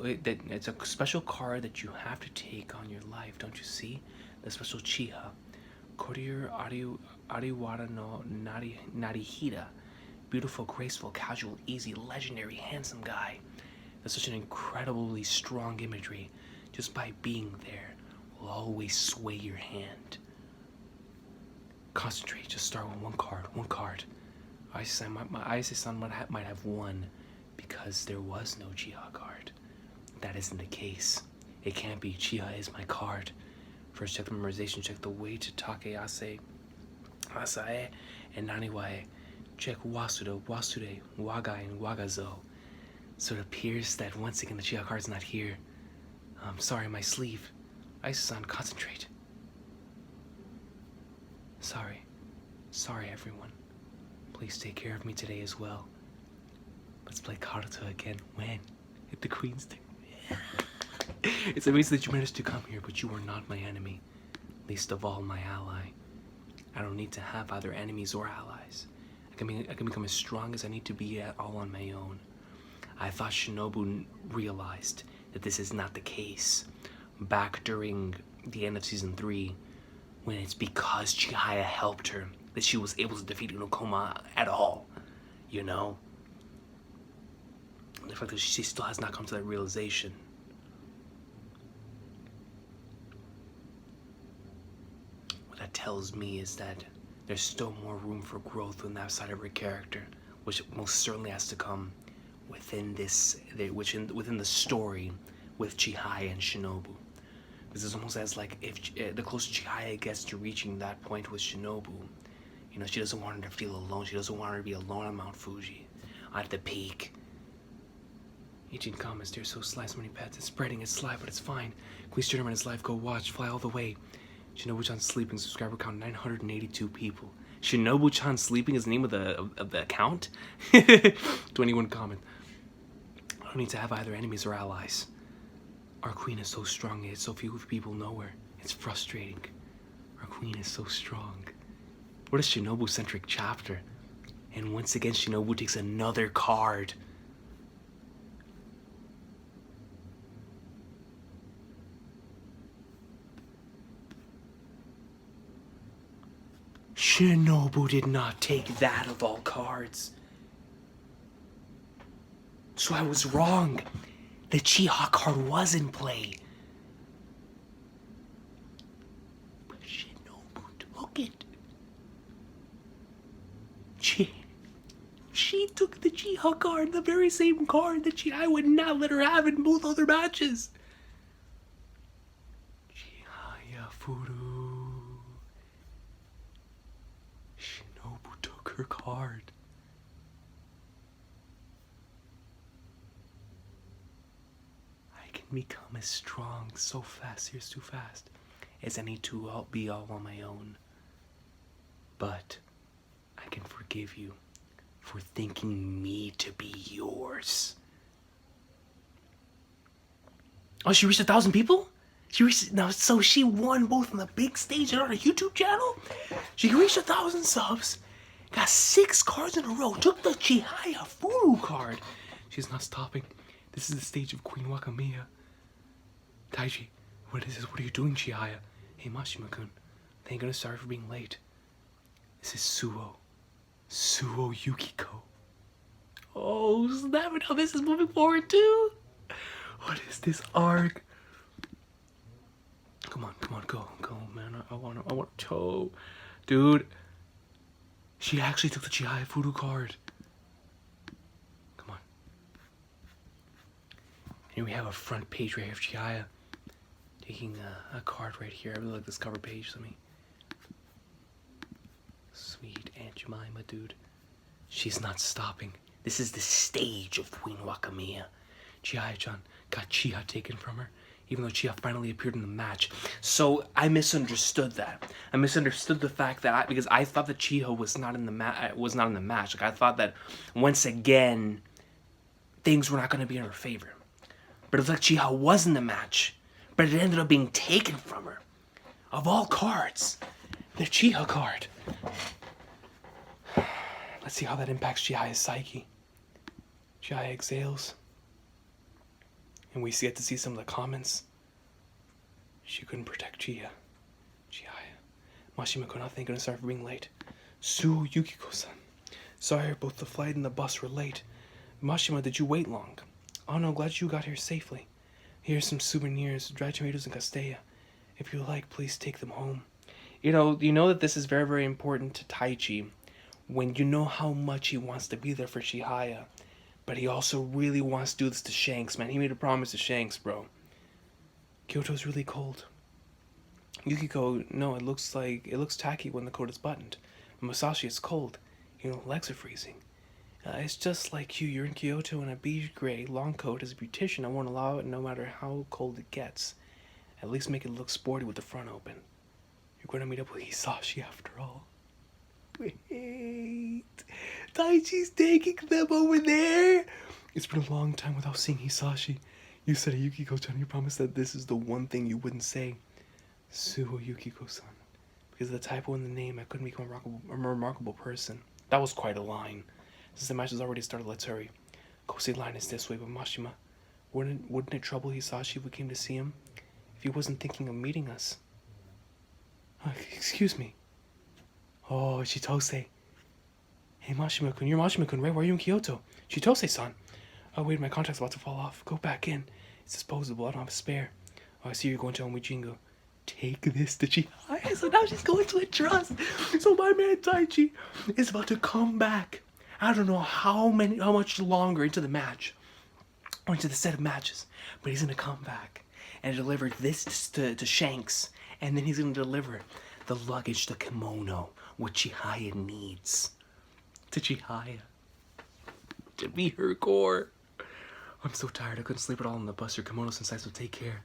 It's a special card that you have to take on your life, don't you see? The special Chiha. Courier Ariwara no Narihira. Beautiful, graceful, casual, easy, legendary, handsome guy. That's such an incredibly strong imagery. Just by being there will always sway your hand. Concentrate, just start with one card. Ayase-san might have one because there was no Chiha card. That isn't the case. It can't be. Chiha is my card. First check the memorization, check the weight to Takease, Asae, and Naniwae. Check Wasuda, Wasude, Wagai, and Wagazo. So it appears that once again the Chiha card's not here. I'm sorry, my sleeve. Ayase-san, concentrate. Sorry everyone. Please take care of me today as well. Let's play Kyoto again. When? At the Queen's Day. It's amazing that you managed to come here, but you are not my enemy. Least of all, my ally. I don't need to have either enemies or allies. I can become as strong as I need to be at all on my own. I thought Shinobu realized that this is not the case. Back during the end of season 3, when it's because Chihaya helped her that she was able to defeat Unokoma at all, you know? The fact that she still has not come to that realization. What that tells me is that there's still more room for growth on that side of her character, which most certainly has to come within within the story with Chihaya and Shinobu. Because it's almost as like if the closer Chihaya gets to reaching that point with Shinobu, you know, she doesn't want her to feel alone. She doesn't want her to be alone on Mount Fuji, at the peak. Eugene comments, "They're so sly, so many pets. It's spreading, it's sly, but it's fine. Queen's tournament is live. Go watch, fly all the way." Shinobu-chan sleeping. Subscriber count 982 people. Shinobu-chan sleeping is the name of the account. 21 comment. I don't need to have either enemies or allies. Our queen is so strong, yet so few people know her. It's frustrating. Our queen is so strong. What a Shinobu-centric chapter. And once again, Shinobu takes another card. Shinobu did not take that of all cards. So I was wrong. The Chiha card was in play. But Shinobu took it. She took the Chiha card, the very same card that I would not let her have in both other matches. Chihayafuru. Shinobu took her card. I can become as strong so fast, here's too fast, as I need to be all on my own. But I can forgive you. for thinking me to be yours. Oh, she reached 1,000 people? She reached, now, so she won both on the big stage and on her YouTube channel? She reached 1,000 subs, got 6 cards in a row, took the Chihayafuru card. She's not stopping. This is the stage of Queen Wakamiya. Taiji, what is this? What are you doing, Chihaya? Hey, Mashima-kun, thank goodness, sorry for being late. This is Suo Yukiko. Oh, snap it! How this is moving forward too. What is this arc? Come on, go, man. I want to toe. Dude, she actually took the Chihayafuru card. Come on. Here we have a front page right here of Chihaya taking a card right here. I really like this cover page. Let me. Sweet Aunt Jemima, dude. She's not stopping. This is the stage of Queen Wakamiya. Chihaya-chan got Chiha taken from her, even though Chiha finally appeared in the match. So I misunderstood that. I misunderstood the fact that because I thought that Chiha was not in the match. Like I thought that once again things were not going to be in her favor. But it was like Chiha was in the match, but it ended up being taken from her. Of all cards, the Chiha card. Let's see how that impacts Chihaya's psyche. Chihaya exhales. And we get to see some of the comments. She couldn't protect Chihaya. Mashima-kun, thank goodness, sorry for being late. Suo Yukiko-san. Sorry, both the flight and the bus were late. Mashima, did you wait long? Oh no, glad you got here safely. Here's some souvenirs, dried tomatoes and castella. If you like, please take them home. You know that this is very, very important to Taichi when you know how much he wants to be there for Chihaya. But he also really wants to do this to Shanks, man. He made a promise to Shanks, bro. Kyoto's really cold. Yukiko, no, it looks tacky when the coat is buttoned. But Masashi, it's cold. Legs are freezing. It's just like you. You're in Kyoto in a beige gray long coat. As a beautician, I won't allow it no matter how cold it gets. At least make it look sporty with the front open. You're going to meet up with Hisashi after all. Wait. Taichi's taking them over there? It's been a long time without seeing Hisashi. You said, Yukiko-chan, you promised that this is the one thing you wouldn't say. Suo Yukiko-san. Because of the typo in the name, I couldn't become a remarkable person. That was quite a line. Since the match has already started, let's hurry. Kosei line is this way, but Mashima, wouldn't it trouble Hisashi if we came to see him? If he wasn't thinking of meeting us? Excuse me. Oh, Chitose. Hey, Mashima-kun, you're Mashima-kun, right? Why are you in Kyoto? Chitose-san. Oh, wait, my contract's about to fall off. Go back in. It's disposable. I don't have a spare. Oh, I see you're going to Omijingo. Take this to Chihaya. So now she's going to a trust. So my man Taichi is about to come back. I don't know how much longer into the match. Or into the set of matches. But he's going to come back and deliver this to Shanks. And then he's going to deliver the luggage, the kimono, what Chihaya needs. To Chihaya. To be her core. I'm so tired. I couldn't sleep at all on the bus. Your kimono sensei, so take care.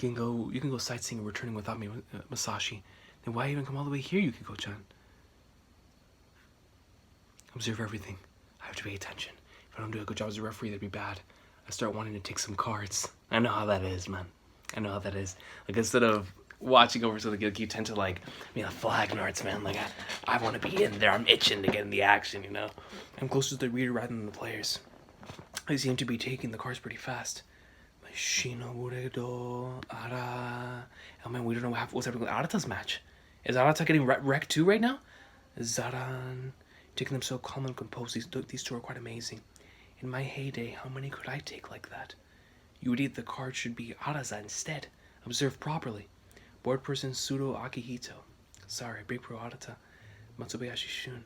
You can go sightseeing and returning without me, Masashi. Then why even come all the way here, Yukiko-chan? Observe everything. I have to pay attention. If I don't do a good job as a referee, that'd be bad. I start wanting to take some cards. I know how that is, man. I know how that is. Like, instead of watching over so you tend to, like, be a flag nards, man. Like, I want to be in there. I'm itching to get in the action, I'm closer to the reader rather than the players. I seem to be taking the cards pretty fast. Shinoburedo, Ara. Oh man, we don't know what's happening with Arata's match. Is Arata getting wrecked too right now? Zaran. Taking them so calm and composed. These two are quite amazing. In my heyday, how many could I take like that? You would eat the card should be Araza instead. Observe properly. Board person Sudo Akihito. Sorry, Big Pro Arata. Matsubayashi Shun.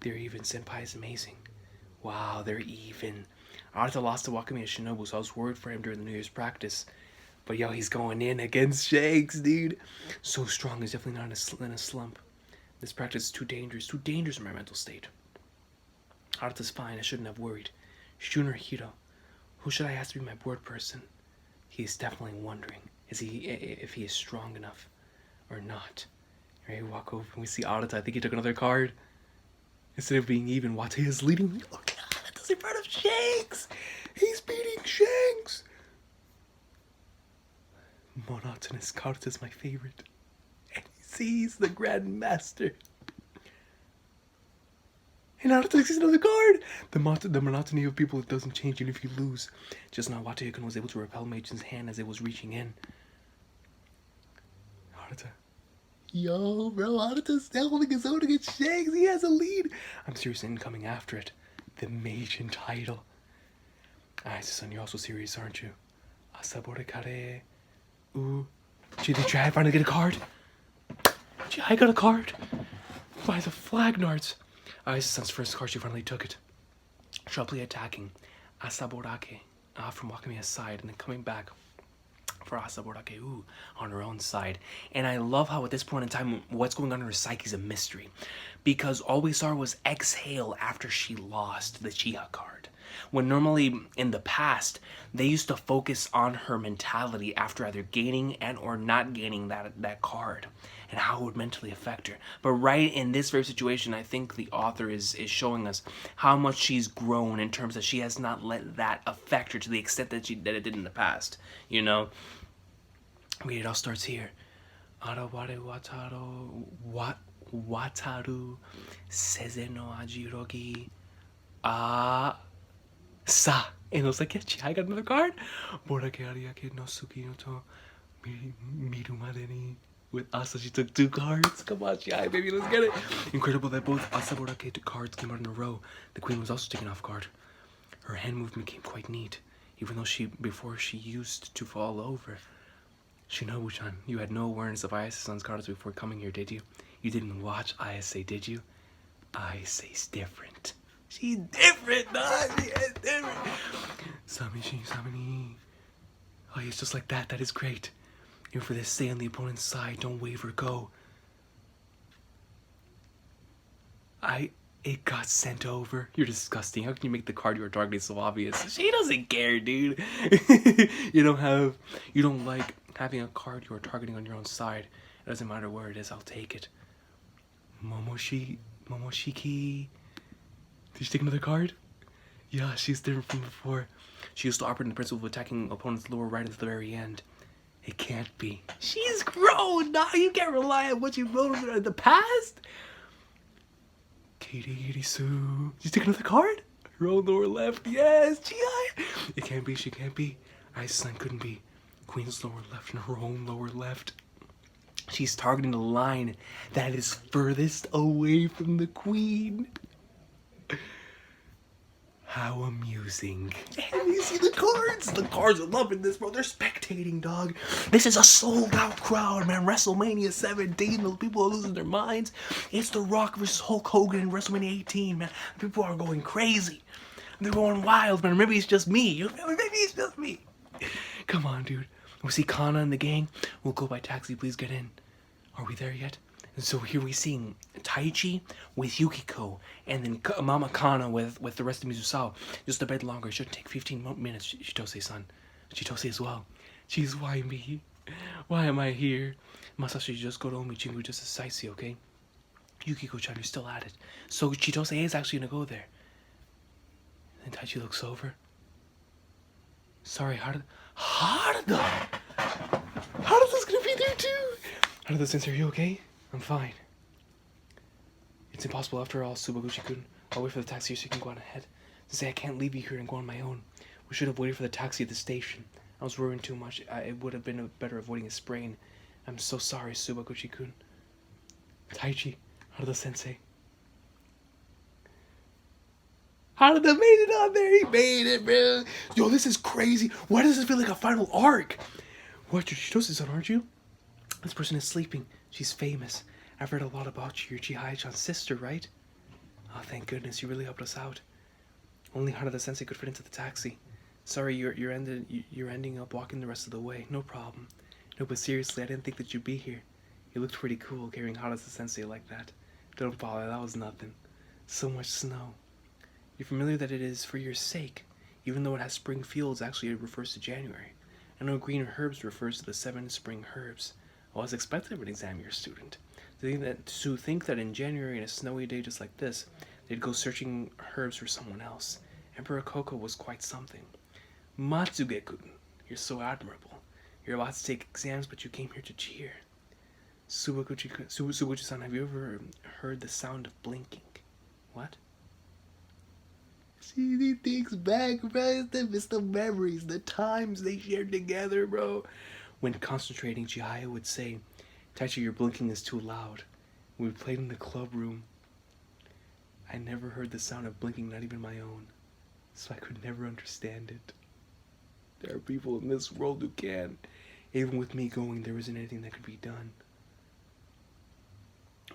They're even. Senpai is amazing. Wow, they're even. Arata lost to Wakamiya Shinobu, so I was worried for him during the New Year's practice. But yo, he's going in against Shanks, dude. So strong, he's definitely not in a slump. This practice is too dangerous for my mental state. Arata's fine, I shouldn't have worried. Shun or Hiro, who should I ask to be my board person? He is definitely wondering if he is strong enough or not. Right, we walk over and we see Arata. I think he took another card. Instead of being even, Wataya is leading. Oh god, that's in front of Shanks! He's beating Shanks! Monotonous Karuto's my favorite. And he sees the Grand Master. And Naruto takes another card! The monotony of people, it doesn't change even if you lose. Just now, Wataya was able to repel Meijin's hand as it was reaching in. Naruto. Yo, bro, Naruto's still holding his own against Shanks. He has a lead. I'm serious in coming after it. The Meijin title. Son, you're also serious, aren't you? Asabore kare. Ooh. Did Chihaya finally get a card? Chihaya got a card. By the Flagnards. Son's first card, she finally took it. Sharply attacking Asaborake from Wakamiya's side and then coming back for Asaborake, on her own side. And I love how at this point in time, what's going on in her psyche is a mystery. Because all we saw was exhale after she lost the Chiha card. When normally in the past, they used to focus on her mentality after either gaining and or not gaining that card. And how it would mentally affect her. But right in this very situation, I think the author is showing us how much she's grown in terms that she has not let that affect her to the extent that it did in the past. You know? Wait, it all starts here. Araware wataru seze no ajirogi sa. And I was like, yeah, I got another card. Borake ariake no suki no to miru made ni. With Asa, she took 2 cards. Come on, Chihaya, baby, let's get it. Incredible that both Asaborake cards came out in a row. The queen was also taken off guard. Her hand movement came quite neat, even though before she used to fall over. Shinobu-chan, you had no awareness of Ayase-san's cards before coming here, did you? You didn't watch Ayase, did you? Ayase's different. She's different, dog. She is different. Samini. Oh, it's just like that. That is great. Even for this, stay on the opponent's side. Don't waver. Go. It got sent over. You're disgusting. How can you make the card you are targeting so obvious? She doesn't care, dude. You don't like having a card you are targeting on your own side. It doesn't matter where it is. I'll take it. Momoshiki. Did she take another card? Yeah, she's different from before. She used to operate in the principle of attacking opponent's lower right until the very end. It can't be. She's grown, dog. You can't rely on what you wrote in the past. Kirisu. She's taking another card? Her own lower left. Yes, Chihaya. It can't be. She can't be. Iceland couldn't be. Queen's lower left and her own lower left. She's targeting the line that is furthest away from the queen. How amusing. And you see the cards. The cards are loving this, bro. They're spectating, dog. This is a sold out crowd, man. WrestleMania 17. Those people are losing their minds. It's The Rock versus Hulk Hogan in WrestleMania 18, man. People are going crazy. They're going wild, man. Maybe it's just me. Maybe it's just me. Come on, dude. We see Kana and the gang. We'll go by taxi. Please get in. Are we there yet? And so here we see Taichi with Yukiko, and then Mama Kana with the rest of Mizusao. Just a bit longer. It shouldn't take 15 minutes, Chitose-san. Chitose as well. Jeez, why me? Why am I here? Masashi, just go to Omichingu just as sightsee, okay? Yukiko-chan, you're still at it. So Chitose is actually gonna go there. And Taichi looks over. Sorry, Haruda. Haruda's gonna be there too! Haruda-sensei, are you okay? I'm fine. It's impossible after all, Subaguchi-kun. I'll wait for the taxi so you can go on ahead. Sensei, I can't leave you here and go on my own. We should have waited for the taxi at the station. I was worrying too much. It would have been better avoiding a sprain. I'm so sorry, Subaguchi-kun. Taichi, Haruda-sensei. Haruda made it on there. He made it, bro. Yo, this is crazy. Why does this feel like a final arc? What, you're Chitose-san, aren't you? This person is sleeping. She's famous. I've read a lot about you. You're Chihaya-chan's sister, right? Oh, thank goodness. You really helped us out. Only Haruda-sensei could fit into the taxi. Sorry, you're ending up walking the rest of the way. No problem. No, but seriously, I didn't think that you'd be here. You looked pretty cool carrying Haruda-sensei like that. Don't bother, that was nothing. So much snow. You're familiar that it is for your sake. Even though it has spring fields, actually it refers to January. I know green herbs refers to the 7 spring herbs. Well, as expected of an exam year student. To think that in January, on a snowy day just like this, They'd go searching herbs for someone else. Emperor Koko was quite something. Matsuge-kun, you're so admirable. You're about to take exams, but you came here to cheer. Subaguchi-san, have you ever heard the sound of blinking? What? See, he thinks back, bro. It's the memories, the times they shared together, bro. When concentrating, Chihaya would say, Taichi, your blinking is too loud. When we played in the club room, I never heard the sound of blinking, not even my own. So I could never understand it. There are people in this world who can. Even with me going, there isn't anything that could be done.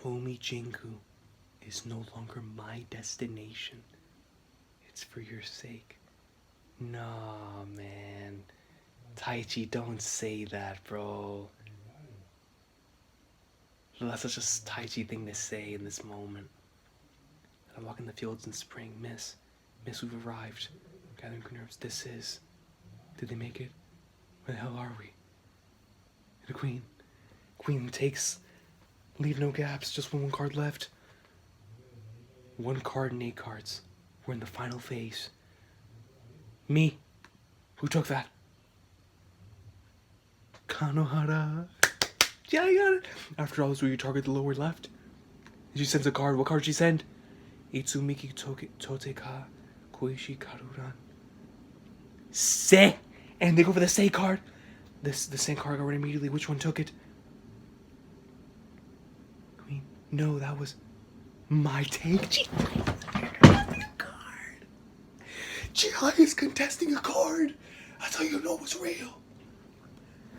Omi Jinku is no longer my destination. It's for your sake. Nah, man. Taichi, don't say that, bro. That's such a Taichi thing to say in this moment. I'm walking the fields in spring. Miss, we've arrived. Gathering nerves. This is... Did they make it? Where the hell are we? The queen. Queen takes... Leave no gaps. Just one card left. 1 card and 8 cards. We're in the final phase. Me. Who took that? Kanohara. Yeah, I got it. After all this, will you target the lower left? She sends a card. What card did she send? Itsumiki Toteka Koishi Karuran. Se! And they go for the Se card. The same card got read immediately. Which one took it? Queen. No, that was my take. She a card. Chihaya is contesting a card. That's how you know it's real.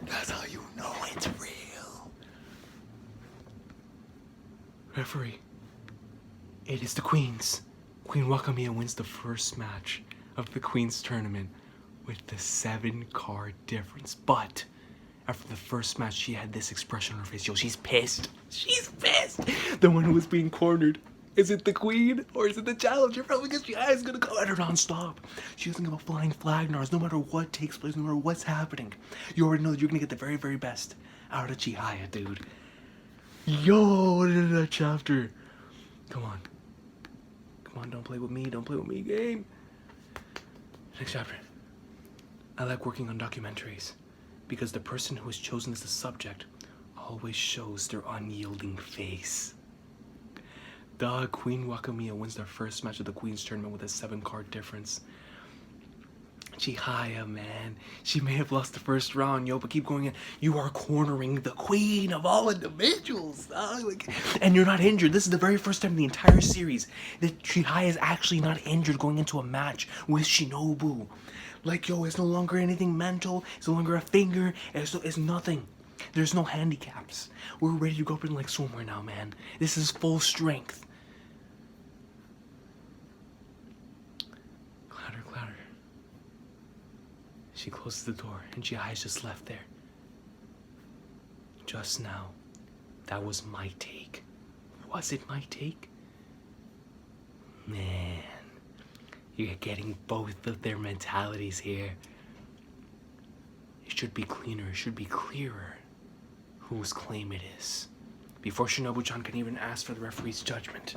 That's how you know it's real. Referee. It is the Queens. Queen Wakamiya wins the first match of the Queens tournament with the 7-card difference. But after the first match, she had this expression on her face. Yo, she's pissed. She's pissed. The one who was being cornered. Is it the Queen or is it the challenger? Probably because she is going to go at her non-stop. She doesn't give a flying flag, Nars, no matter what takes place, no matter what's happening. You already know that you're going to get the very, very best out of Chihaya, dude. Yo, what is that chapter? Come on. Come on, don't play with me. Don't play with me, game. Next chapter. I like working on documentaries because the person who is chosen as the subject always shows their unyielding face. The Queen Wakamiya wins their first match of the Queen's tournament with a 7-card difference. Chihaya, man. She may have lost the first round, yo, but keep going in. You are cornering the queen of all individuals. And you're not injured. This is the very first time in the entire series that Chihaya is actually not injured going into a match with Shinobu. Like, yo, it's no longer anything mental. It's no longer a finger. It's nothing. There's no handicaps. We're ready to go up in like swimwear now, man. This is full strength. Clatter, clatter. She closes the door and Chihaya's just left there. Just now, that was my take. Was it my take? Man, you're getting both of their mentalities here. It should be cleaner, it should be clearer whose claim it is. Before Shinobu-chan can even ask for the referee's judgment.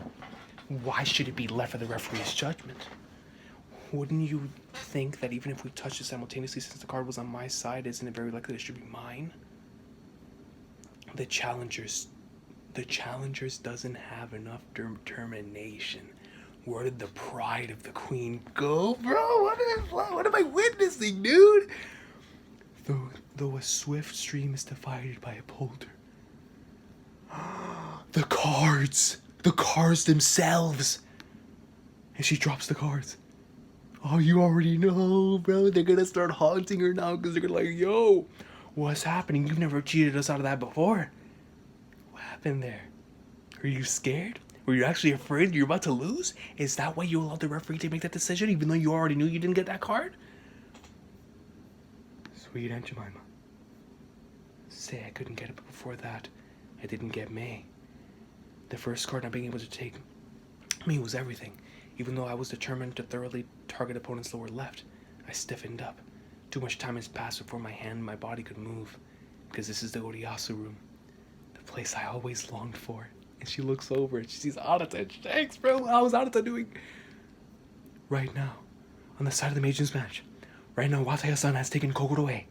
Why should it be left for the referee's judgment? Wouldn't you think that even if we touched it simultaneously, since the card was on my side, isn't it very likely that it should be mine? The challengers doesn't have enough determination. Where did the pride of the queen go, bro? What am I witnessing, dude? Though a swift stream is divided by a boulder. The cards themselves. And she drops the cards. Oh, you already know, bro. They're gonna start haunting her now because they're gonna like, yo, what's happening? You've never cheated us out of that before. What happened there? Are you scared? Were you actually afraid you're about to lose? Is that why you allowed the referee to make that decision even though you already knew you didn't get that card? Sweet Aunt Jemima. Say I couldn't get it, but before that, I didn't get May. The first card not being able to take me was everything. Even though I was determined to thoroughly target opponent's lower left, I stiffened up. Too much time has passed before my hand and my body could move, because this is the Oriyasu room, the place I always longed for. And she looks over and she sees Arata and Shanks, bro. How is Arata doing? Right now, on the side of the Meijin's match. Right now, Wataya-san has taken Kokoro away.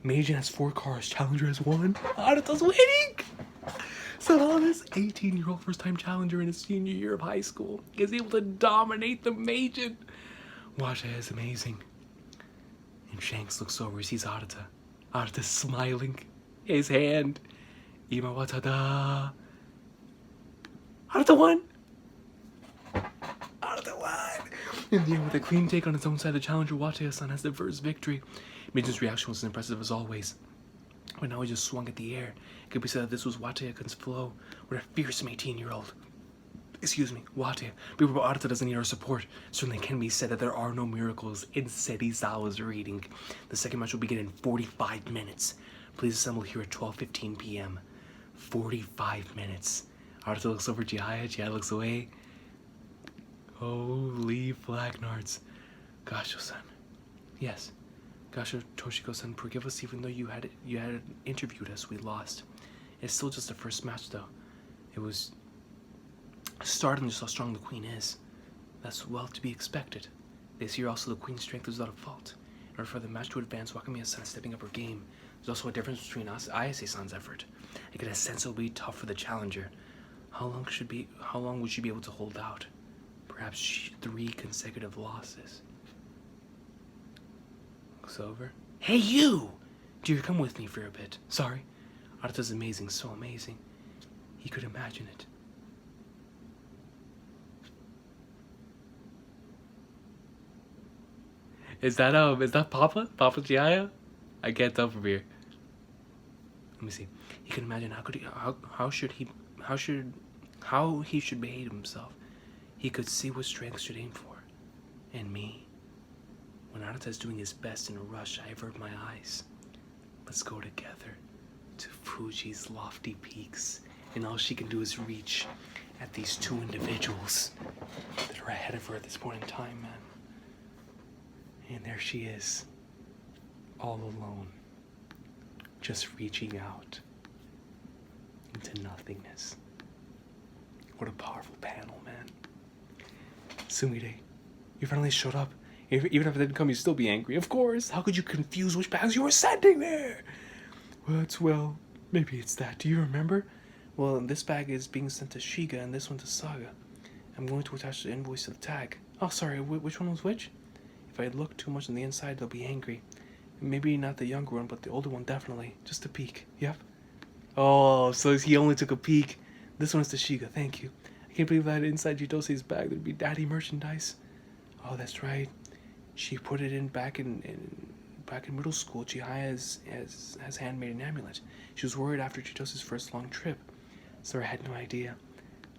Meijin has 4 cars. Challenger has 1. Arata's winning! So how this 18-year-old first-time challenger in his senior year of high school is able to dominate the Meijin. Wataya is amazing. And Shanks looks over, he sees Arata. Arata's smiling. His hand. Ima watada. Arata won! Arata won! In the end, with a clean take on his own side, the challenger Wataya-san has the first victory. Meijin's reaction was as impressive as always. But now he just swung at the air. It could be said that this was Wataya-kun's flow, with a fearsome 18-year-old. Excuse me, Wataya. But Arata doesn't need our support. Certainly can be said that there are no miracles in Serizawa's reading. The second match will begin in 45 minutes. Please assemble here at 12:15 p.m. 45 minutes. Arata looks over Chihaya. Chihaya looks away. Holy Flagnards. Gasho-san. Yes. Gasho Toshiko-san, forgive us even though you had interviewed us, we lost. It's still just the first match though. It was startling just how strong the queen is. That's well to be expected. This year also the queen's strength is without a fault. In order for the match to advance, Wakamiya-san stepping up her game. There's also a difference between Ayase-san's effort. I get a sense it'll be tough for the challenger. How long would she be able to hold out? Perhaps 3 consecutive losses. Looks over. Hey you! Dear, come with me for a bit. Sorry. Arata's amazing, so amazing. He could imagine it. Is that Papa? Papa Chihaya? I can't tell from here. Let me see. He could imagine how he should behave himself. He could see what strength should aim for. And me. When Arata's doing his best in a rush, I avert my eyes. Let's go together to Fuji's lofty peaks. And all she can do is reach at these 2 individuals that are ahead of her at this point in time, man. And there she is, all alone, just reaching out into nothingness. What a powerful panel, man. Sumire, you finally showed up. Even if it didn't come, you'd still be angry. Of course. How could you confuse which bags you were sending there? Well, maybe it's that. Do you remember? Well, this bag is being sent to Shiga and this one to Saga. I'm going to attach the invoice to the tag. Oh, sorry, which one was which? If I look too much on the inside, they'll be angry. Maybe not the younger one, but the older one definitely. Just a peek. Yep. Oh, so he only took a peek. This one's to Shiga, thank you. I can't believe that inside Jitose's bag there'd be daddy merchandise. Oh, that's right. She put it in back in middle school. Chihaya has handmade an amulet. She was worried after Jitose's first long trip, so I had no idea.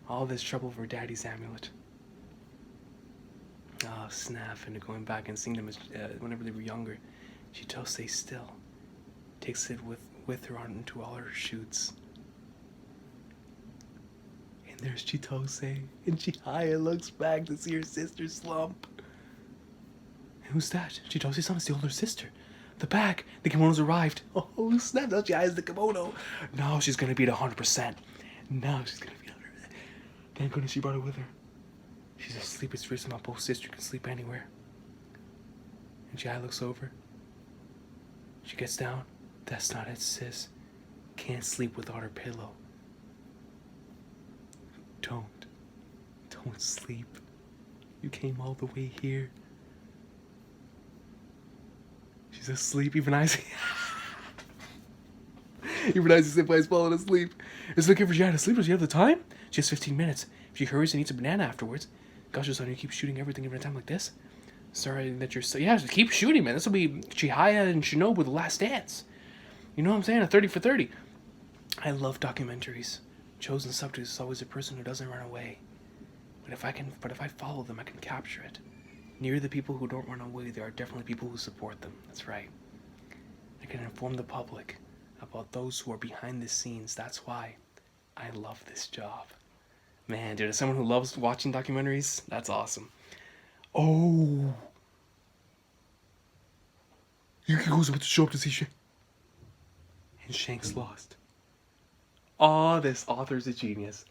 All this trouble for daddy's amulet. Oh, snap, and going back and seeing them as, whenever they were younger. Chitose still takes it with her on into all her shoots. And there's Chitose, and Chihaya looks back to see her sister slump. Who's that? Chitose-san is the older sister. The bag, the kimono's arrived. Oh, snap, now Chihaya's the kimono. Now she's gonna beat 100%. Now she's gonna beat 100%. Thank goodness she brought it with her. She's asleep. It's reason my both sister can sleep anywhere. And Chihaya looks over. She gets down. That's not it, sis. Can't sleep without her pillow. Don't sleep. You came all the way here. She's asleep. Even Isaac Senpai's falling asleep. It's looking for Chihaya to sleep. Does she have the time? She has 15 minutes. If she hurries and eats a banana afterwards. Gosh, son, you keep shooting everything every time like this? Sorry that you're so... Yeah, just keep shooting, man. This will be Chihaya and Shinobu the last dance. You know what I'm saying? A 30 for 30. I love documentaries. Chosen subject is always a person who doesn't run away. But if I follow them, I can capture it. Near the people who don't run away, there are definitely people who support them. That's right. I can inform the public about those who are behind the scenes. That's why I love this job. Man, dude, as someone who loves watching documentaries, that's awesome. Oh! Yukiko's about to show up to see Shanks. And Shanks lost. Oh, this author's a genius.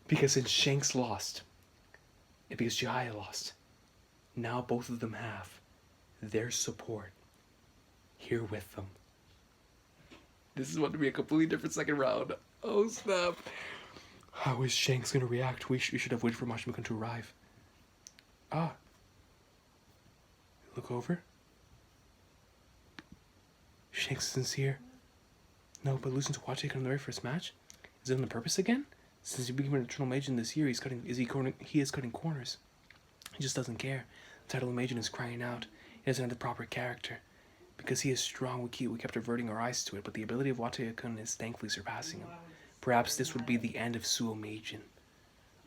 Because since Shanks lost, and because Chihaya lost, now both of them have their support here with them. This is going to be a completely different second round. Oh, snap. How is Shanks going to react? We should have waited for Mashima-kun to arrive. Ah. Look over. Shanks isn't here. No, but losing to Wache on the very first match? Is it on the purpose again? Since he became an Eternal Maiden this year, he is cutting corners. He just doesn't care. The title of Maiden is crying out. He doesn't have the proper character. Because he is strong, we kept averting our eyes to it, but the ability of Wache-kun is thankfully surpassing him. Perhaps this would be the end of Suo Meijin.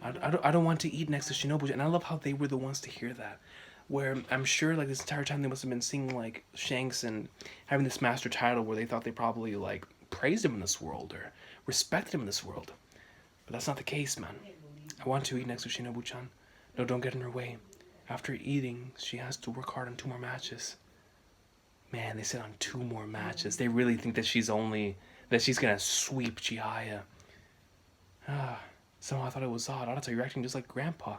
I don't want to eat next to Shinobu, and I love how they were the ones to hear that. Where I'm sure like this entire time they must have been seeing like Shanks and having this master title where they thought they probably like praised him in this world or respected him in this world. But that's not the case, man. I want to eat next to Shinobu-chan. No, don't get in her way. After eating, she has to work hard on 2 more matches. Man, they said on 2 more matches. They really think that she's gonna sweep Chihaya. Somehow I thought it was odd. Honestly, you're acting just like Grandpa.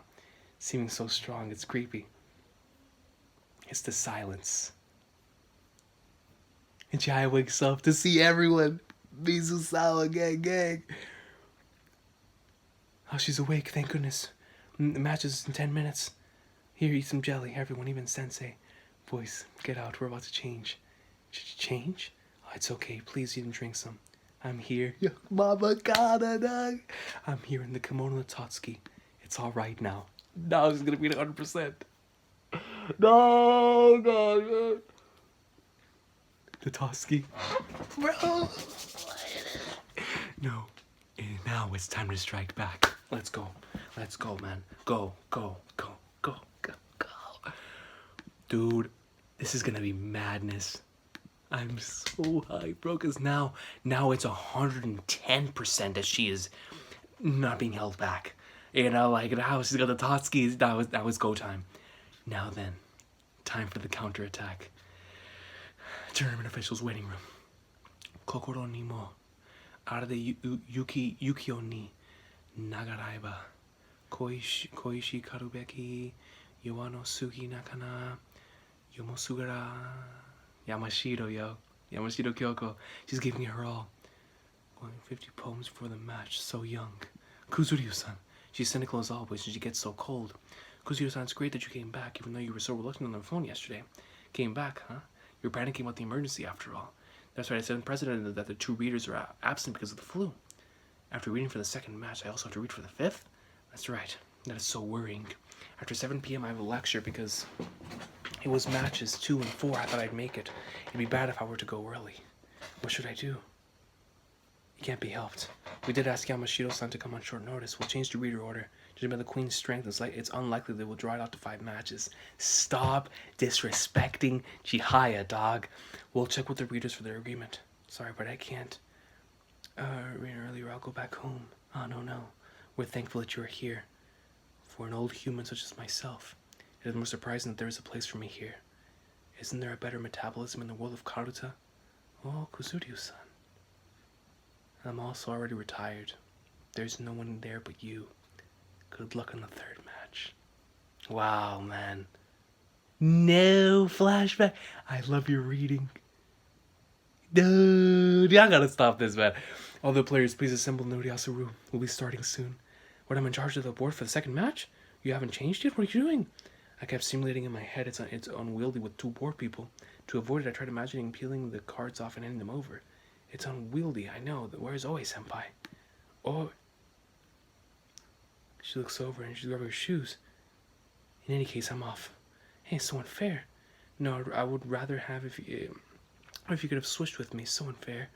Seeming so strong, it's creepy. It's the silence. And Chihaya wakes up to see everyone. Mizusawa, gang. Oh, she's awake, thank goodness. The match is in 10 minutes. Here, eat some jelly, everyone, even Sensei. Boys, get out, we're about to change. Change? Oh, it's okay, please eat and drink some. I'm here. Mama Kana, dog. I'm here in the kimono Tatsuki. It's alright now. Now it's gonna be 100%. No, God. The Tatsuki. Bro. No. And now it's time to strike back. Let's go. Let's go, man. Go. Dude, this is gonna be madness. I'm so hyped, bro, because now it's 110% that she is not being held back. You know, like now she's got the Tatsuki, that was go time. Now then, time for the counterattack. Tournament officials waiting room. Kokoro ni mo arade yukio ni nagaraiba koishi karubeki yowano sugi nakana yomosugara Yamashiro, Yamashiro Kyoko. She's giving her all. Going 50 poems for the match, so young. Kuzuryu-san. She's cynical as always, and she gets so cold. Kuzuryu-san, it's great that you came back, even though you were so reluctant on the phone yesterday. Came back, huh? You were panicking about the emergency after all. That's right, I said unprecedented that the 2 readers are absent because of the flu. After reading for the 2nd match, I also have to read for the 5th? That's right. That is so worrying. After 7 p.m. I have a lecture because it was matches 2 and 4. I thought I'd make it. It'd be bad if I were to go early. What should I do? It can't be helped. We did ask Yamashiro-san to come on short notice. We'll change the reader order. Judging by the Queen's strength, it's unlikely they will draw it out to 5 matches. Stop disrespecting Chihaya, dog. We'll check with the readers for their agreement. Sorry, but I can't. Read earlier, I'll go back home. Oh, no. We're thankful that you're here. For an old human such as myself, it is more surprising that there is a place for me here. Isn't there a better metabolism in the world of Karuta? Oh, Kuzuryu-san. I'm also already retired. There's no one there but you. Good luck on the 3rd match. Wow, man. No flashback. I love your reading. Dude, y'all gotta stop this, man. All the players, please assemble in the Uriasa room. We'll be starting soon. What, I'm in charge of the board for the 2nd match? You haven't changed yet? What are you doing? I kept simulating in my head it's unwieldy with 2 board people. To avoid it, I tried imagining peeling the cards off and handing them over. It's unwieldy, I know. Where's Oe senpai? Oh. She looks over and she's grabbing her shoes. In any case, I'm off. Hey, it's so unfair. No, I would rather have if you could have switched with me. So unfair.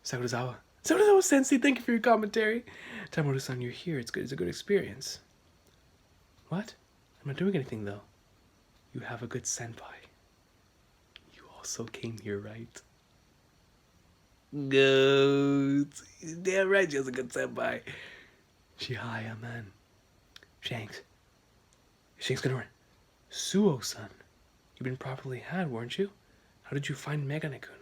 Sakurazawa. Sakurazawa-sensei, thank you for your commentary. Tamoru-san, you're here. It's good. It's a good experience. What? I'm not doing anything, though. You have a good senpai. You also came here, right? Good. Damn right, she has a good senpai. Chihaya, man. Shanks gonna run. Suo-san. You've been properly had, weren't you? How did you find Megane-kun?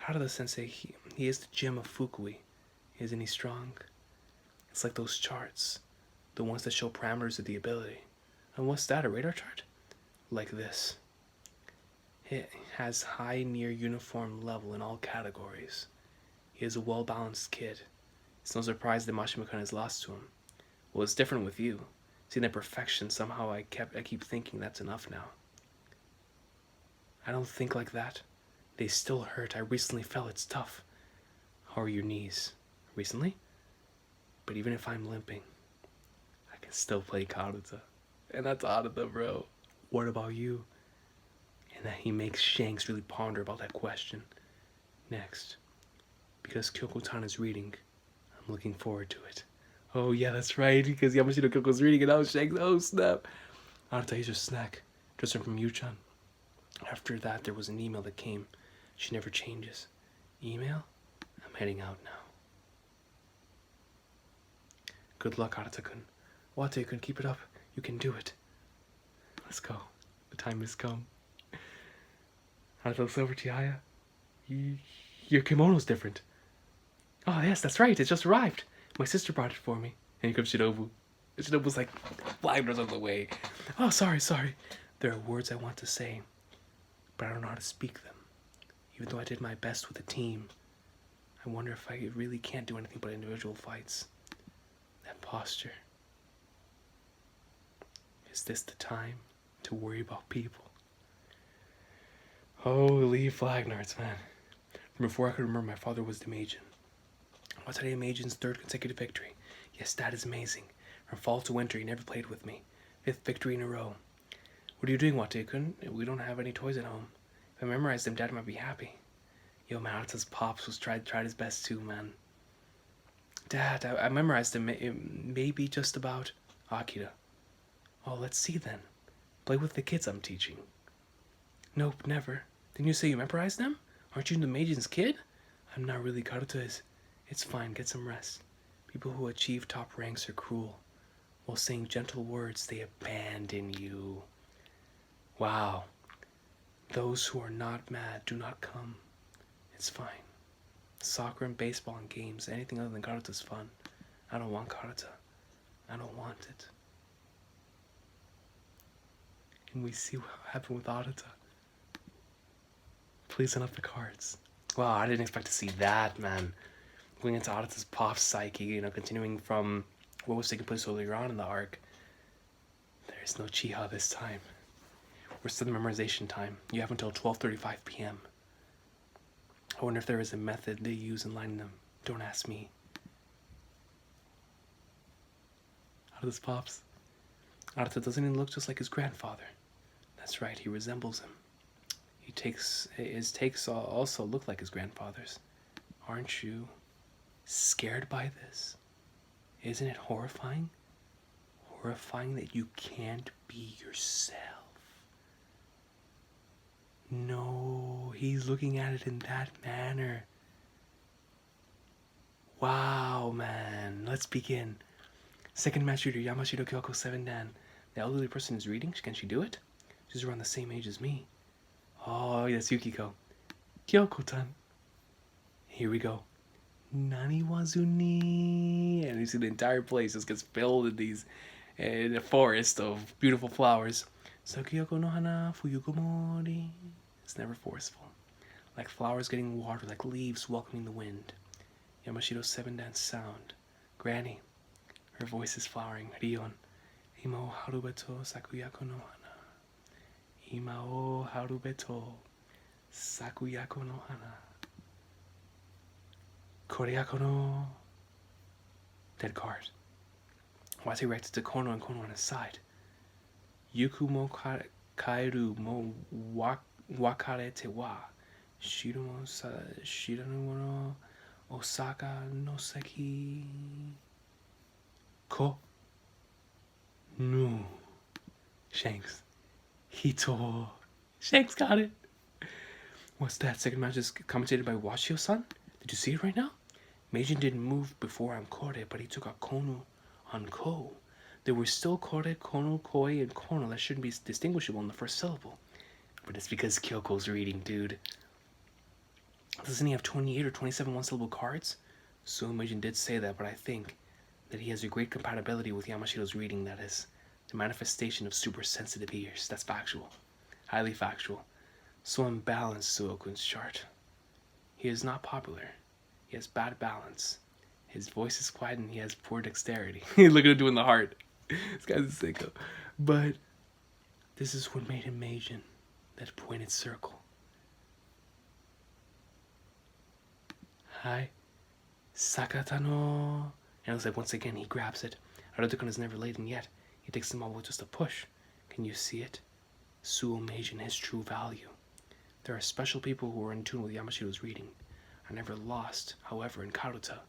Harada-sensei, he is the gem of Fukui. Isn't he strong? It's like those charts, the ones that show parameters of the ability. And what's that, a radar chart? Like this. It has high near uniform level in all categories. He is a well-balanced kid. It's no surprise that Mashima-kun is lost to him. Well, it's different with you. Seeing that perfection, somehow I keep thinking that's enough now. I don't think like that. They still hurt. I recently fell. It's tough. How are your knees? Recently? But even if I'm limping, I can still play Karuta. And that's Arata, bro. What about you? And that he makes Shanks really ponder about that question. Next. Because Kyoko-tan is reading, I'm looking forward to it. Oh yeah, that's right, because Yamashita Kyoko's reading and now Shanks, oh snap. Arata, here's your snack. Just from Yu-chan. After that, there was an email that came. She never changes. Email? I'm heading out now. Good luck, Arata-kun. Wate-kun, keep it up. You can do it. Let's go. The time has come. Arata looks over, Chihaya. Your kimono's different. Oh, yes, that's right. It just arrived. My sister brought it for me. And here comes Shinobu. And Shinobu's like 5 meters out of the way. Oh, sorry. There are words I want to say, but I don't know how to speak them. Even though I did my best with the team, I wonder if I really can't do anything but individual fights. That posture. Is this the time to worry about people? Holy Flagnards, man. From before I could remember, my father was the Majin. Watanabe Majin's 3rd consecutive victory. Yes, that is amazing. From fall to winter, he never played with me. 5th victory in a row. What are you doing, Wate-kun? We don't have any toys at home. If I memorized them, Dad might be happy. Yo, man, Arata's pops was tried his best too, man. Dad, I memorized them. Maybe just about Akira. Oh, let's see then. Play with the kids I'm teaching. Nope, never. Didn't you say you memorized them? Aren't you the Majin's kid? I'm not really. Karuta is. It's fine, get some rest. People who achieve top ranks are cruel. While saying gentle words, they abandon you. Wow. Those who are not mad do not come. It's fine. Soccer and baseball and games, anything other than Karuta's fun. I don't want Karuta. I don't want it. And we see what happened with Arata. Please send up the cards. Wow, I didn't expect to see that, man. Going into Arata's pop psyche, continuing from what was taking place earlier on in the arc. There is no Chiha this time. We're still in memorization time. You have until 12:35 p.m. I wonder if there is a method they use in lining them. Don't ask me. Arata's pops. Arata doesn't even look just like his grandfather. That's right, he resembles him. His takes also look like his grandfather's. Aren't you scared by this? Isn't it horrifying? Horrifying that you can't be yourself. No, he's looking at it in that manner. Wow, man. Let's begin. Second match reader, Yamashita Kyoko 7 Dan. The elderly person is reading. Can she do it? She's around the same age as me. Oh, yes, Yukiko. Kyoko-tan. Here we go. Nani wazuni. And you see the entire place just gets filled in a forest of beautiful flowers. Sakuyoko no hana fuyukomori. It's never forceful. Like flowers getting water, like leaves welcoming the wind. Yamashito's 7 dance sound. Granny. Her voice is flowering. Rion. Ima o harubeto sakuyako no hana. Ima o harubeto sakuyako no hana. Koreako no. Dead card. Wate writes to Kono and Kono on his side. Yuku mo kaeru mo wakarete wa. Shirano no Osaka no seki. Ko. No. Shanks. Hito. Shanks got it. What's that? Second match is commentated by Washio-san. Did you see it right now? Meijin didn't move before on Kore, but he took out Kono on Ko. There were still Kore, Kono, Koi, and Kono that shouldn't be distinguishable in the first syllable. But it's because Kyoko's reading, dude. Doesn't he have 28 or 27 one-syllable cards? So Meijin did say that, but I think that he has a great compatibility with Yamashiro's reading, that is, the manifestation of super sensitive ears. That's factual. Highly factual. So unbalanced, Suokun's chart. He is not popular. He has bad balance. His voice is quiet and he has poor dexterity. Look at him doing the heart. This guy's a sicko. But this is what made him Meijin. That pointed circle. Hi. Sakata no. And it looks like once again he grabs it. Arotokon is never laden yet. He takes them all with just a push. Can you see it? Suo Meijin, his true value. There are special people who are in tune with Yamashiro's reading. Are never lost. However, in Karuta,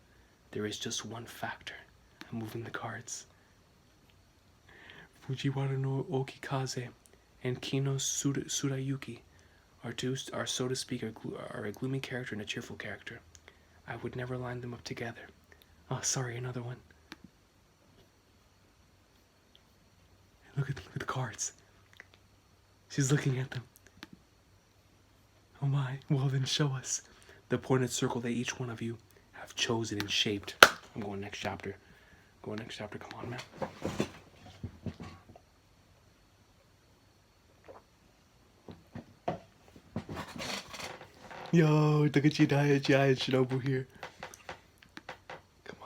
there is just one factor. I'm moving the cards. Fujiwara no Okikaze and Kino Surayuki are, so to speak, are a gloomy character and a cheerful character. I would never line them up together. Oh, sorry, another one. Look at the cards. She's looking at them. Oh my, well then show us the pointed circle that each one of you have chosen and shaped. I'm going next chapter. Come on, man. Yo, look at Chihaya Shinobu here. Come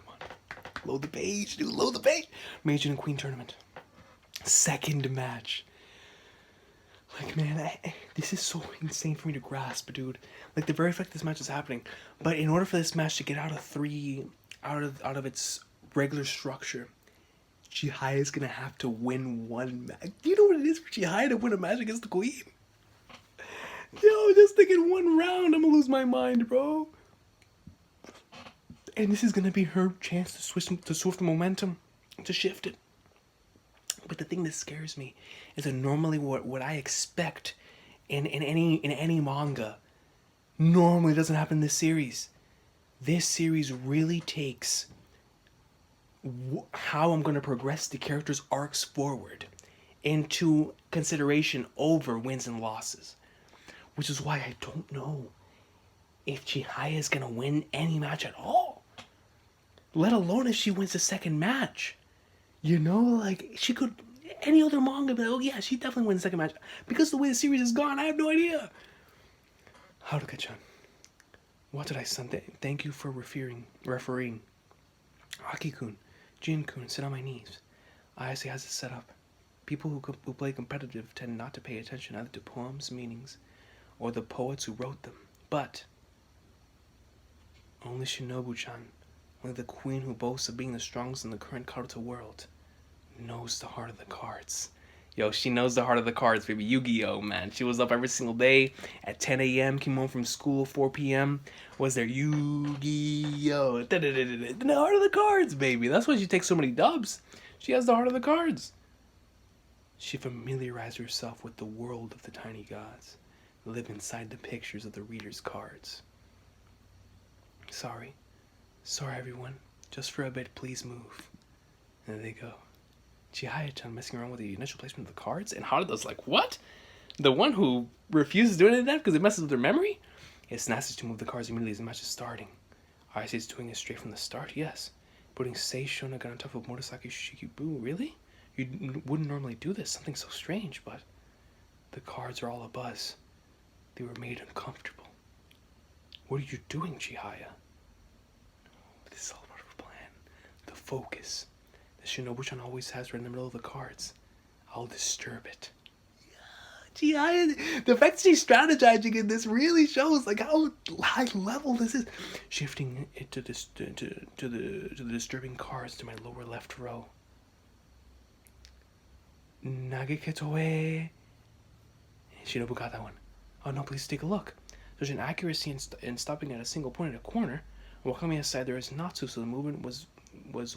on. Load the page, dude. Load the page. Meijin and Queen tournament. Second match. Like, man, this is so insane for me to grasp, dude. Like, the very fact this match is happening. But in order for this match to get out of its regular structure, Chihaya is gonna have to win one match. Do you know what it is for Chihaya to win a match against the Queen? Yo, just thinking one round, I'm gonna lose my mind, bro. And this is gonna be her chance to switch the momentum, to shift it. But the thing that scares me is that normally what I expect in any manga normally doesn't happen in this series. This series really takes how I'm going to progress the characters' arcs forward into consideration over wins and losses. Which is why I don't know if Chihaya is going to win any match at all. Let alone if she wins the second match. You know, like, she could, any other manga, but oh yeah, she definitely wins the second match. Because the way the series is gone, I have no idea. Haruka-chan, what did I say? Thank you for refereeing. Aki-kun, Jin-kun, sit on my knees. Ayase has it set up. People who play competitive tend not to pay attention either to poems' meanings or the poets who wrote them. But only Shinobu-chan, only the queen who boasts of being the strongest in the current Karuta world, knows the heart of the cards. Yo, she knows the heart of the cards, baby. Yu-Gi-Oh, man. She was up every single day at 10 a.m., came home from school, 4 p.m. Was there Yu-Gi-Oh? The heart of the cards, baby. That's why she takes so many dubs. She has the heart of the cards. She familiarized herself with the world of the tiny gods, live inside the pictures of the reader's cards. Sorry, everyone. Just for a bit, please move. And there they go. Chihaya-chan messing around with the initial placement of the cards, and Haruda's like, what? The one who refuses to do any of that because it messes with their memory? It's nasty to move the cards immediately as the match is starting. Ayase is doing it straight from the start, yes. Putting Sei Shonagon on top of Murasaki Shikibu, really? You wouldn't normally do this, something so strange, but the cards are all abuzz. They were made uncomfortable. What are you doing, Chihaya? This is all part of her plan. The focus. Shinobu-chan always has right in the middle of the cards. I'll disturb it. Yeah, Chihaya, the fact that she's strategizing in this really shows like how high level this is. Shifting it to the disturbing cards to my lower left row. Nageketoe. Shinobu got that one. Oh no, please take a look. There's an accuracy in stopping at a single point in a corner. While coming aside, there is Natsu, so the movement was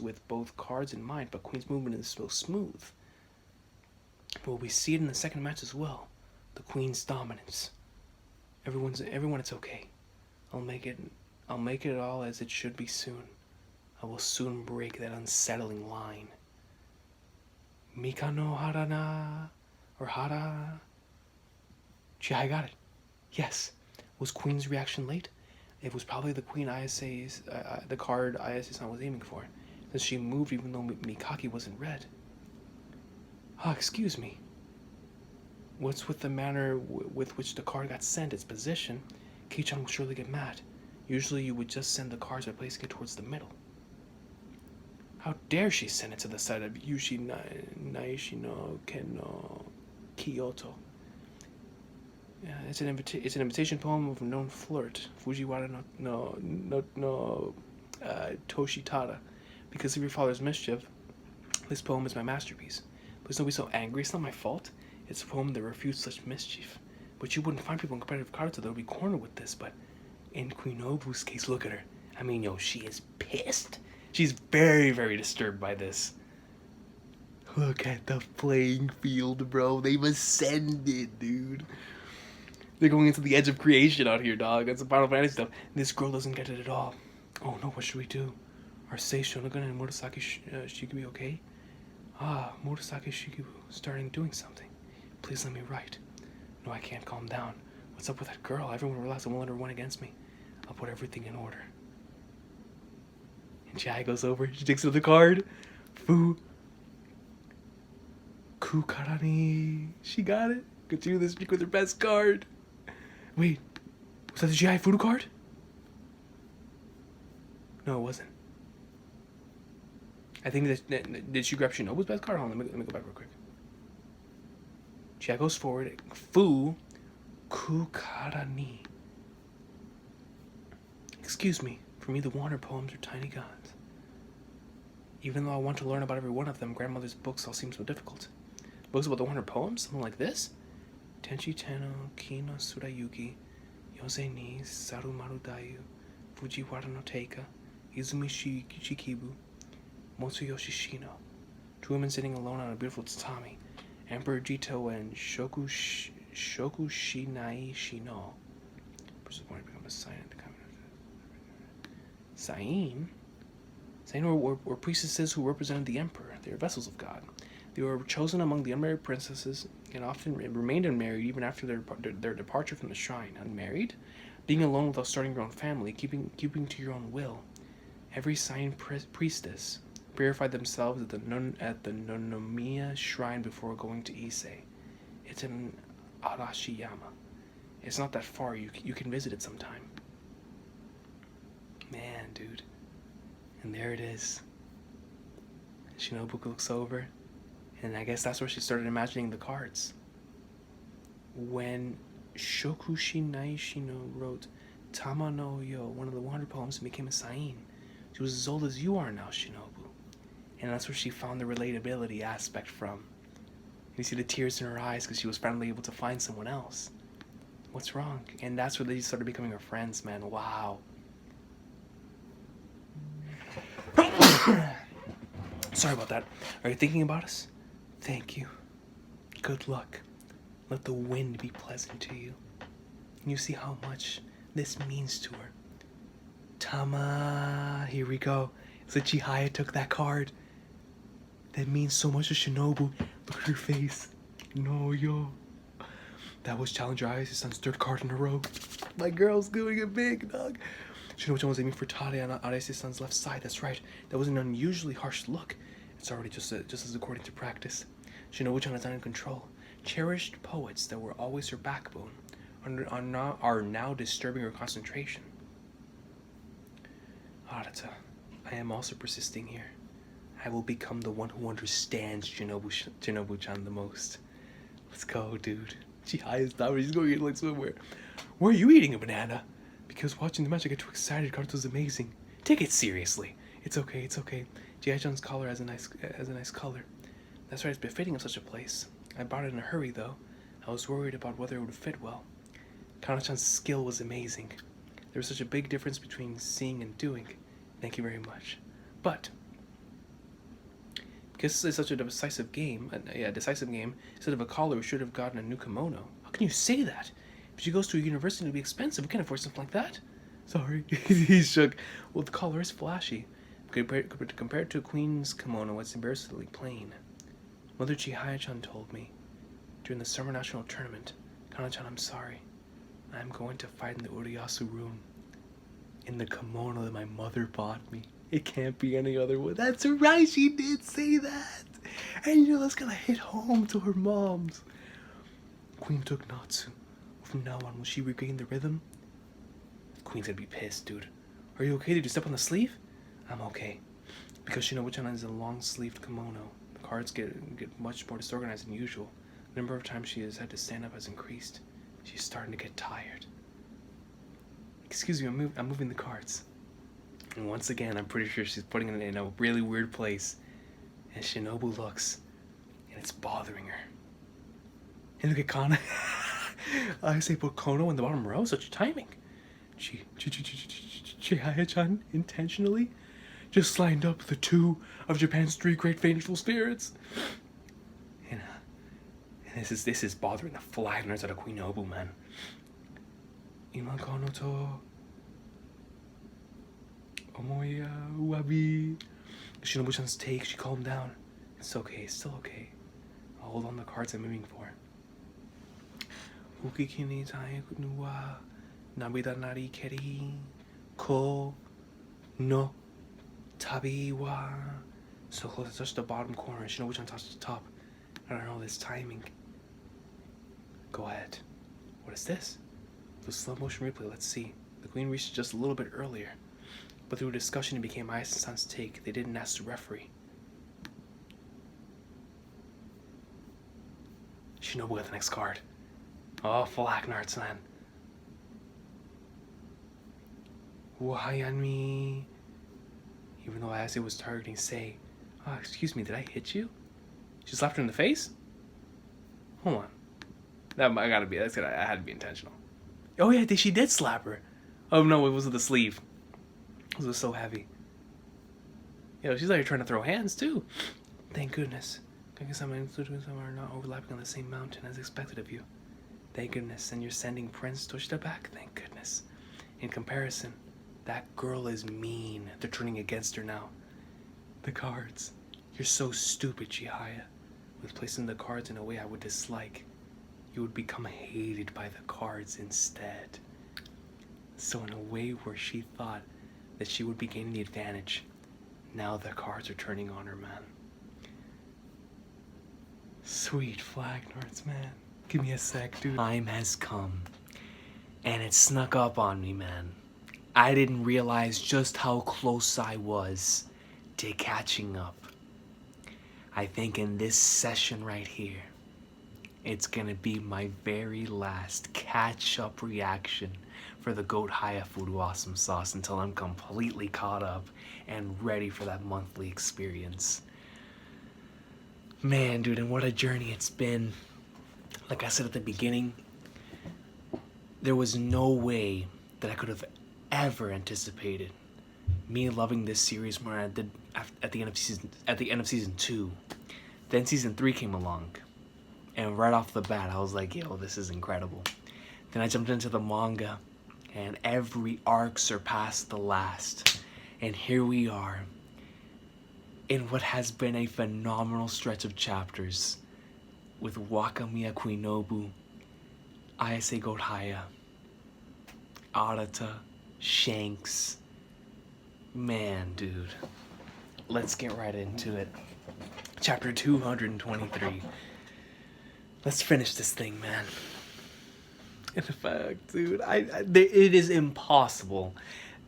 with both cards in mind, but Queen's movement is so smooth. But we see it in the second match as well. The Queen's dominance. Everyone, it's okay. I'll make it all as it should be soon. I will soon break that unsettling line. Mikano Harana or Hara. Chihaya got it. Yes. Was Queen's reaction late? It was probably the queen Ayase's, the card Ayase-san was aiming for, since she moved even though Mikaki wasn't red. Ah, excuse me. What's with the manner with which the card got sent, its position? Kei-chan will surely get mad. Usually you would just send the cards by placing it towards the middle. How dare she send it to the side of Yushi Naishi no Ken no Kyoto? It's an invitation poem of a known flirt, Fujiwara no Toshitada. Because of your father's mischief, this poem is my masterpiece. Please don't be so angry. It's not my fault. It's a poem that refutes such mischief. But you wouldn't find people in competitive cards that would be cornered with this. But in Queen Nobu's case, look at her. I mean, yo, she is pissed. She's very, very disturbed by this. Look at the playing field, bro. They've ascended, dude. They're going into the edge of creation out here, dog. That's some Final Fantasy stuff. This girl doesn't get it at all. Oh no, what should we do? Are Sei Shonagon and Murasaki Shikubu okay? Ah, Murasaki Shikubu starting doing something. Please let me write. No, I can't calm down. What's up with that girl? Everyone relax. I won't let her win against me. I'll put everything in order. And Chihaya goes over. She takes another card. Fu. Kukarani. She got it. Continue this streak with her best card. Wait. Was that the Chihayafuru card? No, it wasn't. I think that did she grab Shinobu's best card? Hold on, let me go back real quick. Chihaya goes forward. Fu Kukarani. Excuse me. For me, the water poems are tiny gods. Even though I want to learn about every one of them, grandmother's books all seem so difficult. Books about the 100 poems? Something like this? Tenchi Tenno, Kino Surayuki, Yose ni Sarumaru Dayu, Fujiwara no Teika, Izumi Shikibu, Motsuyoshi Shino. Two women sitting alone on a beautiful tatami. Emperor Jito and Shoku Shinai Shino. Person's born to become a sign at the Sain? Sain were priestesses who represented the emperor. They were vessels of God. They were chosen among the unmarried princesses and often remained unmarried even after their departure from the shrine. Unmarried? Being alone without starting your own family, keeping to your own will. Every Sain priestess purified themselves at the Nonomiya shrine before going to Ise. It's in Arashiyama. It's not that far. You can visit it sometime. Man, dude. And there it is. Shinobu looks over, and I guess that's where she started imagining the cards. When Shokushi Naishino wrote Tama no Yo, one of the 100 poems, and became a Sain, she was as old as you are now, Shinobu. And that's where she found the relatability aspect from. You see the tears in her eyes because she was finally able to find someone else. What's wrong? And that's where they started becoming her friends, man. Wow. Sorry about that. Are you thinking about us? Thank you. Good luck. Let the wind be pleasant to you. And you see how much this means to her. Tama. Here we go. So Chihaya took that card. That means so much to Shinobu. Look at her face. No, yo. That was Challenger Ayase-san's 3rd card in a row. My girl's doing it big, dog. Shinobu-chan was aiming for Tade on Ayase-san's left side. That's right. That was an unusually harsh look. It's already just as according to practice. Shinobu-chan is not in control. Cherished poets that were always her backbone are now disturbing her concentration. Arata, I am also persisting here. I will become the one who understands Shinobu-chan the most. Let's go, dude. Chihaya's down. She's going to like somewhere. Where are you eating a banana? Because watching the match, I get too excited. Karuto's amazing. Take it seriously. It's okay. It's okay. Chihaya-chan's collar has a nice color. That's right. It's befitting of such a place. I bought it in a hurry, though. I was worried about whether it would fit well. Kana-chan's skill was amazing. There was such a big difference between seeing and doing. Thank you very much. But because this is such a decisive game, instead of a collar, we should have gotten a new kimono. How can you say that? If she goes to a university, it'll be expensive. We can't afford something like that. Sorry. He's shook. Well, the collar is flashy. Compared to a queen's kimono, it's embarrassingly plain. Mother Chihaya-chan told me during the summer national tournament, Kana-chan, I'm sorry. I'm going to fight in the Uriyasu room. in the kimono that my mother bought me. It can't be any other way. That's right, she did say that. And you know, that's gonna hit home to her moms. Queen took Natsu. From now on, will she regain the rhythm? Queen's gonna be pissed, dude. Are you okay? Did you step on the sleeve? I'm okay. Because Shinobu-chan is a long-sleeved kimono. The cards get much more disorganized than usual. The number of times she has had to stand up has increased. She's starting to get tired. Excuse me, I'm moving the cards. And once again, I'm pretty sure she's putting it in a really weird place. And Shinobu looks, and it's bothering her. And look at Kana. I say put Kono in the bottom row, such timing. Chihaya-chan intentionally just lined up the two of Japan's three great vengeful spirits. And this is bothering the flag nerds out of Queen Nobu, man. Ima kono to omoya uwabi. Shinobu-chan's take, she calmed down. It's okay, it's still okay. I'll hold on the cards I'm moving for. Ukiki ni taiku wa nabida nari keri ko no tabi wa. So close to touch the bottom corner. Shinobu-chan touched the top. I don't know this timing. Go ahead. What is this? The slow motion replay, let's see. The queen reached just a little bit earlier. But through a discussion, it became Ayase-san's take. They didn't ask the referee. Shinobu got the next card. Oh, Flak Narts, man. Wahayanmi. Even though Ayase was targeting Sei. Oh, excuse me, did I hit you? She slapped her in the face? Hold on. I had to be intentional. Oh yeah, she did slap her. Oh no, it was with the sleeve. It was so heavy. Yo, she's like trying to throw hands too. Thank goodness. Kaguya-sama and Solitude are not overlapping on the same mountain as expected of you. Thank goodness. And you're sending Prince Toshida back? Thank goodness. In comparison, that girl is mean. They're turning against her now. The cards. You're so stupid, Chihaya. With placing the cards in a way I would dislike, you would become hated by the cards instead. So in a way where she thought that she would be gaining the advantage, now the cards are turning on her, man. Sweet flag nerds, man. Give me a sec, dude. Time has come, and it snuck up on me, man. I didn't realize just how close I was to catching up. I think in this session right here, it's gonna be my very last catch-up reaction for the Goat Chihayafuru Awesome Sauce until I'm completely caught up and ready for that monthly experience. Man, dude, and what a journey it's been. Like I said at the beginning, there was no way that I could have ever anticipated me loving this series more than I did at the end of season 2. Then season 3 came along, and right off the bat I was like, yo, this is incredible. Then I jumped into the manga, and every arc surpassed the last, and here we are in what has been a phenomenal stretch of chapters with Wakamiya Queen Nobu, Ayase Gothaya, Arata, Shanks. Man, dude. Let's get right into it. Chapter 223. Let's finish this thing, man. In fact, dude, it is impossible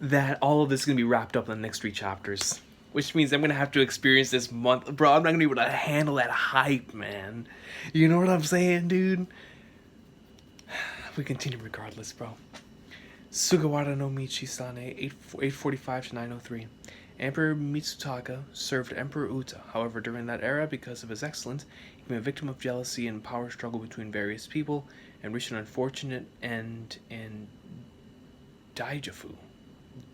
that all of this is going to be wrapped up in the next 3 chapters. Which means I'm going to have to experience this month. Bro, I'm not going to be able to handle that hype, man. You know what I'm saying, dude? We continue regardless, bro. Sugawara no Michi-sane, 845 to 903. Emperor Mitsutaka served Emperor Uta. However, during that era, because of his excellence, he became a victim of jealousy and power struggle between various people, and reached an unfortunate end in Daijafu.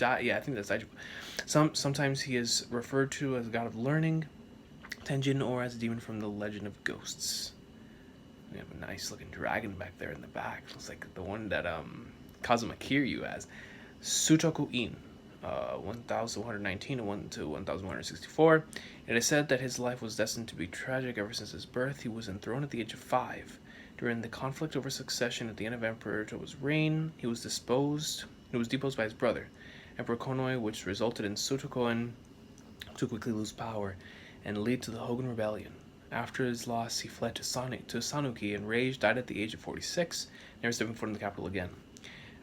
I think that's Daijafu. Sometimes he is referred to as a god of learning, Tenjin, or as a demon from the Legend of Ghosts. We have a nice looking dragon back there in the back. Looks like the one that Kazuma Kiryu has. Sutoku-in, 1119 to 1164. It is said that his life was destined to be tragic ever since his birth. He was enthroned at the age of 5. During the conflict over succession at the end of Emperor Towa's reign, he was deposed by his brother. Emperor Konoe, which resulted in Sotokoen to quickly lose power and lead to the Hogan Rebellion. After his loss, he fled to Sanuki, enraged, died at the age of 46, never stepping foot in the capital again.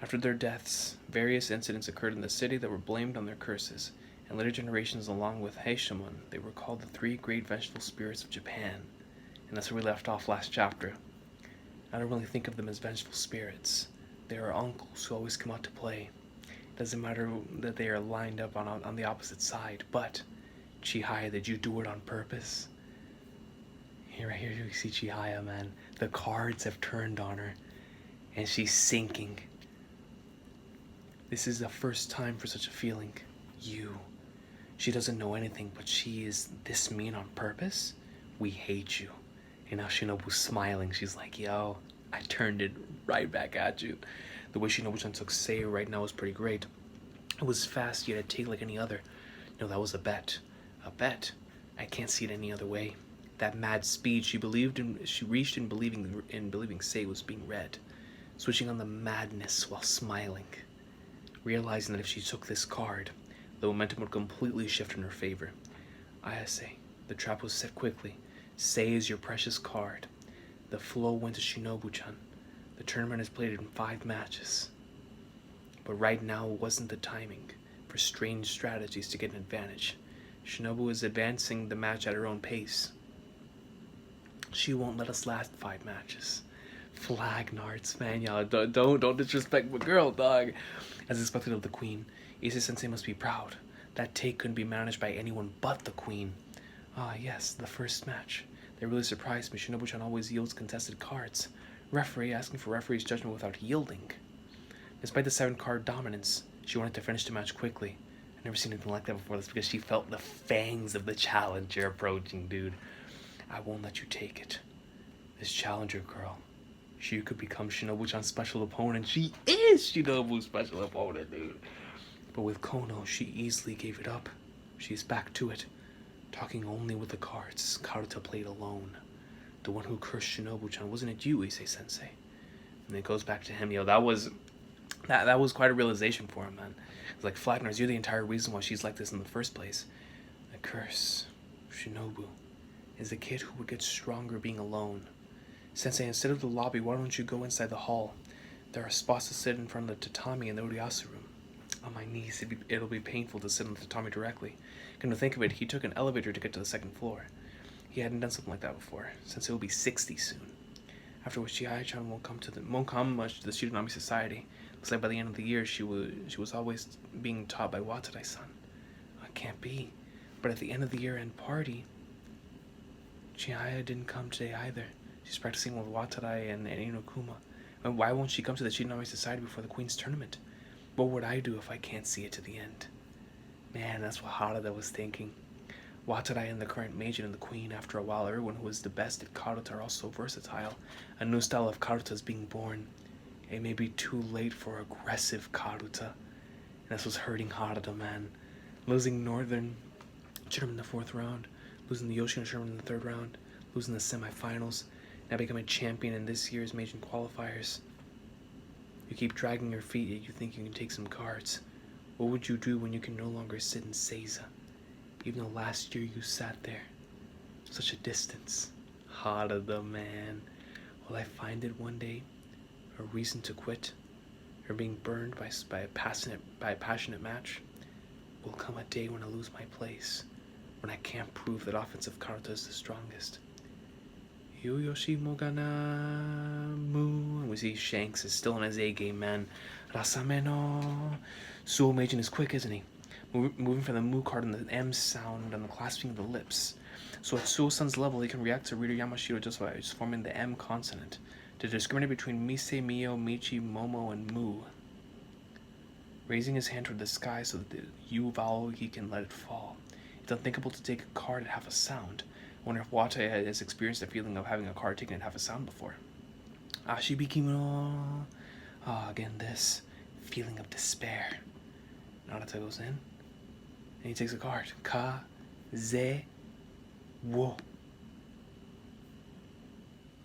After their deaths, various incidents occurred in the city that were blamed on their curses. In later generations, along with Heishamon, they were called the three great vengeful spirits of Japan. And that's where we left off last chapter. I don't really think of them as vengeful spirits. They are uncles who always come out to play. It doesn't matter that they are lined up on the opposite side, but Chihaya, did you do it on purpose? Right here you see Chihaya, man. The cards have turned on her, and she's sinking. This is the first time for such a feeling. She doesn't know anything, but she is this mean on purpose? We hate you. And now Shinobu's smiling. She's like, yo, I turned it right back at you. The way Shinobu-chan took Seiya right now was pretty great. It was fast, yet a take like any other. No, that was a bet. A bet. I can't see it any other way. That mad speed she reached in believing Seiya was being read. Switching on the madness while smiling. Realizing that if she took this card, the momentum would completely shift in her favor. Ayase, the trap was set quickly. Sei is your precious card. The flow went to Shinobu-chan. The tournament is played in 5 matches. But right now wasn't the timing for strange strategies to get an advantage. Shinobu is advancing the match at her own pace. She won't let us last 5 matches. Flag nards, man, y'all. Don't disrespect my girl, dog. As expected of the queen, Ise-sensei must be proud. That take couldn't be managed by anyone but the queen. Ah, yes, the first match. They really surprised me. Shinobu-chan always yields contested cards. Referee asking for referee's judgment without yielding. Despite the 7-card dominance, she wanted to finish the match quickly. I've never seen anything like that before. That's because she felt the fangs of the challenger approaching, dude. I won't let you take it. This challenger girl, she could become Shinobu-chan's special opponent. She is Shinobu's special opponent, dude. But with Kono, she easily gave it up. She's back to it. Talking only with the cards, Karuta played alone. The one who cursed Shinobu-chan, wasn't it you, Ise-sensei? And it goes back to him. Yo, that was quite a realization for him, man. It's like, Flagners, you're the entire reason why she's like this in the first place. The curse, Shinobu, is the kid who would get stronger being alone. Sensei, instead of the lobby, why don't you go inside the hall? There are spots to sit in front of the tatami in the Uriyasu room. On my knees, it'll be painful to sit on the tatami directly. Come to think of it, he took an elevator to get to the 2nd floor. He hadn't done something like that before, since it will be 60 soon. After which Chihaya-chan won't come much to the Shiranami Society. Looks like by the end of the year, she was always being taught by Watarai-san. It can't be. But at the end of the year-end party, Chihaya didn't come today either. She's practicing with Watarai and Inokuma. And why won't she come to the Shiranami Society before the Queen's tournament? What would I do if I can't see it to the end? Man, that's what Harada was thinking. Watarai and the current Meijin and the Queen, after a while, everyone who is the best at Karuta are also versatile. A new style of Karuta is being born. It may be too late for aggressive Karuta. And this was hurting Harada, man. Losing Northern Sherman in the 4th round, losing the Yoshino Sherman in the 3rd round, losing the semifinals, now becoming champion in this year's Meijin qualifiers. You keep dragging your feet, yet you think you can take some cards. What would you do when you can no longer sit in Seiza? Even though last year you sat there. Such a distance. Harada, man. Will I find it one day? A reason to quit? Or being burned by a passionate match? Will come a day when I lose my place. When I can't prove that offensive Karuta is the strongest. Yoyoshi Moganamu. And we see Shanks is still in his A game, man. Rasame no. Suo Meijin is quick, isn't he? Moving from the Mu card and the M sound and the clasping of the lips. So at Suo-san's level, he can react to Rita Yamashiro just by forming the M consonant to discriminate between Mise, Mio, Michi, Momo, and Mu. Raising his hand toward the sky so that the U vowel, he can let it fall. It's unthinkable to take a card at half a sound. I wonder if Wate has experienced the feeling of having a card taken at half a sound before. Ashibiki no. Again, this feeling of despair. Narata goes in, and he takes a card. Ka, ze, wo.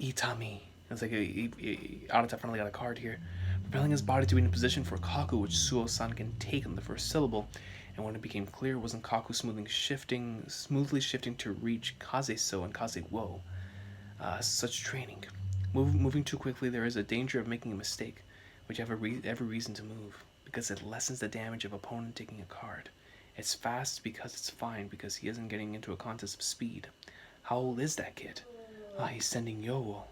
Itami. It's like Arata finally got a card here. propelling his body to be in a position for Kaku, which Suo-san can take on the first syllable. And when it became clear, it wasn't Kaku smoothly shifting to reach Kaze-so and Kaze-wo. Such training. Moving too quickly, there is a danger of making a mistake, which you have every reason to move, because it lessens the damage of opponent taking a card. It's fast because it's fine, because he isn't getting into a contest of speed. How old is that kid? He's sending Yowo.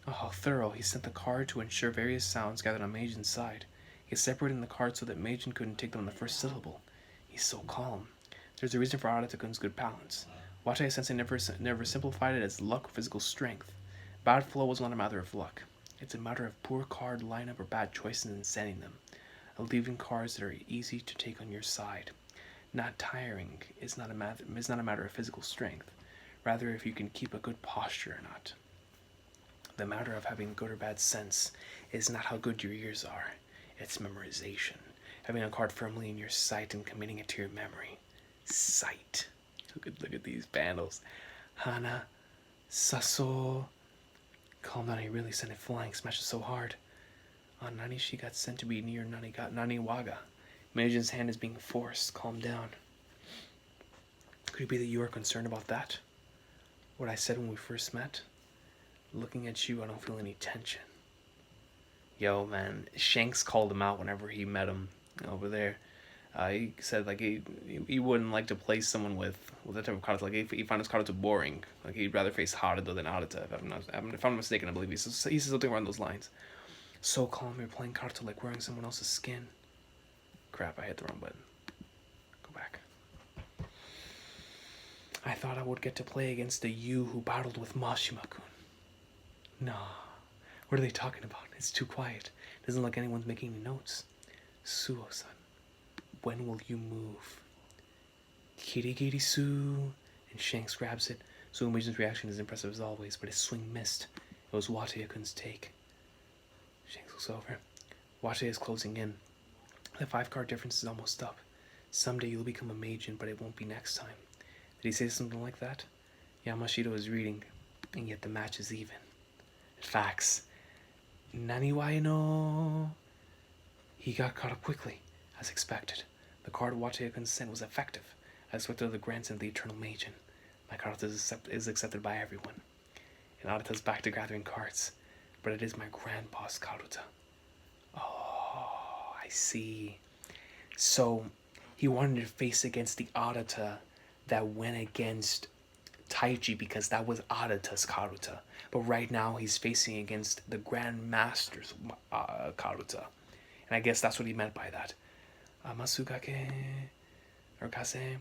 Oh, how thorough. He sent the card to ensure various sounds gathered on Meijin's side. He's separating the cards so that Meijin couldn't take them on the first syllable. He's so calm. There's a reason for Arata-kun's good balance. Watae-sensei never simplified it as luck or physical strength. Bad flow was not a matter of luck. It's a matter of poor card lineup or bad choices in sending them. Of leaving cards that are easy to take on your side. Not tiring is not a matter of physical strength. Rather, if you can keep a good posture or not. The matter of having good or bad sense is not how good your ears are. It's memorization. Having a card firmly in your sight and committing it to your memory. Sight. Look at these bandles. Hana, Saso. Calm down, he really sent it flying, smashed it so hard. On Nani, she got sent to be near Naniwaga. Meijin's hand is being forced. Calm down. Could it be that you are concerned about that? What I said when we first met? Looking at you, I don't feel any tension. Yo, man, Shanks called him out whenever he met him over there. He said like he wouldn't like to play someone with that type of Karuta. Like he found his Karuta boring. Like he'd rather face Haruto than Arata. If I'm mistaken, I believe he says something around those lines. So calm, you're playing Karuta like wearing someone else's skin. Crap, I hit the wrong button. Go back. I thought I would get to play against the you who battled with Mashima-kun. Nah. What are they talking about? It's too quiet. Doesn't look like anyone's making any notes. Suo-san, when will you move? Kirigiri-su. And Shanks grabs it. Suo-Meijin's reaction is impressive as always, but his swing missed. It was Watae-kun's take. Shanks looks over. Watae is closing in. The 5-card difference is almost up. Someday you'll become a Meijin, but it won't be next time. Did he say something like that? Yamashita is reading, and yet the match is even. Facts. Naniwai no. He got caught up quickly, as expected. The card Watae-kun sent was effective, as expected of the grandson of the Eternal Meijin. My card is accepted by everyone. And Arata's back to gathering cards, but it is my grandpa's Karuta. Oh, I see. So, he wanted to face against the Arata that went against Taichi because that was Arata's Karuta. But right now he's facing against the Grand Master's Karuta. And I guess that's what he meant by that. Masugake or Kase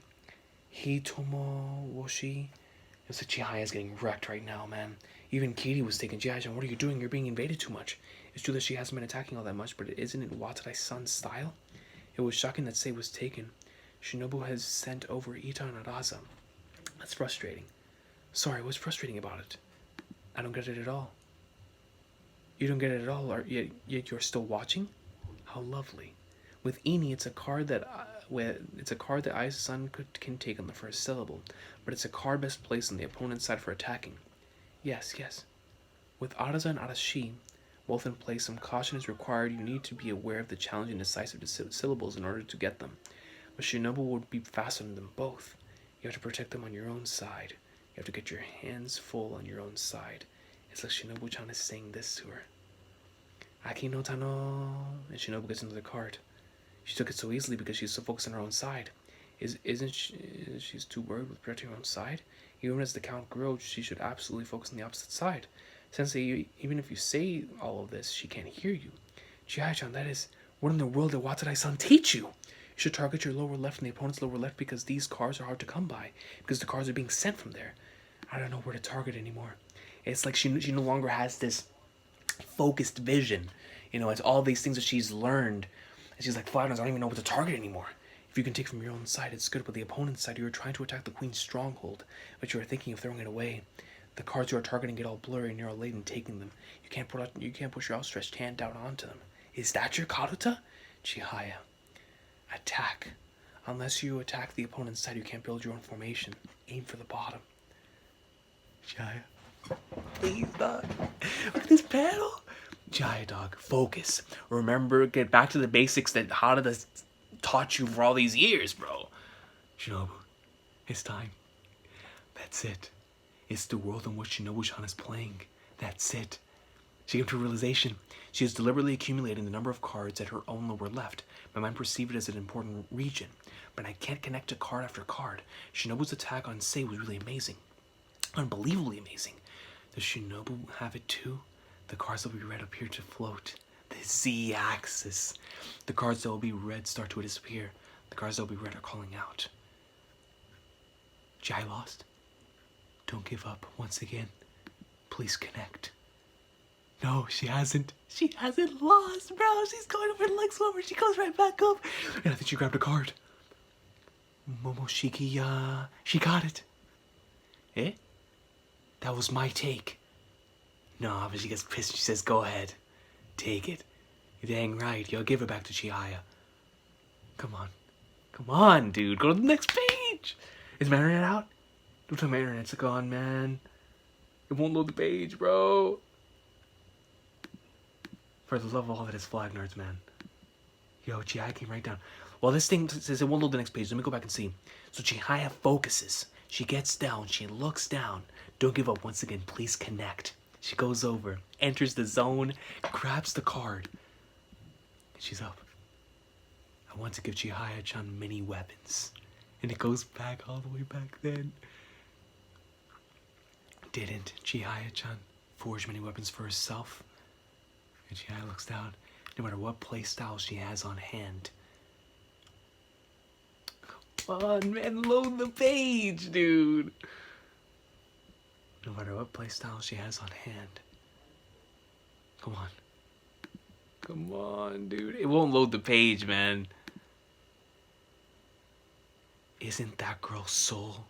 Hitomo Woshi. It's like Chihaya's getting wrecked right now, man. Even Katie was taking Chihaya, what are you doing? You're being invaded too much. It's true that she hasn't been attacking all that much, but isn't it Watarai-san's style? It was shocking that Sei was taken. Shinobu has sent over Ita and Araza. That's frustrating. Sorry, what's frustrating about it? I don't get it at all. You don't get it at all, yet you're still watching? How lovely. With Ini, it's a card that Aizu-san can take on the first syllable, but it's a card best placed on the opponent's side for attacking. Yes. With Araza and Arashi, both in place, some caution is required. You need to be aware of the challenging decisive syllables in order to get them. But Shinobu would be faster than them both. You have to protect them on your own side. You have to get your hands full on your own side. It's like Shinobu-chan is saying this to her. Aki no Tano. And Shinobu gets into the card. She took it so easily because she's so focused on her own side. She's too worried with protecting her own side? Even as the count grows, she should absolutely focus on the opposite side. Sensei, even if you say all of this, she can't hear you. Chihaya-chan, that is, what in the world did Watarai-san teach you? You should target your lower left and the opponent's lower left because these cards are hard to come by. Because the cards are being sent from there. I don't know where to target anymore. It's like she no longer has this focused vision. You know, it's all these things that she's learned. And she's like, I don't even know what to target anymore. If you can take from your own side, it's good. But the opponent's side, you are trying to attack the queen's stronghold. But you are thinking of throwing it away. The cards you are targeting get all blurry and you're all late in taking them. You can't push your outstretched hand down onto them. Is that your Karuta? Chihaya. Attack. Unless you attack the opponent's side, you can't build your own formation. Aim for the bottom. Chihaya. Please, dog. Look at this panel. Chihaya, dog, focus. Remember, get back to the basics that Harada taught you for all these years, bro. Shinobu, it's time. That's it. It's the world in which Shinobu-chan is playing. That's it. She came to a realization. She is deliberately accumulating the number of cards at her own lower left. My mind perceived it as an important region, but I can't connect to card after card. Shinobu's attack on Sei was really amazing. Unbelievably amazing. Does Shinobu have it too? The cards that will be red appear to float. The Z-axis. The cards that will be red start to disappear. The cards that will be red are calling out. Jai lost? Don't give up once again. Please connect. No, she hasn't. She hasn't lost, bro. She's going up her legs over. She goes right back up. And I think she grabbed a card. Momoshiki, she got it. Eh? That was my take. No, but she gets pissed. She says, go ahead. Take it. You're dang right. Yo, give it back to Chihaya. Come on. Come on, dude. Go to the next page. Is my internet out? Don't tell my internet's gone, man. It won't load the page, bro. For the love of all that is flag nerds, man. Yo, Chihaya came right down. Well, this thing says it won't load the next page. Let me go back and see. So Chihaya focuses. She gets down. She looks down. Don't give up once again. Please connect. She goes over, enters the zone, grabs the card. She's up. I want to give Chihaya-chan many weapons. And it goes back all the way back then. Didn't Chihaya-chan forge many weapons for herself? And Chihaya looks down. No matter what playstyle she has on hand. Come on, man, load the page, dude. No matter what playstyle she has on hand. Come on. Come on, dude. It won't load the page, man. Isn't that girl's soul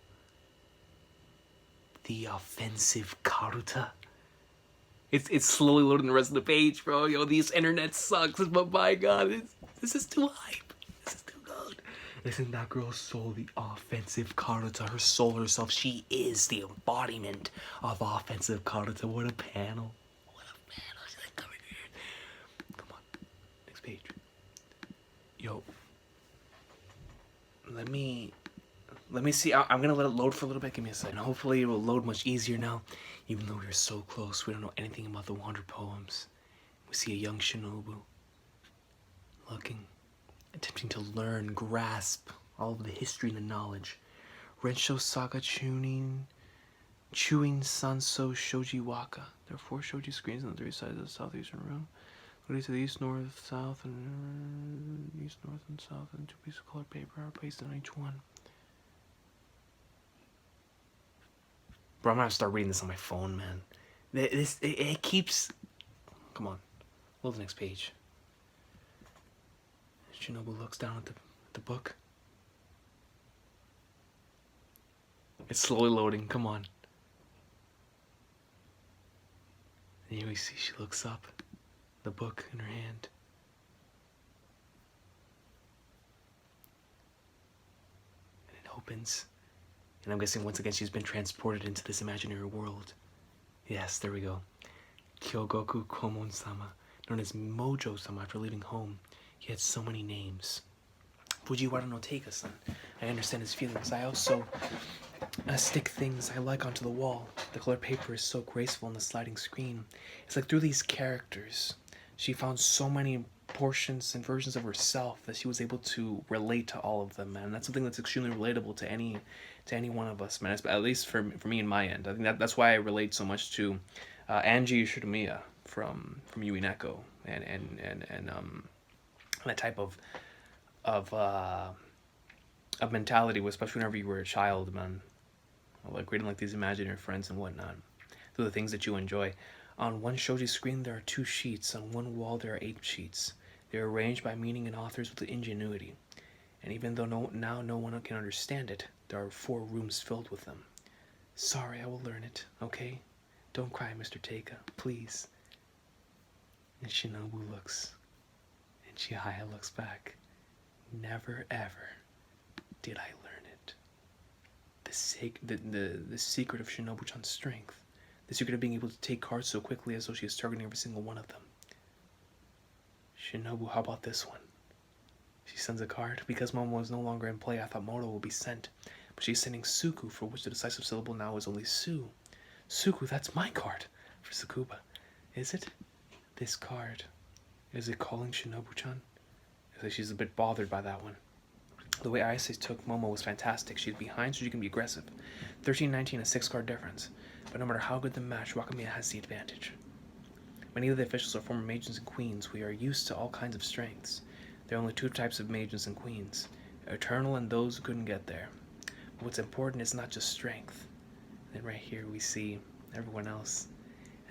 the offensive Karuta? It's slowly loading the rest of the page, bro. Yo, this internet sucks, but my god, this is too hype. This is too good. Isn't that girl's soul the offensive Karuta? Her soul herself, she is the embodiment of offensive Karuta. What a panel. What a panel. She's like, come here. Come on. Next page. Yo. Let me see. I'm gonna let it load for a little bit. Give me a second. Hopefully it will load much easier now. Even though we are so close, we don't know anything about the 100 poems. We see a young Shinobu looking, attempting to learn, grasp all of the history and the knowledge. Rensho Saga Chewing Sanso Shoji Waka. There are 4 shoji screens on the 3 sides of the southeastern room. Look to the east, north, south, and east, north, and south, and 2 pieces of colored paper are placed on each one. Bro, I'm gonna start reading this on my phone, man. It keeps... Come on. Load the next page. Shinobu looks down at the book. It's slowly loading. Come on. And here we see she looks up. The book in her hand. And it opens. And I'm guessing once again she's been transported into this imaginary world. Yes, there we go. Kyogoku Komon-sama, known as Mojo-sama after leaving home. He had so many names. Fujiwara no Teika-san. I understand his feelings. I also stick things I like onto the wall. The colored paper is so graceful on the sliding screen. It's like through these characters, she found so many portions and versions of herself that she was able to relate to all of them, man. That's something that's extremely relatable to any one of us, man. At least for me in my end. I think that's why I relate so much to Angie Shinomiya from Yui Neko and that type of mentality, especially whenever you were a child, man. Like creating like these imaginary friends and whatnot. Those are the things that you enjoy. On one shoji screen there are 2 sheets. On one wall there are 8 sheets. They are arranged by meaning and authors with ingenuity. And even though now no one can understand it, there are 4 rooms filled with them. Sorry, I will learn it, okay? Don't cry, Mr. Teika, please. And Shinobu looks. And Chihaya looks back. Never ever did I learn it. The secret of Shinobu-chan's strength. The secret of being able to take cards so quickly as though she is targeting every single one of them. Shinobu, how about this one? She sends a card. Because Momo is no longer in play, I thought Moto will be sent. But she's sending Suku, for which the decisive syllable now is only Su. Suku, that's my card for Tsukuba. Is it? This card. Is it calling Shinobu-chan? I think she's a bit bothered by that one. The way Ayase took Momo was fantastic. She's behind, so she can be aggressive. 13-19, a 6-card difference. But no matter how good the match, Wakamiya has the advantage. Many of the officials are former mages and queens. We are used to all kinds of strengths. There are only 2 types of mages and queens. Eternal and those who couldn't get there. But what's important is not just strength. Then right here we see everyone else.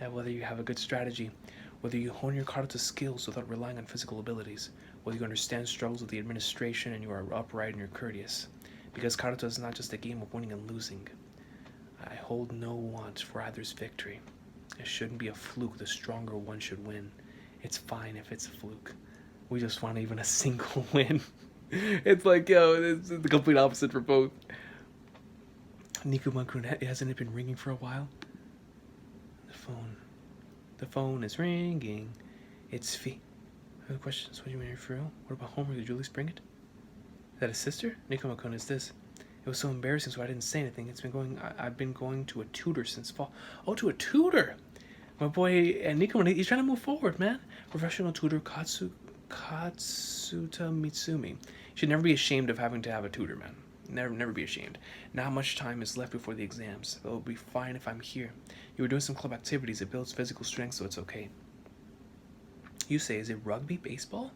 And whether you have a good strategy, whether you hone your karuta skills without relying on physical abilities, whether you understand struggles with the administration and you are upright and you're courteous. Because karuta is not just a game of winning and losing. I hold no want for either's victory. It shouldn't be a fluke. The stronger one should win. It's fine if it's a fluke. We just want even a single win. It's like, yo, it's the complete opposite for both. Nikuman-kun, hasn't it been ringing for a while? The phone is ringing. It's Fee. I have questions. What do you mean, for real? What about homework? Did Julie bring it? Is that a sister? Nikuman-kun, is this? It was so embarrassing, so I didn't say anything. I've been going to a tutor since fall. Oh, to a tutor! My boy, Nikuman, he's trying to move forward, man. Professional tutor Katsuta Mitsumi. You should never be ashamed of having to have a tutor, man. Never be ashamed. Not much time is left before the exams. It'll be fine if I'm here. You were doing some club activities. It builds physical strength, so it's okay. You say, is it rugby, baseball?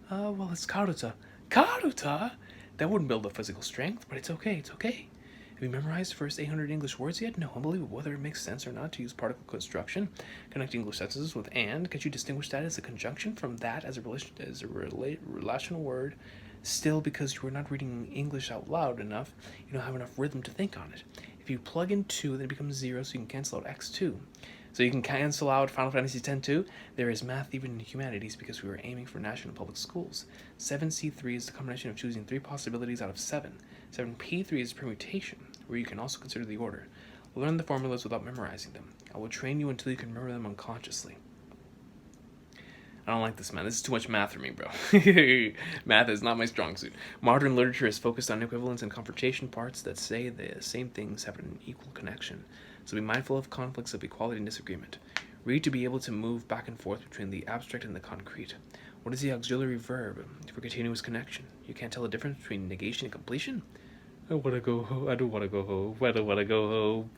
Well, it's karuta. Karuta? That wouldn't build up physical strength, but it's okay. It's okay. Have you memorized the first 800 English words yet? No, unbelievable. Whether it makes sense or not to use particle construction, connect English sentences with and. Could you distinguish that as a conjunction from that as a relational word? Still, because you are not reading English out loud enough, you don't have enough rhythm to think on it. If you plug in 2, then it becomes 0, so you can cancel out x2. So you can cancel out Final Fantasy X-2. There is math even in humanities because we were aiming for national public schools. 7C3 is the combination of choosing 3 possibilities out of 7. 7P3 is permutation, where you can also consider the order. Learn the formulas without memorizing them. I will train you until you can remember them unconsciously. I don't like this, man. This is too much math for me, bro. Math is not my strong suit. Modern literature is focused on equivalence and confrontation parts that say the same things have an equal connection. So be mindful of conflicts of equality and disagreement. Read to be able to move back and forth between the abstract and the concrete. What is the auxiliary verb for continuous connection? You can't tell the difference between negation and completion? I want to go home. I don't want to go home. I don't want to go home.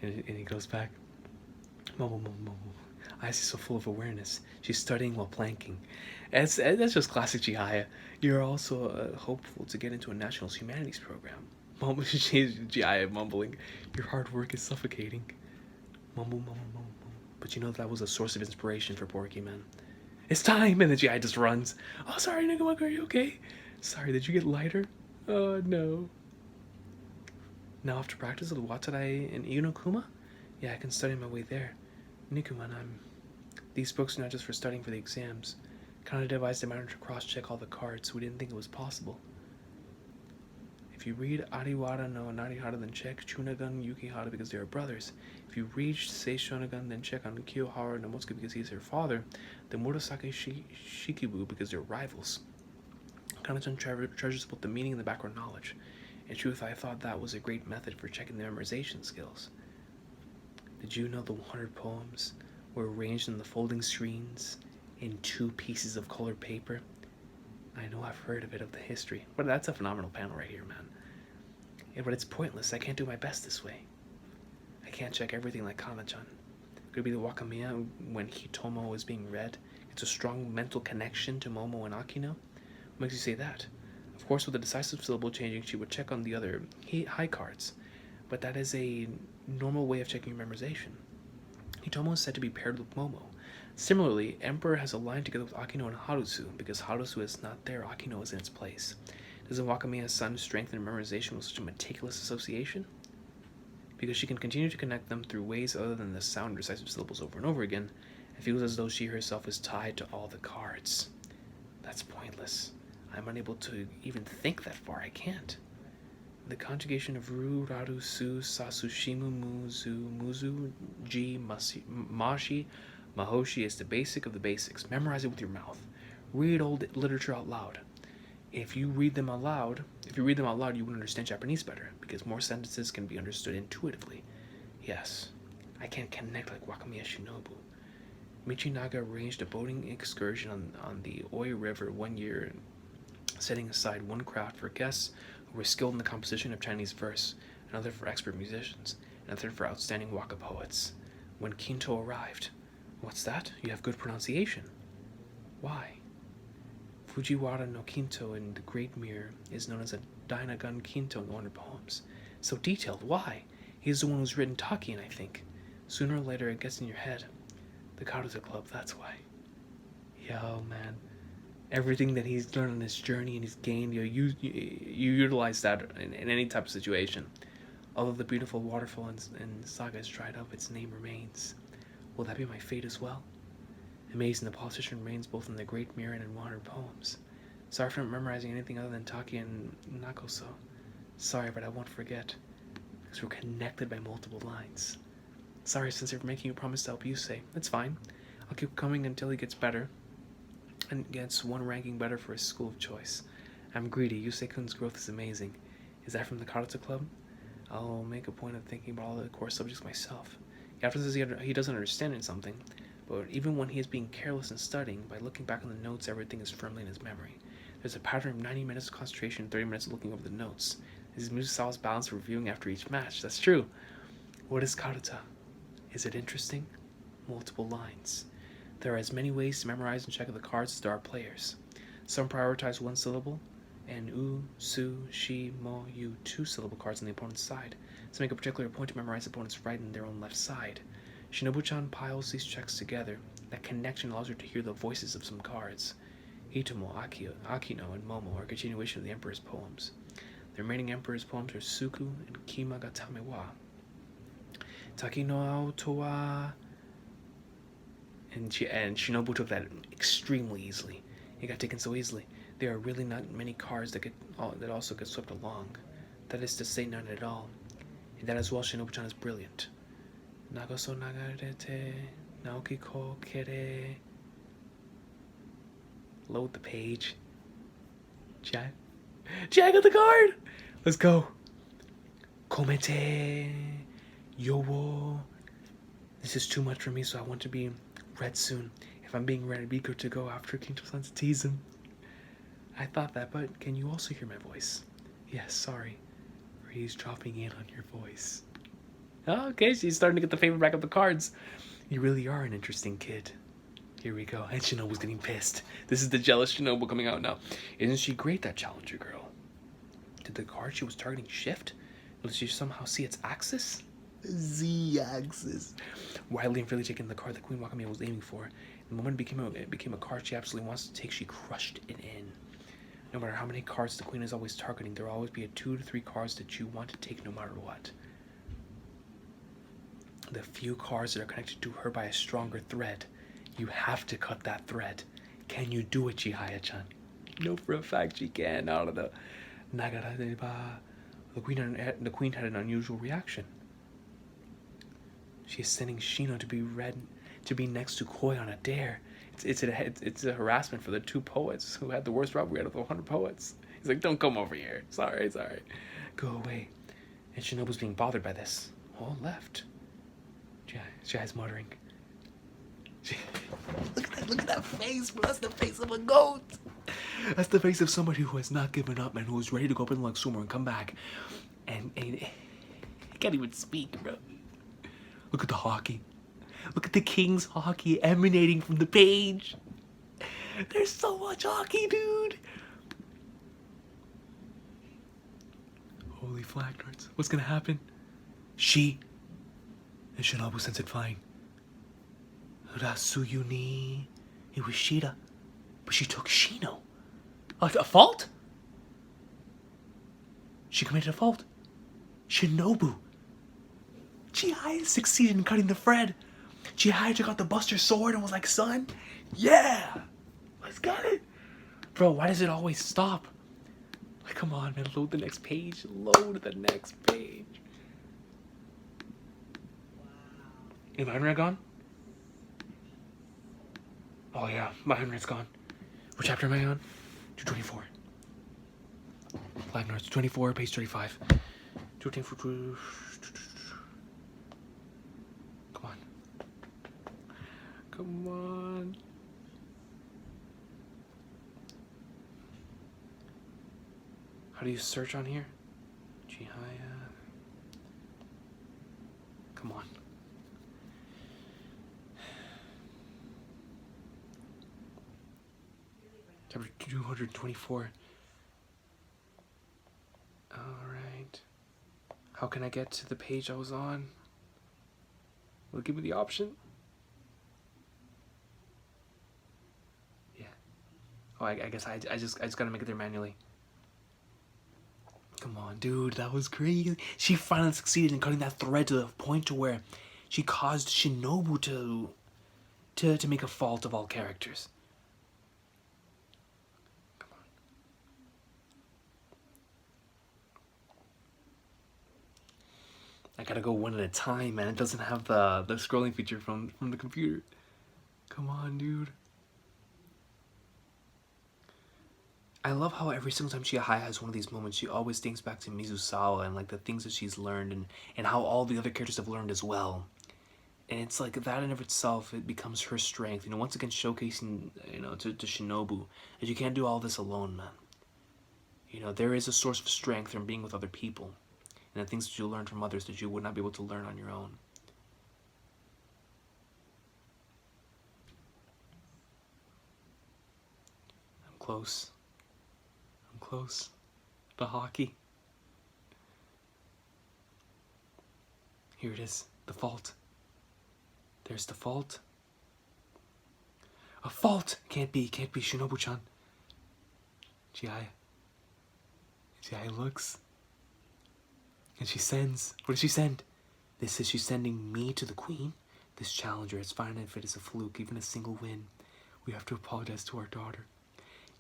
And he goes back. Momo. Ice is so full of awareness. She's studying while planking. That's just classic Chihaya. You're also hopeful to get into a national humanities program. She's Chihaya mumbling. Your hard work is suffocating. Mumble. But you know that was a source of inspiration for Porky, man. It's time! And then Chihaya just runs. Oh, sorry, Nigamaku, are you okay? Sorry, did you get lighter? Oh, no. Now off to practice with Watarai and Inokuma? Yeah, I can study my way there. Nikuman, these books are not just for studying for the exams. Kind of devised a manner to cross-check all the cards, so we didn't think it was possible. If you read Ariwara no Narihara, then check Chunagun Yukihara because they are brothers. If you read Seishonagun, then check on Kiyohara no Motsuki because he's her father. Then Murasake Shikibu because they're rivals. Kana-chan treasures both the meaning and the background knowledge. In truth, I thought that was a great method for checking the memorization skills. Did you know the 100 poems were arranged in the folding screens in 2 pieces of colored paper? I know I've heard a bit of the history, but that's a phenomenal panel right here, man. Yeah, but it's pointless. I can't do my best this way. I can't check everything like Kana-chan. Could it be the Wakamiya when Hitomo is being read? It's a strong mental connection to Momo and Akino? What makes you say that? Of course, with the decisive syllable changing, she would check on the other high cards, but that is a normal way of checking your memorization. Hitomo is said to be paired with Momo. Similarly, Emperor has aligned together with Akino and Harusu. Because Harusu is not there, Akino is in its place. Doesn't Wakamiya's son strengthen memorization with such a meticulous association? Because she can continue to connect them through ways other than the sound decisive syllables over and over again, it feels as though she herself is tied to all the cards. That's pointless. I'm unable to even think that far. I can't. The conjugation of ru, raru, su, sasu, shimu, muzu, ji, mashi, mahoshi is the basic of the basics. Memorize it with your mouth. Read old literature out loud. If you read them out loud, you would understand Japanese better, because more sentences can be understood intuitively. Yes, I can connect like Wakamiya Shinobu. Michinaga arranged a boating excursion on the Oi River one year, setting aside one craft for guests who were skilled in the composition of Chinese verse, another for expert musicians, and a third for outstanding waka poets. When Kinto arrived, "What's that? You have good pronunciation." "Why?" Fujiwara no Kinto in the Great Mirror is known as a Dainagon Kinto in the 100 poems. So detailed. Why? He's the one who's written Takian, I think. Sooner or later it gets in your head. The Karuta Club, that's why. Yo, man. Everything that he's learned on his journey and he's gained, you utilize that in any type of situation. Although the beautiful waterfall in Saga is dried up, its name remains. Will that be my fate as well? Amazing, the politician remains both in the Great Mirror and in 100 poems. Sorry for not memorizing anything other than Taki and Nakoso. Sorry, but I won't forget, because we're connected by multiple lines. Sorry, Sensei, for making you promise to help Yusei. It's fine. I'll keep coming until he gets better, and gets one ranking better for his school of choice. I'm greedy. Yusei-kun's growth is amazing. Is that from the Karuta Club? I'll make a point of thinking about all the core subjects myself. He often says he doesn't understand in something, but even when he is being careless in studying, by looking back on the notes, everything is firmly in his memory. There's a pattern of 90 minutes of concentration and 30 minutes of looking over the notes. His music style is balanced for reviewing after each match. That's true. What is Karuta? Is it interesting? Multiple lines. There are as many ways to memorize and check the cards as there are players. Some prioritize one syllable, and u, su, shi, mo, yu, two-syllable cards on the opponent's side. Some make a particular point to memorize the opponent's right and their own left side. Shinobu-chan piles these checks together. That connection allows her to hear the voices of some cards. Hitomo, Akino, and Momo are a continuation of the Emperor's poems. The remaining Emperor's poems are Suku and Kimagatame wa. Taki no Aoto wa... And Shinobu took that extremely easily. It got taken so easily. There are really not many cards that also get swept along. That is to say, none at all. And that as well, Shinobu-chan is brilliant. Nagaso nagarete, naoki ko kere. Load the page. Chai got the card! Let's go. Komete, yowo. This is too much for me, so I want to be read soon. If I'm being read, I'd be good to go after Kinto-san to tease him. I thought that, but can you also hear my voice? Yes, sorry. He's dropping in on your voice. Oh, okay, she's starting to get the favor back of the cards. You really are an interesting kid. Here we go. And Shinobu's getting pissed. This is the jealous Shinobu coming out now. Isn't she great, that challenger girl? Did the card she was targeting shift? Did she somehow see its axis? Z-axis. Widely and freely taking the card that Queen Wakamiya was aiming for. The moment it became a card she absolutely wants to take, she crushed it in. No matter how many cards the Queen is always targeting, there will always be 2 to 3 cards that you want to take no matter what. The few cards that are connected to her by a stronger thread, you have to cut that thread. Can you do it, Chihaya-chan? No, for a fact she can. Out of the Nagara deba. The Queen had an unusual reaction. She is sending Shino to be next to Koi on a dare. It's a harassment for the 2 poets who had the worst robbery out of the 100 poets. He's like, don't come over here. Sorry. Go away. And Shinobu's being bothered by this. All left. Jai's muttering. Look at that face, bro. That's the face of a goat. That's the face of somebody who has not given up and who is ready to go up in like sumo and come back. And he can't even speak, bro. Look at the hockey. Look at the King's hockey emanating from the page. There's so much hockey, dude. Holy flagdarts. What's gonna happen? And Shinobu sends it flying. Rasuyu ni Iwashida. But she took Shino. A fault? She committed a fault. Shinobu. Chihaya succeeded in cutting the thread. Chihaya took out the Buster Sword and was like, son, yeah, let's get it. Bro, why does it always stop? Like, come on, man, load the next page. Load the next page. Is my internet gone? Oh yeah, my internet's gone. What chapter am I on? 224. Black North 24, page 35. 224. Come on. Come on. How do you search on here? Chihaya. Come on. Chapter 224. Alright. How can I get to the page I was on? Will it give me the option? Yeah. Oh, I guess I just gotta make it there manually. Come on, dude, that was crazy. She finally succeeded in cutting that thread to the point to where she caused Shinobu to make a fault of all characters. Come on. I gotta go one at a time, man. It doesn't have the scrolling feature from the computer. Come on, dude. I love how every single time Chihaya has one of these moments, she always thinks back to Mizusawa and like the things that she's learned and how all the other characters have learned as well. And it's like that in of itself, it becomes her strength. You know, once again showcasing, you know, to Shinobu that you can't do all this alone, man. You know, there is a source of strength from being with other people and the things that you learn from others that you would not be able to learn on your own. I'm close. Close. The hockey. Here it is. The fault. There's the fault. A fault! Can't be Shinobu-chan. Chihaya looks. And she sends. What does she send? This says she's sending me to the queen. This challenger is fine if it is a fluke, even a single win. We have to apologize to our daughter.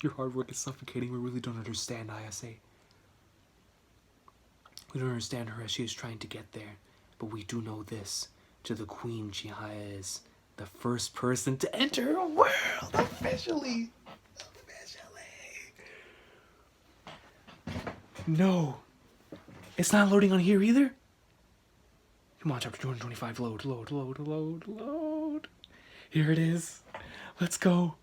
Your hard work is suffocating. We really don't understand Ayase. We don't understand her as she is trying to get there. But we do know this. To the queen, Chihaya is the first person to enter her world. Officially. No. It's not loading on here either. Come on, chapter 225. Load. Here it is. Let's go.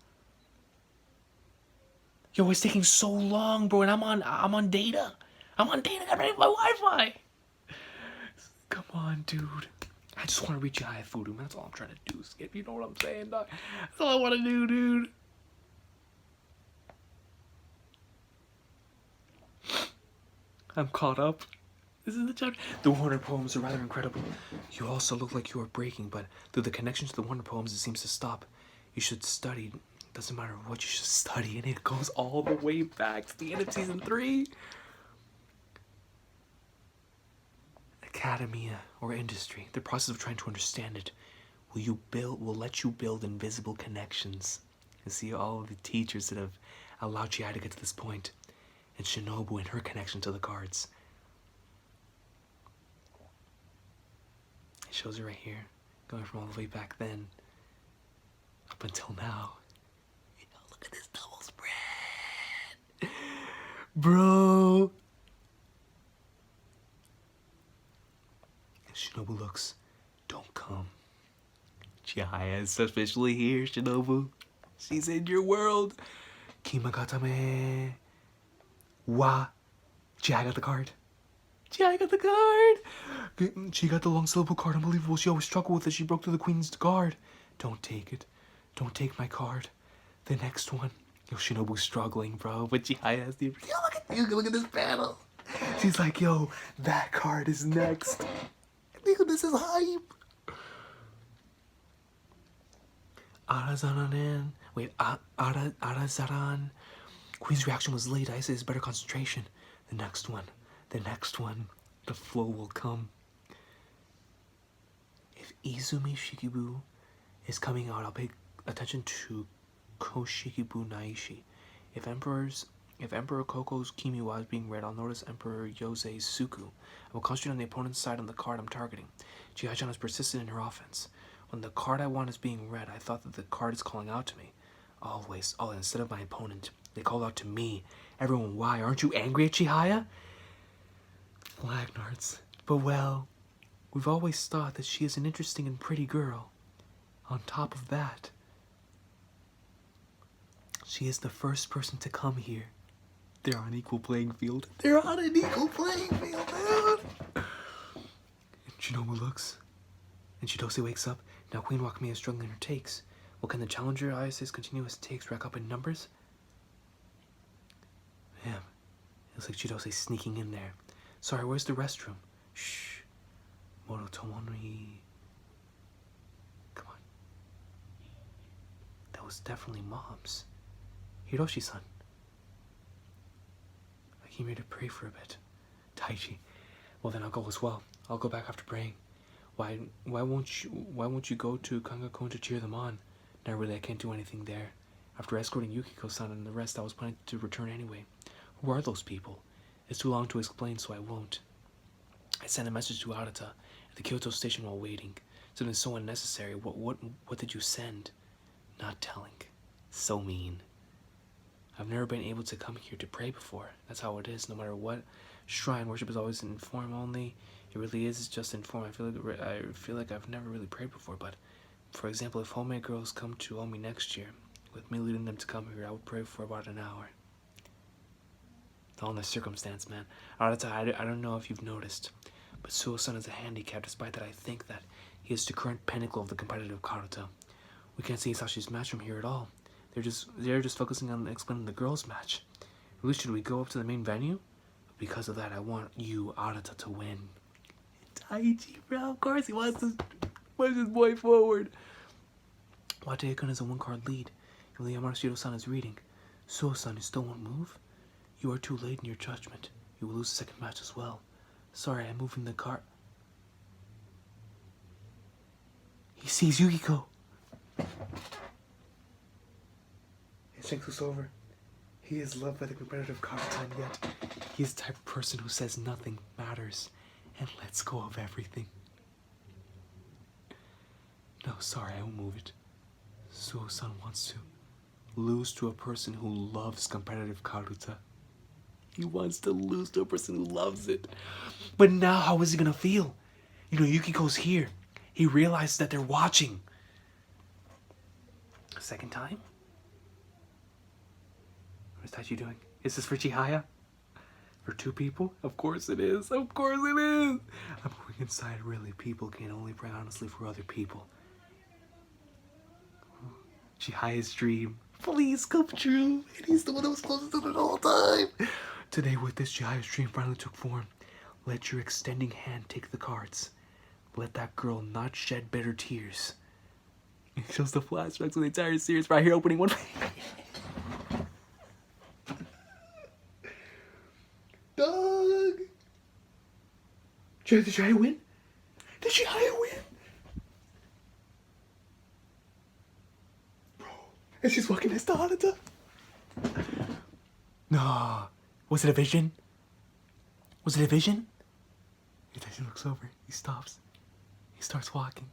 Yo, it's taking so long, bro, and I'm on data. I'm on data. I'm ready for my Wi-Fi. Come on, dude. I just want to reach Chihayafuru, man. That's all I'm trying to do, Skip. You know what I'm saying, dog? That's all I want to do, dude. I'm caught up. This is the chapter. The 100 poems are rather incredible. You also look like you are breaking, but through the connection to the 100 poems, it seems to stop. You should study. Doesn't matter what you should study, and it goes all the way back to the end of season 3. Academia or industry, the process of trying to understand it will let you build invisible connections. And see all of the teachers that have allowed Chihaya to get to this point, and Shinobu and her connection to the cards. It shows you right here, going from all the way back then up until now. Look at this double spread. Bro. And Shinobu looks, don't come. Chihaya is officially here, Shinobu. She's in your world. Kimagatame. Wa. Chihaya got the card. Chihaya got the card. She got the long syllable card. Unbelievable. She always struggled with it. She broke through the queen's guard. Don't take it. Don't take my card. The next one. Yo, Shinobu's struggling, bro. But Chihaya has the... Yo, look at this panel. She's like, yo, that card is next. Yo, this is hype. Arazaran. Wait, Arazaran. Queen's reaction was late. I said better concentration. The next one. The flow will come. If Izumi Shikibu is coming out, I'll pay attention to Koshikibu Naishi. If Emperor Koko's Kimiwa is being read, I'll notice Emperor Yose's Suku. I will concentrate on the opponent's side on the card I'm targeting. Chihaya-chan is persistent in her offense. When the card I want is being read, I thought that the card is calling out to me. Always. Oh, instead of my opponent, they called out to me. Everyone, why? Aren't you angry at Chihaya? Lagnards. But well, we've always thought that she is an interesting and pretty girl. On top of that, she is the first person to come here. They're on an equal playing field. They're on an equal playing field, dude! And Shinobu looks, and Chidose wakes up. Now Queen Wakame is struggling in her takes. Well, can the challenger IS's continuous takes rack up in numbers? Damn. It looks like Chidose's sneaking in there. Sorry, where's the restroom? Shh. Monotomori. Come on. That was definitely Mom's. Hiroshi-san. I came here to pray for a bit. Taichi. Well, then I'll go as well. I'll go back after praying. Why won't you go to Kangakon to cheer them on? Now really, I can't do anything there. After escorting Yukiko-san and the rest, I was planning to return anyway. Who are those people? It's too long to explain, so I won't. I sent a message to Arata at the Kyoto station while waiting. Something so unnecessary. What did you send? Not telling. So mean. I've never been able to come here to pray before. That's how it is, no matter what. Shrine worship is always in form only. It really is just in form. I feel like I've never really prayed before, but for example, if homemade girls come to Omi next year, with me leading them to come here, I would pray for about an hour. All in the circumstance, man. Arata, I don't know if you've noticed, but Suo-san is a handicap, despite that I think that he is the current pinnacle of the competitive karate. We can't see Sashi's match from here at all. They're just focusing on explaining the girls' match. Really, should we go up to the main venue? Because of that, I want you, Arata, to win. Taichi, bro, of course he wants to push his boy forward. Watae-kun is a one-card lead. Even though Yamashiro-san is reading. Suo-san, you still won't move? You are too late in your judgment. You will lose the second match as well. Sorry, I'm moving the cart. He sees Yukiko. His strength is over. He is loved by the competitive karate, and yet he is the type of person who says nothing matters and lets go of everything. No, sorry, I won't move it. Suo-san wants to lose to a person who loves competitive karuta. He wants to lose to a person who loves it. But now how is he gonna feel? You know, Yukiko's here. He realizes that they're watching. A second time? What's Taichi doing? Is this for Chihaya? For two people? Of course it is. Of course it is. I'm going inside. Really, people can only pray honestly for other people. Chihaya's dream. Please come true. And he's the one that was closest to it the whole time. Today, with this, Chihaya's dream finally took form. Let your extending hand take the cards. Let that girl not shed bitter tears. It shows the flashbacks of the entire series right here opening one. Dog! Did Chihaya win? Did Chihaya win? Bro, and she's walking next to Hanata. No. Was it a vision? Was it a vision? He looks over. He stops. He starts walking.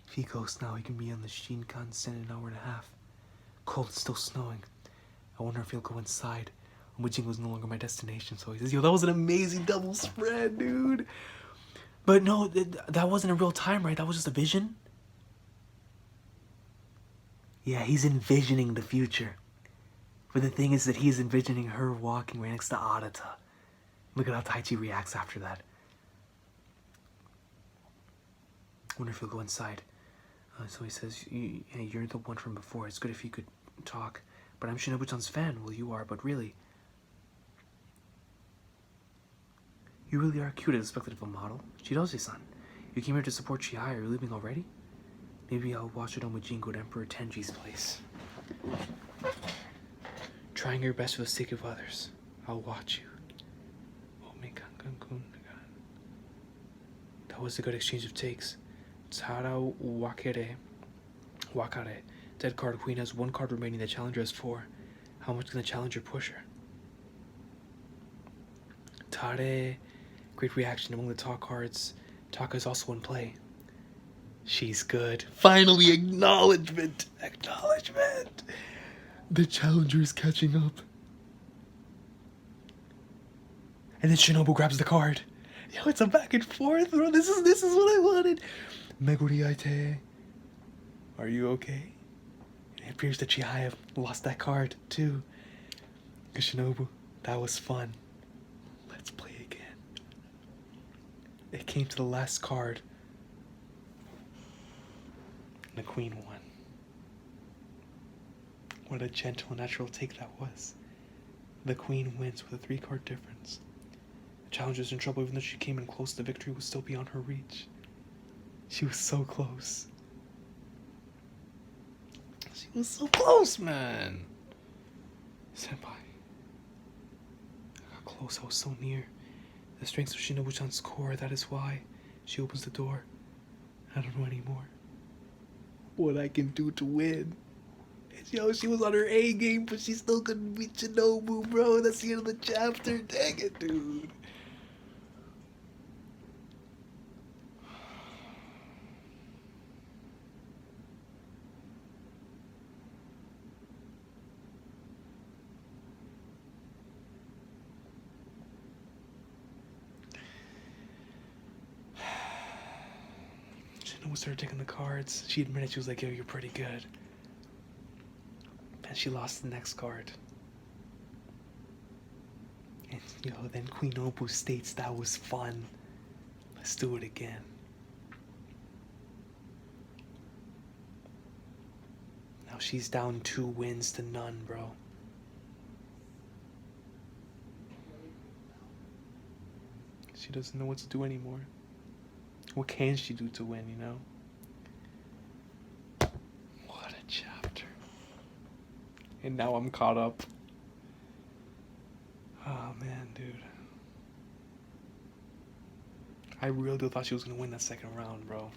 If he goes now, he can be on the Shinkansen in an hour and a half. Cold, it's still snowing. I wonder if he'll go inside. Umujin was no longer my destination, so he says, yo, that was an amazing double spread, dude. But no, that wasn't a real time, right? That was just a vision? Yeah, he's envisioning the future. But the thing is that he's envisioning her walking right next to Arata. Look at how Taichi reacts after that. I wonder if he'll go inside. So he says, hey, you're the one from before. It's good if you could talk. But I'm Shinobu-chan's fan. Well, you are, but really. You really are cute as expected of a model. Chidose-san, you came here to support Chihaya. Are you leaving already? Maybe I'll watch it on Mujin go to Emperor Tenji's place. Trying your best for the sake of others. I'll watch you. That was a good exchange of takes. Tsara Wakare. Dead card. Queen has 1 card remaining. The challenger has 4. How much can the challenger push her? Tare. Great reaction among the talk cards. Taka is also in play. She's good. Finally, acknowledgement. Acknowledgement. The challenger is catching up. And then Shinobu grabs the card. Yo, it's a back and forth, bro. This is what I wanted. Meguriaite. Are you okay? And it appears that Chihaya lost that card, too. Shinobu, that was fun. Let's play again. It came to the last card. And the queen won. What a gentle, natural take that was. The queen wins with a 3-card difference. The challenger's in trouble even though she came in close. The victory was still beyond her reach. She was so close. She was so close, man. Senpai. I got close, I was so near. The strength of Shinobu-chan's core, that is why. She opens the door. I don't know anymore what I can do to win. And yo, she was on her A game, but she still couldn't beat Shinobu, bro. That's the end of the chapter. Dang it, dude. Shinobu started taking the cards. She admitted, she was like, yo, you're pretty good. And she lost the next card. And yo, then Queen Nobu states that was fun. Let's do it again. Now she's down 2 wins to none, bro. She doesn't know what to do anymore. What can she do to win, you know? What a chapter. And now I'm caught up. Oh man, dude. I real deal thought she was gonna win that second round, bro.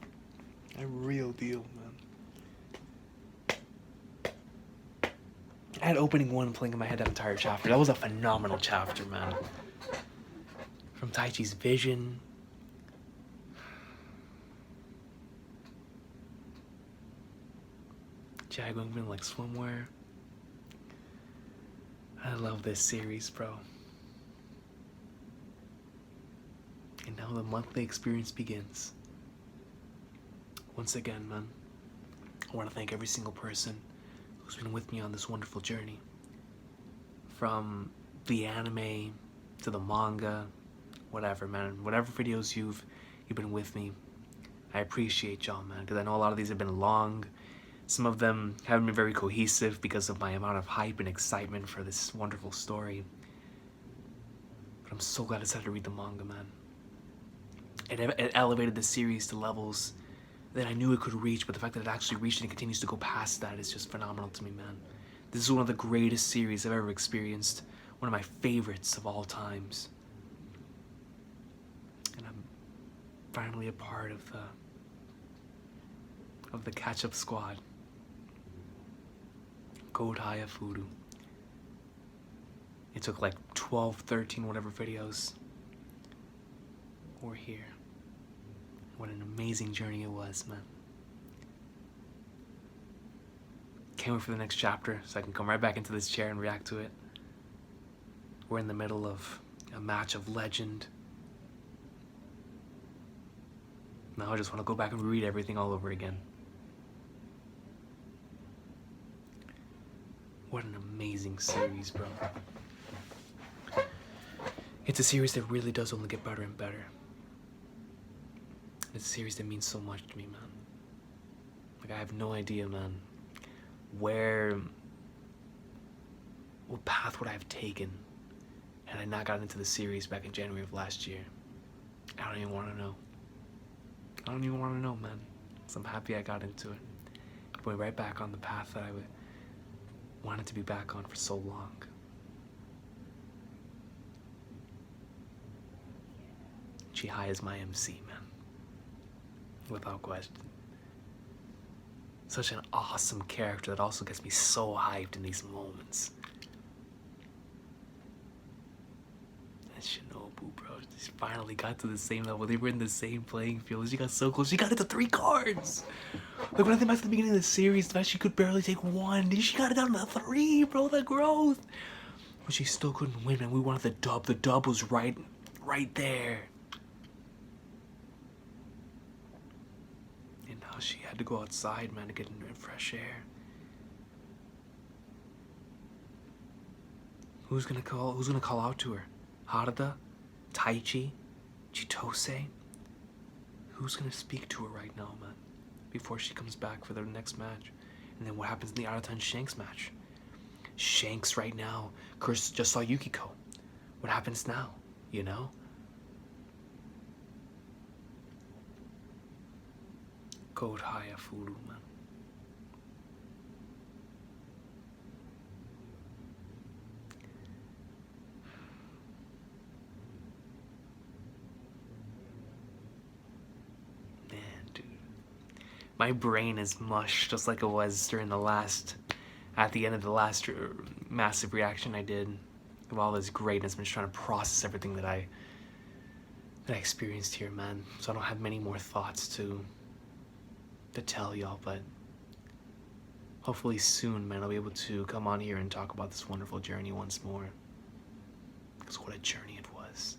I real deal, man. I had opening 1 playing in my head that entire chapter. That was a phenomenal chapter, man. From Taichi's vision. Jaguar like swimwear. I love this series, bro. And now the monthly experience begins. Once again, man, I want to thank every single person who's been with me on this wonderful journey. From the anime to the manga, whatever, man. Whatever videos you've been with me, I appreciate y'all, man, because I know a lot of these have been long. Some of them haven't been very cohesive because of my amount of hype and excitement for this wonderful story. But I'm so glad I decided to read the manga, man. It elevated the series to levels that I knew it could reach, but the fact that it actually reached and it continues to go past that is just phenomenal to me, man. This is one of the greatest series I've ever experienced. One of my favorites of all times. And I'm finally a part of the catch-up squad. Chihayafuru. It took like 12, 13, whatever videos. We're here. What an amazing journey it was, man. Can't wait for the next chapter so I can come right back into this chair and react to it. We're in the middle of a match of legend. Now I just want to go back and read everything all over again. What an amazing series, bro. It's a series that really does only get better and better. It's a series that means so much to me, man. Like, I have no idea, man, what path would I have taken had I not gotten into the series back in January of last year. I don't even want to know. I don't even want to know, man. So I'm happy I got into it. Going right back on the path that I wanted to be back on for so long. Chihaya is my MC, man. Without question. Such an awesome character that also gets me so hyped in these moments. And Shinobu, bro. She finally got to the same level. They were in the same playing field. She got so close. She got into 3 cards. Like, when I think back to the beginning of the series, the fact she could barely take 1. She got it down to 3, bro. The growth. But she still couldn't win, man. We wanted the dub. The dub was right there. And now she had to go outside, man, to get in fresh air. Who's gonna call out to her? Harada? Taichi? Chitose? Who's gonna speak to her right now, man? Before she comes back for their next match. And then what happens in the Aratan Shanks match? Shanks right now. Chris just saw Yukiko. What happens now? You know? Chihayafuru, man. Man, dude. My brain is mush just like it was during at the end of the last massive reaction I did of all this greatness. I'm just trying to process everything that I experienced here, man. So I don't have many more thoughts to tell y'all, but hopefully soon, man, I'll be able to come on here and talk about this wonderful journey once more. Because what a journey it was.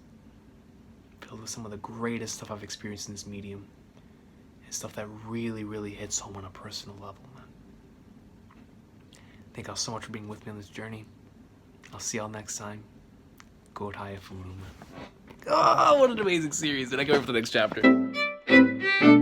Filled with some of the greatest stuff I've experienced in this medium. And stuff that really, really hits home on a personal level, man. Thank y'all so much for being with me on this journey. I'll see y'all next time. Chihayafuru. Oh, what an amazing series. And I go over to the next chapter.